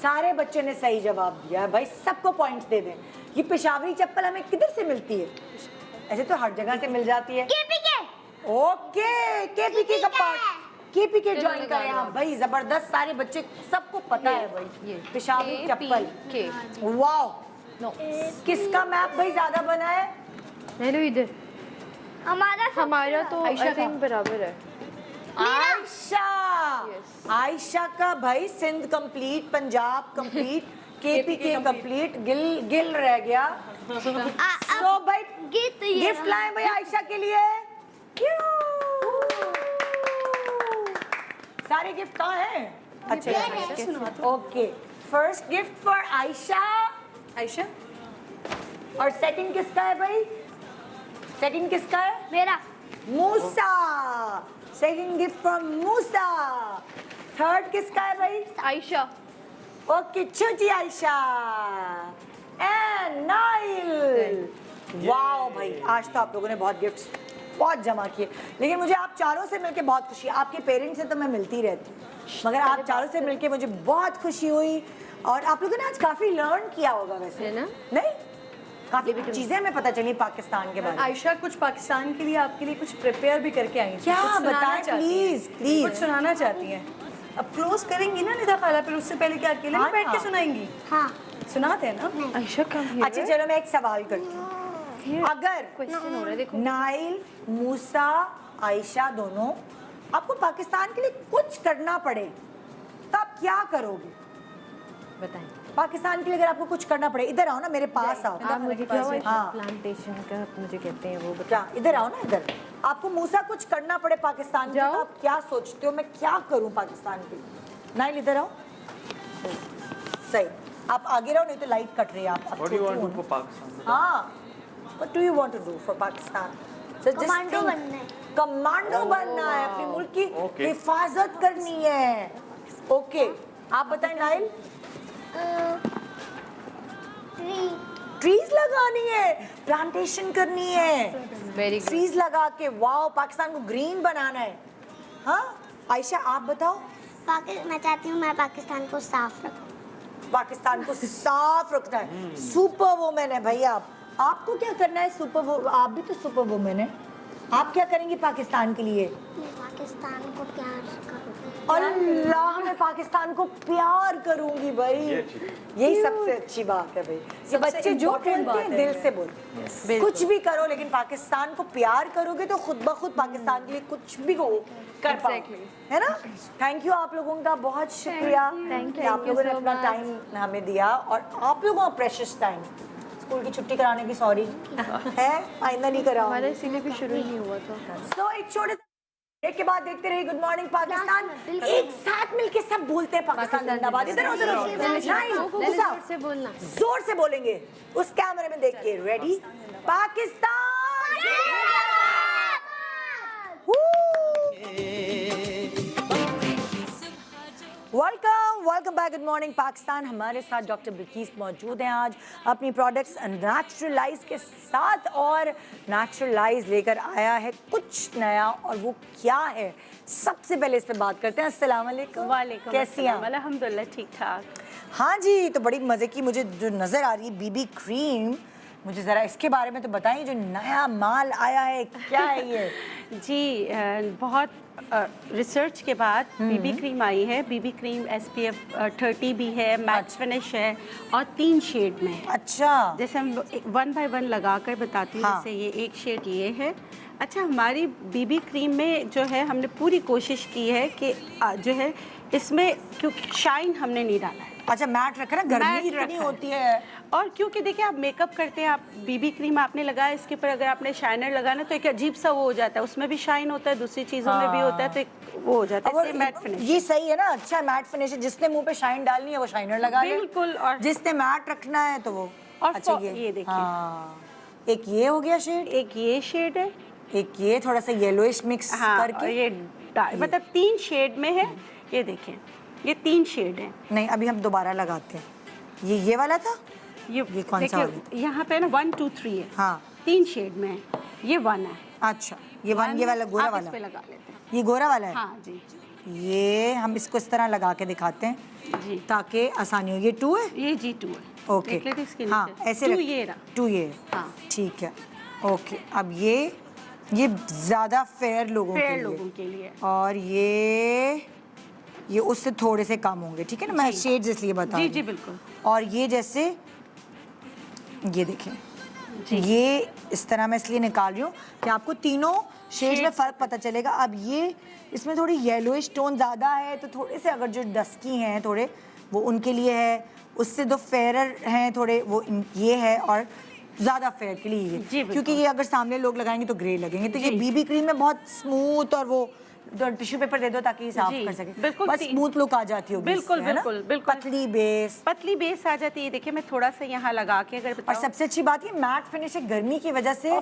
सारे बच्चे ने सही जवाब दिया है भाई, सबको पॉइंट्स दे दें। ये पेशावरी चप्पल हमें किधर से मिलती है? ऐसे तो हर जगह से मिल जाती है। ओके, केपीके का पार्ट, केपीके ज्वाइन करें आप भाई, जबरदस्त। सारे बच्चे, सबको पता है भाई पेशावरी चप्पल। के वाओ, नो किसका मैप भाई ज्यादा बना है? हेलो इधर। हमारा तो आई आयशा का। थिंक बराबर है। आयशा। Yes. आयशा का भाई Sindh complete, Punjab complete, KPK complete, गिल रह गया। तो भाई गिफ्ट लाए भाई आयशा के लिए। सारे गिफ्ट कहाँ हैं? अच्छा, okay. First gift for Ayesha, Ayesha और सेकंड किसका है भाई? सेकंड किसका है? मेरा। Musa. Second gift from Musa. Third किसका है भाई? आयशा। ओके, छोटी आयशा एंड नाइल। वाओ भाई, आज तो आप लोगों ने बहुत गिफ्ट्स बहुत जमा किए, लेकिन मुझे आप चारों से मिलके बहुत खुशी है। आपके पेरेंट्स से तो मैं मिलती रहती हूँ, मगर आप चारों से मिलके मुझे बहुत खुशी हुई। और आप लोगों ने आज काफ़ी लर्न किया होगा वैसे, है ना? नहीं? काफ़ी चीज़ें हमें पता चली पाकिस्तान के बारे में। आयशा कुछ पाकिस्तान के लिए आपके लिए कुछ प्रिपेयर भी करके आई थी। क्या? कुछ सुनाना बताएं, चाहती हैं। Please, please. कुछ सुनाना चाहती हैं। अब क्लोज करेंगी ना निदा खाला, फिर उससे पहले क्या अकेले में बैठ के सुनाएंगी? हाँ सुनाते हैं ना। आयशा कम अच्छा चलो मैं एक सवाल करती हूँ, अगर क्वेश्चन हो रहा है, देखो नाइल, मूसा, आयशा दोनों आपको पाकिस्तान के लिए कुछ करना पड़े तो आप क्या करोगे? बताएं। पाकिस्तान के लिए अगर आपको कुछ करना पड़े, इधर आओ ना, मेरे पास आओ। आप मुझे क्या हुआ? हाँ। प्लांटेशन का मुझे कहते हैं वो क्या? इधर आओ ना, इधर। आपको मूसा कुछ करना पड़े पाकिस्तान के लिए, जाओ। तो आप क्या सोचते हो मैं क्या करूं पाकिस्तान के लिए? नाइल इधर आओ। सही, आप आगे रहो, नहीं तो लाइट कट रही है। आप What do you want to do for Pakistan? हाँ, what do you want to do for Pakistan? So just commando think- बनना है। कमांडो बनना है, अपने मुल्क की Okay. हिफाजत करनी है। ओके, आप बताएं नाइल। ट्री ट्रीज लगानी है, प्लांटेशन करनी है, वेरी गुड। ट्रीज लगा के वाओ पाकिस्तान को ग्रीन बनाना है। हाँ आयशा आप बताओ। मैं चाहती हूँ मैं पाकिस्तान को साफ रखूँ। पाकिस्तान को साफ रखना है। सुपर वुमेन है भाई आप। आपको क्या करना है? आप भी तो सुपर वुमेन है। आप क्या करेंगी पाकिस्तान के लिए? मैं पाकिस्तान को प्यार करूँगी। अल्लाह, मैं पाकिस्तान को प्यार करूंगी भाई। यही सबसे अच्छी बात है भाई। ये बच्चे जो important बोलते हैं बात है दिल से बोलते हैं। कुछ भी करो, लेकिन पाकिस्तान को प्यार करोगे तो खुद ब खुद पाकिस्तान के लिए कुछ भी हो कर पाओगे, है ना? थैंक यू आप लोगों का, बहुत शुक्रिया कि आप लोगों ने अपना टाइम हमें दिया, और आप लोगों का प्रेशियस टाइम। स्कूल की छुट्टी कराने की सॉरी है, आइंदा नहीं कराओ। हमारा इसीलिए भी शुरू ही नहीं हुआ था। सो एक छोटे से ब्रेक के बाद देखते रहिए गुड मॉर्निंग पाकिस्तान। एक साथ मिलके सब बोलते हैं पाकिस्तान जिंदाबाद। इधर आओ जरा, जोर से बोलना। जोर से बोलेंगे उस कैमरे में देख के। रेडी? पाकिस्तान जिंदाबाद। Welcome back, good morning Pakistan. हमारे साथ डॉक्टर बिल्किस मौजूद हैं आज अपनी प्रोडक्ट्स नेचुरलाइज के साथ, और नेचुरलाइज लेकर आया है कुछ नया, और वो क्या है सबसे पहले इस पे बात करते हैं। अस्सलाम वालेकुम। वालेकुम कैसी हैं? अस्सलाम, अल्हम्दुलिल्लाह ठीक ठाक। हाँ जी, तो बड़ी मज़े की मुझे जो नज़र आ रही है बीबी क्रीम, मुझे ज़रा इसके बारे में तो बताइए, जो नया माल आया है क्या है ये? जी बहुत रिसर्च के बाद बीबी क्रीम आई है। बीबी क्रीम SPF 30 भी है, मैट फिनिश है, और 3 शेड में है। अच्छा, जैसे हम 1 बाय 1 लगा कर बताती हूँ। हाँ। जैसे ये एक शेड ये है। अच्छा, हमारी बीबी क्रीम में जो है हमने पूरी कोशिश की है कि जो है इसमें क्योंकि शाइन हमने नहीं डाला है। अच्छा मैट रखा ना, गर्मी मैट इतनी रखा है। होती है। और क्योंकि देखिए आप मेकअप करते हैं, आप बीबी क्रीम आपने लगाया, इसके ऊपर अगर आपने शाइनर लगाना तो एक अजीब सा वो हो जाता है, उसमें भी शाइन होता है, दूसरी चीज़ों में भी होता है, तो एक वो हो जाता है। और इसलिए मैट फिनिश ये सही है ना, अच्छा मैट फिनिश है। जिसने मुंह पे शाइन डालनी है वो शाइनर लगा ले, बिल्कुल। और जिसने मैट रखना है तो वो। और अच्छा ये देखिए। हाँ, एक ये हो गया शेड, एक ये शेड है, एक ये थोड़ा सा येलोइश मिक्स हाँ, और करके। ये मतलब 3 शेड में है। ये देखिए, ये 3 शेड है। नहीं, अभी हम दोबारा लगाते हैं। ये वाला था, ये कौन सा वाला? देखिए यहाँ पे ना 1 2 3 है। हाँ, 3 शेड में है। ये 1 है। अच्छा ये वन, ये वाला गोरा आप वाला इस पे लगा लेते हैं। ये गोरा वाला है। हाँ जी ये हम इसको इस तरह लगा के दिखाते हैं जी। ताकि आसानी हो। ये 2 है। ये G2 है। ओके, देख लेते इसके हाँ नीचे। ऐसे 2 रख- ये रहा। 2 ये, हाँ। ठीक है। ओके, अब ये ज़्यादा फेयर लोगों के फेयर लिए, लोगों के लिए। और ये उससे थोड़े से कम होंगे, ठीक है ना? मैं शेड्स इसलिए बता जी रही जी हूँ। बिल्कुल। और ये जैसे ये देखें, ये इस तरह मैं इसलिए निकाल रही हूँ कि आपको तीनों शेड्स में फ़र्क पता चलेगा। अब ये इसमें थोड़ी येलोइश टोन ज़्यादा है, तो थोड़े से अगर जो डस्की हैं थोड़े, वो उनके लिए है। उससे जो फेयर हैं थोड़े, वो ये है। और ज़्यादा फेयर के लिए जी, ये, बिल्कुल। क्योंकि ये अगर सामने लोग लगाएंगे तो ग्रे लगेंगे। तो ये बीबी क्रीम में बहुत स्मूथ, और वो टिश्यू पेपर दे दो ताकि ये साफ जी, कर सके, बिल्कुल बस ठीक। स्मूथ लुक आ जाती होगी बिल्कुल, इससे, है ना? बिल्कुल, बिल्कुल। पतली बेस। पतली बेस आ जाती है। देखिए मैं थोड़ा सा यहाँ लगा के अगर और बताऊं, सबसे अच्छी बात ये मैट फिनिश है, गर्मी की वजह से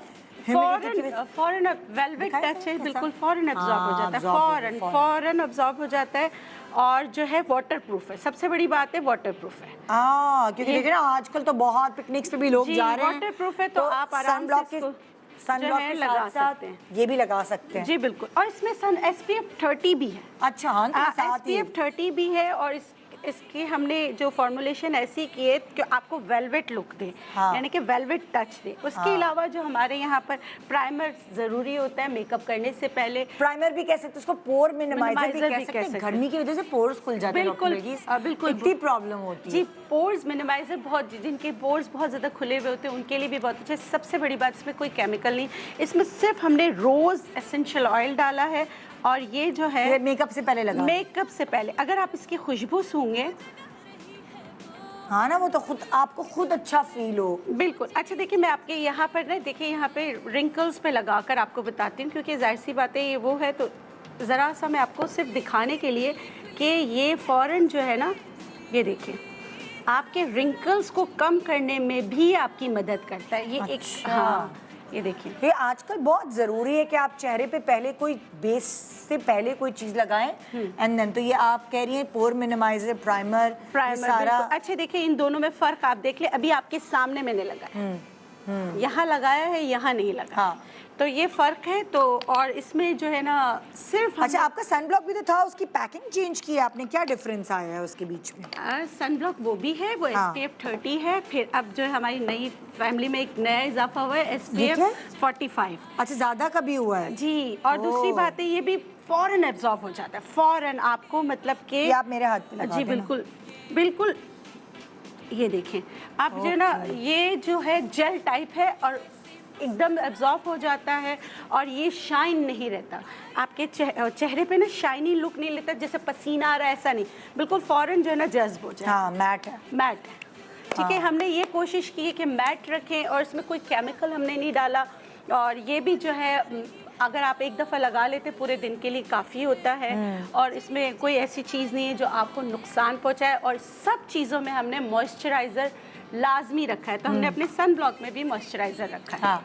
फॉरन वेलवेट दिखाई टच सर है, कैसा? बिल्कुल फॉरन एब्जॉर्ब हो हाँ, जाता है, absorb हो गया, फॉरन foreign। फॉरन एब्जॉर्ब हो जाता है। और जो है वाटर प्रूफ है, सबसे बड़ी बात है वाटर प्रूफ है। क्योंकि देखिए ना आजकल तो बहुत पिकनिक्स पे भी लोग जी, जा रहे हैं, waterproof है तो आप आराम से इसको सनब्लॉक जो है के लगा साथ साथ सकते हैं। ये भी लगा सकते हैं। जी बिल्कुल, और इसमें SPF 30 भी है। अच्छा हाँ, तो साथ ही SPF 30 भी है, और इसकी हमने जो फॉर्मुलेशन ऐसी की है कि आपको वेलवेट लुक दे, हाँ। यानी कि वेलवेट टच दे। उसके अलावा जो हमारे यहाँ पर प्राइमर ज़रूरी होता है मेकअप करने से पहले। प्राइमर भी कह सकते हैं उसको, पोर मिनिमाइजर भी Minimizer कह भी सकते कह हैं। सकते गर्मी की वजह से पोर्स खुल जाते हैं बिल्कुल, डॉक्टर वर्गीस, बिल्कुल। इतनी प्रॉब्लम होती जी, है। पोर्स मिनिमाइजर बहुत, जिनके पोर्स बहुत ज़्यादा खुले हुए होते हैं उनके लिए भी बहुत अच्छा है। सबसे बड़ी बात, इसमें कोई केमिकल नहीं, इसमें सिर्फ हमने रोज़ एसेंशियल ऑयल डाला है। और ये जो है ये मेकअप से पहले लगा, मेकअप से पहले अगर आप इसकी खुशबू सूंघें, हाँ ना, वो तो खुद आपको खुद अच्छा फील हो। बिल्कुल। अच्छा देखिए, मैं आपके यहाँ पर ना, देखिए यहाँ पे रिंकल्स पे लगाकर आपको बताती हूँ, क्योंकि जाहिर सी बात है ये वो है, तो ज़रा सा मैं आपको सिर्फ दिखाने के लिए कि ये फ़ौरन जो है ना, ये देखिए आपके रिंकल्स को कम करने में भी आपकी मदद करता है। ये एक, हाँ ये देखिए, ये आजकल बहुत ज़रूरी है कि आप चेहरे पे पहले कोई बेस से पहले कोई चीज़ लगाएं एंड देन, तो ये आप कह रही हैं पोर मिनिमाइजर, प्राइमर सारा। बिल्कुल। अच्छा देखिए, इन दोनों में फ़र्क आप देख ले, अभी आपके सामने मैंने लगाया, यहाँ लगाया है, यहाँ नहीं लगाया। हाँ। तो ये फ़र्क है। तो और इसमें जो है ना सिर्फ अच्छा, आपका सनब्लॉक भी तो था, उसकी पैकिंग चेंज की है आपने, क्या डिफरेंस आया है उसके बीच में? सनब्लॉक वो भी है, वो हाँ। SPF 30 है। फिर अब जो है हमारी नई फैमिली में एक नया इजाफा हुआ है, SPF 45। अच्छा, ज़्यादा का भी हुआ है जी, और दूसरी बात है ये भी फ़ौरन एब्जॉर्ब हो जाता है, फ़ौरन आपको, मतलब कि ये आप मेरे हाथ पे लगा जी देना। बिल्कुल बिल्कुल। ये देखें आप, जो है ना, ये जो है जेल टाइप है और एकदम एब्जॉर्ब हो जाता है, और ये शाइन नहीं रहता आपके चेहरे पे ना, शाइनी लुक नहीं लेता, जैसे पसीना आ रहा है ऐसा नहीं, बिल्कुल फ़ौरन जो है ना जज्ब हो जाए। हाँ, मैट है। मैट है, ठीक है। हमने ये कोशिश की है कि मैट रखें, और इसमें कोई केमिकल हमने नहीं डाला। और ये भी जो है, अगर आप एक दफ़ा लगा लेते पूरे दिन के लिए काफ़ी होता है, और इसमें कोई ऐसी चीज़ नहीं है जो आपको नुकसान पहुंचाए। और सब चीज़ों में हमने मॉइस्चराइज़र लाजमी रखा है, तो हमने अपने सन ब्लॉक में भी मॉइस्चराइज़र रखा है। हाँ।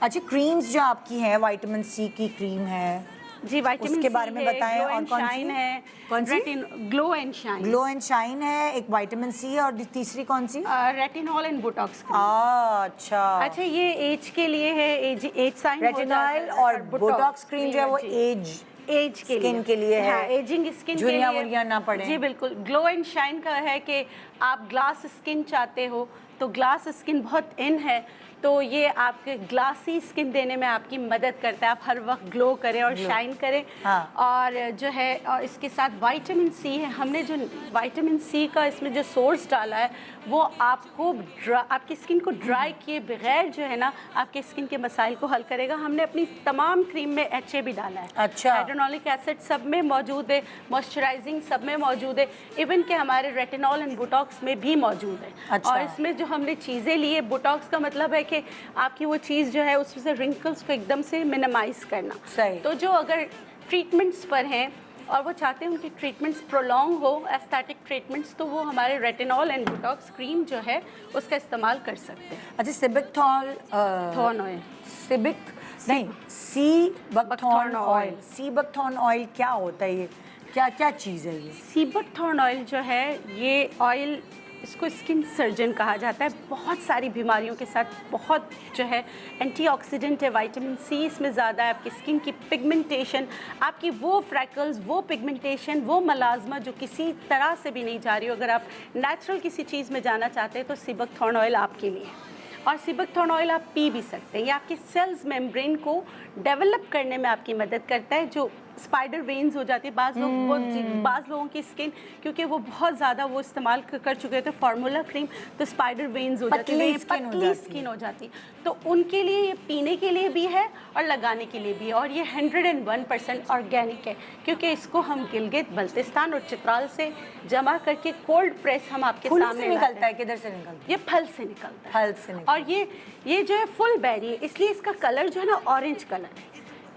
अच्छा, क्रीम्स जो आपकी हैं, विटामिन C की क्रीम है जी, विटामिन उसके C बारे में है, बताएं। ग्लो और एंड कौन सी शाइन है, कौन सी? Glow and shine, glow and shine है, एक विटामिन C है, और तीसरी कौन सी? Retinol and Botox. अच्छा अच्छा, ये एज के लिए है, एज साइन रेटिनॉल और बोटॉक्स क्रीम जो है वो एज के स्किन के लिए है, हाँ, एजिंग स्किन के झुर्रियां लिए वुर्रियां ना पड़े। जी बिल्कुल। ग्लो एंड शाइन का है कि आप ग्लास स्किन चाहते हो, तो ग्लास स्किन बहुत इन है, तो ये आपके ग्लासी स्किन देने में आपकी मदद करता है, आप हर वक्त ग्लो करें और शाइन करें। हाँ। और जो है, और इसके साथ विटामिन C है, हमने जो विटामिन C का इसमें जो सोर्स डाला है, वो आपको आपकी स्किन को ड्राई किए बगैर जो है ना, आपके स्किन के मसाइल को हल करेगा। हमने अपनी तमाम क्रीम में HA भी डाला है। अच्छा। हाइड्रोनोलिक एसिड सब में मौजूद है, मॉइस्चराइजिंग सब में मौजूद है, इवन के हमारे रेटिनॉल एंड बोटॉक्स में भी मौजूद है। अच्छा। और इसमें जो हमने चीज़ें ली है, बोटॉक्स का मतलब है कि आपकी वो चीज़ जो है उसमें से रिंकल्स को एकदम से मिनिमाइज करना। सही। तो जो अगर ट्रीटमेंट्स पर हैं और वो चाहते हैं उनकी ट्रीटमेंट्स प्रोलॉन्ग हो, एस्थेटिक ट्रीटमेंट्स, तो वो हमारे रेटिनॉल एंड बोटॉक्स क्रीम जो है उसका इस्तेमाल कर सकते हैं। अच्छा, सिबिकथॉल thorn oil, sea buckthorn oil, sea buckthorn oil क्या होता है? ये क्या चीज़ है ये? सीबकथॉर्न ऑयल जो है, ये ऑयल, इसको स्किन सर्जन कहा जाता है। बहुत सारी बीमारियों के साथ बहुत जो है एंटीऑक्सीडेंट है, विटामिन C इसमें ज़्यादा है, आपकी स्किन की पिगमेंटेशन, आपकी वो फ्रैकल्स, वो पिगमेंटेशन, वो मलाजमा जो किसी तरह से भी नहीं जा रही हो, अगर आप नेचुरल किसी चीज़ में जाना चाहते हैं तो सीबकथॉर्न ऑयल आपके लिए है। और सीबकथॉर्न ऑयल आप पी भी सकते हैं। ये आपके सेल्स मेम्ब्रेन को डेवलप करने में आपकी मदद करता है। जो स्पाइडर वेन्स हो जाती है, बाज़ लोगों की स्किन, क्योंकि वो बहुत ज़्यादा वो इस्तेमाल कर चुके थे फार्मूला क्रीम, तो स्पाइडर वेन्स हो जाती है, पतली स्किन हो जाती है, तो उनके लिए ये पीने के लिए भी है और लगाने के लिए भी है। और ये 101% ऑर्गेनिक है, क्योंकि इसको हम गिलगित, बल्तिस्तान और चित्राल से जमा करके कोल्ड प्रेस हम आपके सामने निकलता है। किधर से निकलता है? ये फल से निकलता है। फल से निकलता और ये जो है फुल बेरी है, इसलिए इसका कलर जो है ना ऑरेंज कलर है।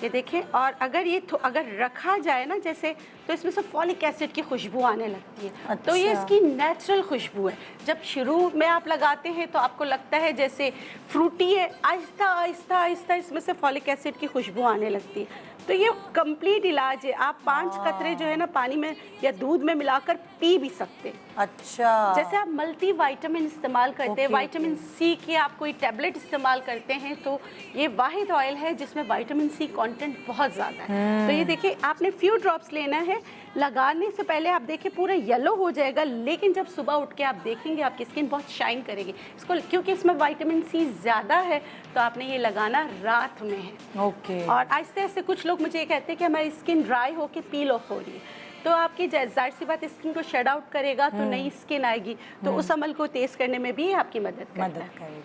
ये देखें। और अगर ये अगर रखा जाए ना जैसे, तो इसमें से फॉलिक एसिड की खुशबू आने लगती है। तो ये इसकी नेचुरल खुशबू है। जब शुरू में आप लगाते हैं तो आपको लगता है जैसे फ्रूटी है, आहिस्ता आहिस्ता आहिस्ता इसमें से फॉलिक एसिड की खुशबू आने लगती है। तो ये कंप्लीट इलाज है। आप 5 कतरे जो है ना पानी में या दूध में मिलाकर पी भी सकते हैं। अच्छा, जैसे आप मल्टी वाइटामिन इस्तेमाल करते हैं, विटामिन सी की आप कोई टैबलेट इस्तेमाल करते हैं, तो ये वाहिद ऑयल है जिसमें विटामिन सी कंटेंट बहुत ज़्यादा है। तो ये देखिए, आपने फ्यू ड्रॉप्स लेना है। लगाने से पहले आप देखिए पूरा येलो हो जाएगा, लेकिन जब सुबह उठ के आप देखेंगे आपकी स्किन बहुत शाइन करेगी। इसको क्योंकि इसमें विटामिन सी ज़्यादा है, तो आपने ये लगाना रात में है। ओके। और आहिस्ते आहिस्ते कुछ लोग मुझे ये कहते हैं कि हमारी स्किन ड्राई होकर पील ऑफ हो रही है, तो आपकी जाहिर सी बात स्किन को शेड आउट करेगा तो नई स्किन आएगी। तो उस अमल को तेज करने में भी आपकी मदद करेगी।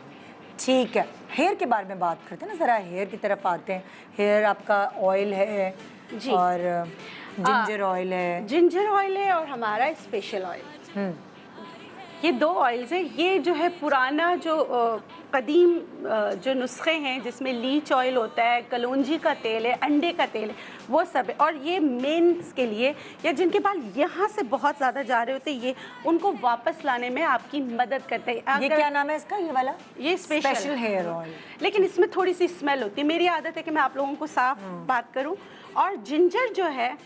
ठीक है, हेयर के बारे में बात करते हैं ना, ज़रा हेयर की तरफ आते हैं। हेयर आपका ऑयल है जी, और जिंजर ऑयल है। जिंजर ऑयल है और हमारा स्पेशल ऑयल। ये 2 ऑयल्स हैं। ये जो है पुराना जो कदीम जो नुस्खे हैं जिसमें लीच ऑयल होता है, कलौंजी का तेल है, अंडे का तेल है, वो सब है। और ये मेंस के लिए या जिनके बाल यहाँ से बहुत ज़्यादा जा रहे होते हैं, ये उनको वापस लाने में आपकी मदद करते हैं। ये क्या नाम है इसका, ये वाला? ये स्पेशल हेयर ऑयल, लेकिन इसमें थोड़ी सी स्मेल होती है। मेरी आदत है कि मैं आप लोगों को साफ बात करूं। और जिंजर जो है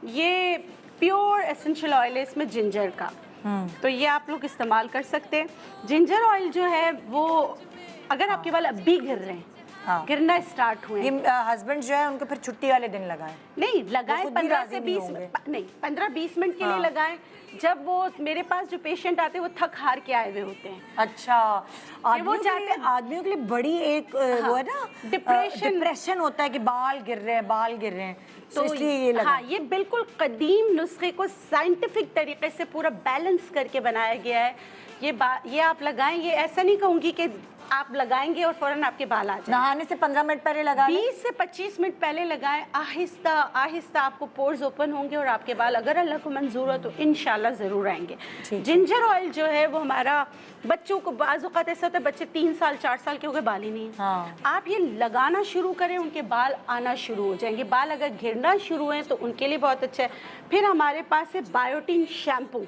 ये प्योर एसेंशियल ऑयल है, इसमें जिंजर का, तो ये आप लोग इस्तेमाल कर सकते हैं। जिंजर ऑयल जो है वो अगर आपके बाल अभी गिर रहे हैं, गिरना स्टार्ट हुए, ये हस्बैंड जो है उनको फिर छुट्टी वाले दिन लगाएं? नहीं लगाएं, 15 से 20 नहीं 15-20 मिनट के लिए लगाएं। जब वो मेरे पास जो पेशेंट आते हैं वो थक हार के आए हुए होते हैं। अच्छा, वो चाहते हैं आदमियों के लिए बड़ी एक वो है ना, डिप्रेशन होता है कि बाल गिर रहे हैं, बाल गिर रहे हैं, तो इसलिए ये लगा। हाँ, ये बिल्कुल कदीम नुस्खे को साइंटिफिक तरीके से पूरा बैलेंस करके बनाया गया है। ये आप लगाएं। ये ऐसा नहीं कहूँगी कि आप लगाएंगे और फौरन आपके बाल आ जाएंगे। नहाने से 15 मिनट पहले लगाएं, 20 से 25 मिनट पहले लगाएं। आहिस्ता आहिस्ता आपको पोर्स ओपन होंगे और आपके बाल अगर अल्लाह को मंजूर हो तो इंशाल्लाह ज़रूर आएंगे। जिंजर ऑयल जो है वो हमारा बच्चों को, बाज़ औक़ात ऐसा होता है बच्चे 3 साल 4 साल के हो गए, बाल ही नहीं है। आप ये लगाना शुरू करें, उनके बाल आना शुरू हो जाएंगे। बाल अगर गिरना शुरू हैं तो उनके लिए बहुत अच्छा है। फिर हमारे पास है बायोटिन शैम्पू।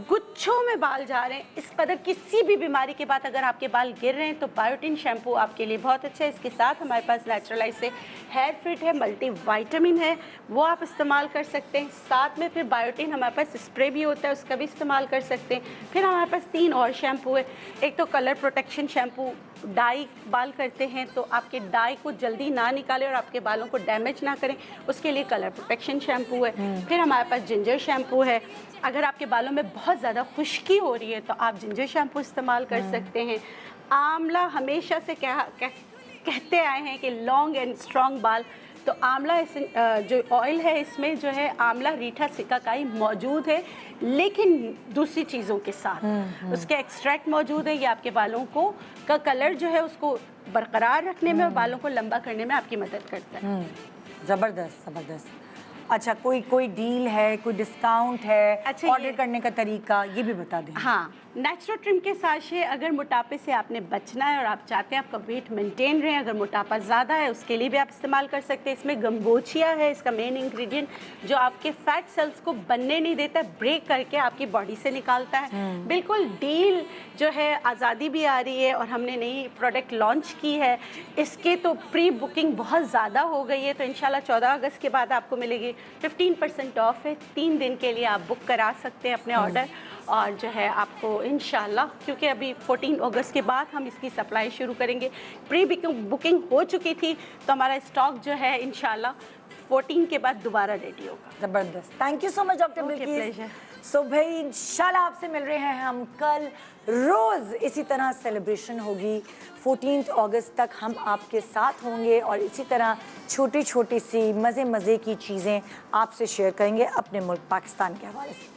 गुच्छों में बाल जा रहे हैं, इस कदर किसी भी बीमारी के बाद अगर आपके बाल गिर रहे हैं तो बायोटिन शैम्पू आपके लिए बहुत अच्छा है। इसके साथ हमारे पास नेचुरलाइज से हेयर फिट है, मल्टी विटामिन है, वो आप इस्तेमाल कर सकते हैं। साथ में फिर बायोटिन हमारे पास स्प्रे भी होता है, उसका भी इस्तेमाल कर सकते हैं। फिर हमारे पास 3 और शैम्पू है। एक तो कलर प्रोटेक्शन शैम्पू, डाई बाल करते हैं तो आपके डाई को जल्दी ना निकाले और आपके बालों को डैमेज ना करें, उसके लिए कलर प्रोटेक्शन शैम्पू है। फिर हमारे पास जिंजर शैम्पू है। अगर आपके बालों में बहुत ज़्यादा खुश्की हो रही है तो आप जिंजर शैम्पू इस्तेमाल कर सकते हैं। आंवला हमेशा से कहते आए हैं कि लॉन्ग एंड स्ट्रॉन्ग बाल, तो आंवला जो ऑयल है इसमें जो है आंवला रीठा सिकाकाई मौजूद है, लेकिन दूसरी चीज़ों के साथ उसके एक्सट्रैक्ट मौजूद है। ये आपके बालों को का कलर जो है उसको बरकरार रखने में और बालों को लंबा करने में आपकी मदद करता है। ज़बरदस्त ज़बरदस्त। अच्छा, कोई डील है, कोई डिस्काउंट है? अच्छा, ऑर्डर करने का तरीका ये भी बता दें। हाँ, नेचुरल ट्रिम के साशे, अगर मोटापे से आपने बचना है और आप चाहते हैं आपका वेट मेंटेन रहे, अगर मोटापा ज़्यादा है उसके लिए भी आप इस्तेमाल कर सकते हैं। इसमें गम्बोचिया है, इसका मेन इंग्रेडिएंट, जो आपके फैट सेल्स को बनने नहीं देता, ब्रेक करके आपकी बॉडी से निकालता है। बिल्कुल डील जो है, आज़ादी भी आ रही है और हमने नई प्रोडक्ट लॉन्च की है। इसके तो प्री बुकिंग बहुत ज़्यादा हो गई है, तो इंशाल्लाह 14 अगस्त के बाद आपको मिलेगी 15% ऑफ है। 3 दिन के लिए आप बुक करा सकते हैं अपने ऑर्डर, और जो है आपको इंशाल्लाह, क्योंकि अभी 14 अगस्त के बाद हम इसकी सप्लाई शुरू करेंगे। प्री बुकिंग हो चुकी थी तो हमारा स्टॉक जो है इंशाल्लाह 14 के बाद दोबारा रेडी होगा। ज़बरदस्त। Thank you so much doctor Bilquis. So भाई इंशाल्लाह आपसे मिल रहे हैं हम कल। रोज़ इसी तरह सेलिब्रेशन होगी, 14 अगस्त तक हम आपके साथ होंगे और इसी तरह छोटी छोटी सी मज़े की चीज़ें आपसे शेयर करेंगे अपने मुल्क पाकिस्तान के हवाले से।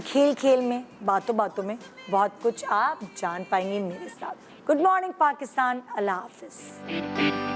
खेल खेल में, बातों बातों में बहुत कुछ आप जान पाएंगे मेरे साथ। गुड मॉर्निंग पाकिस्तान, अल्लाह हाफ़िज़।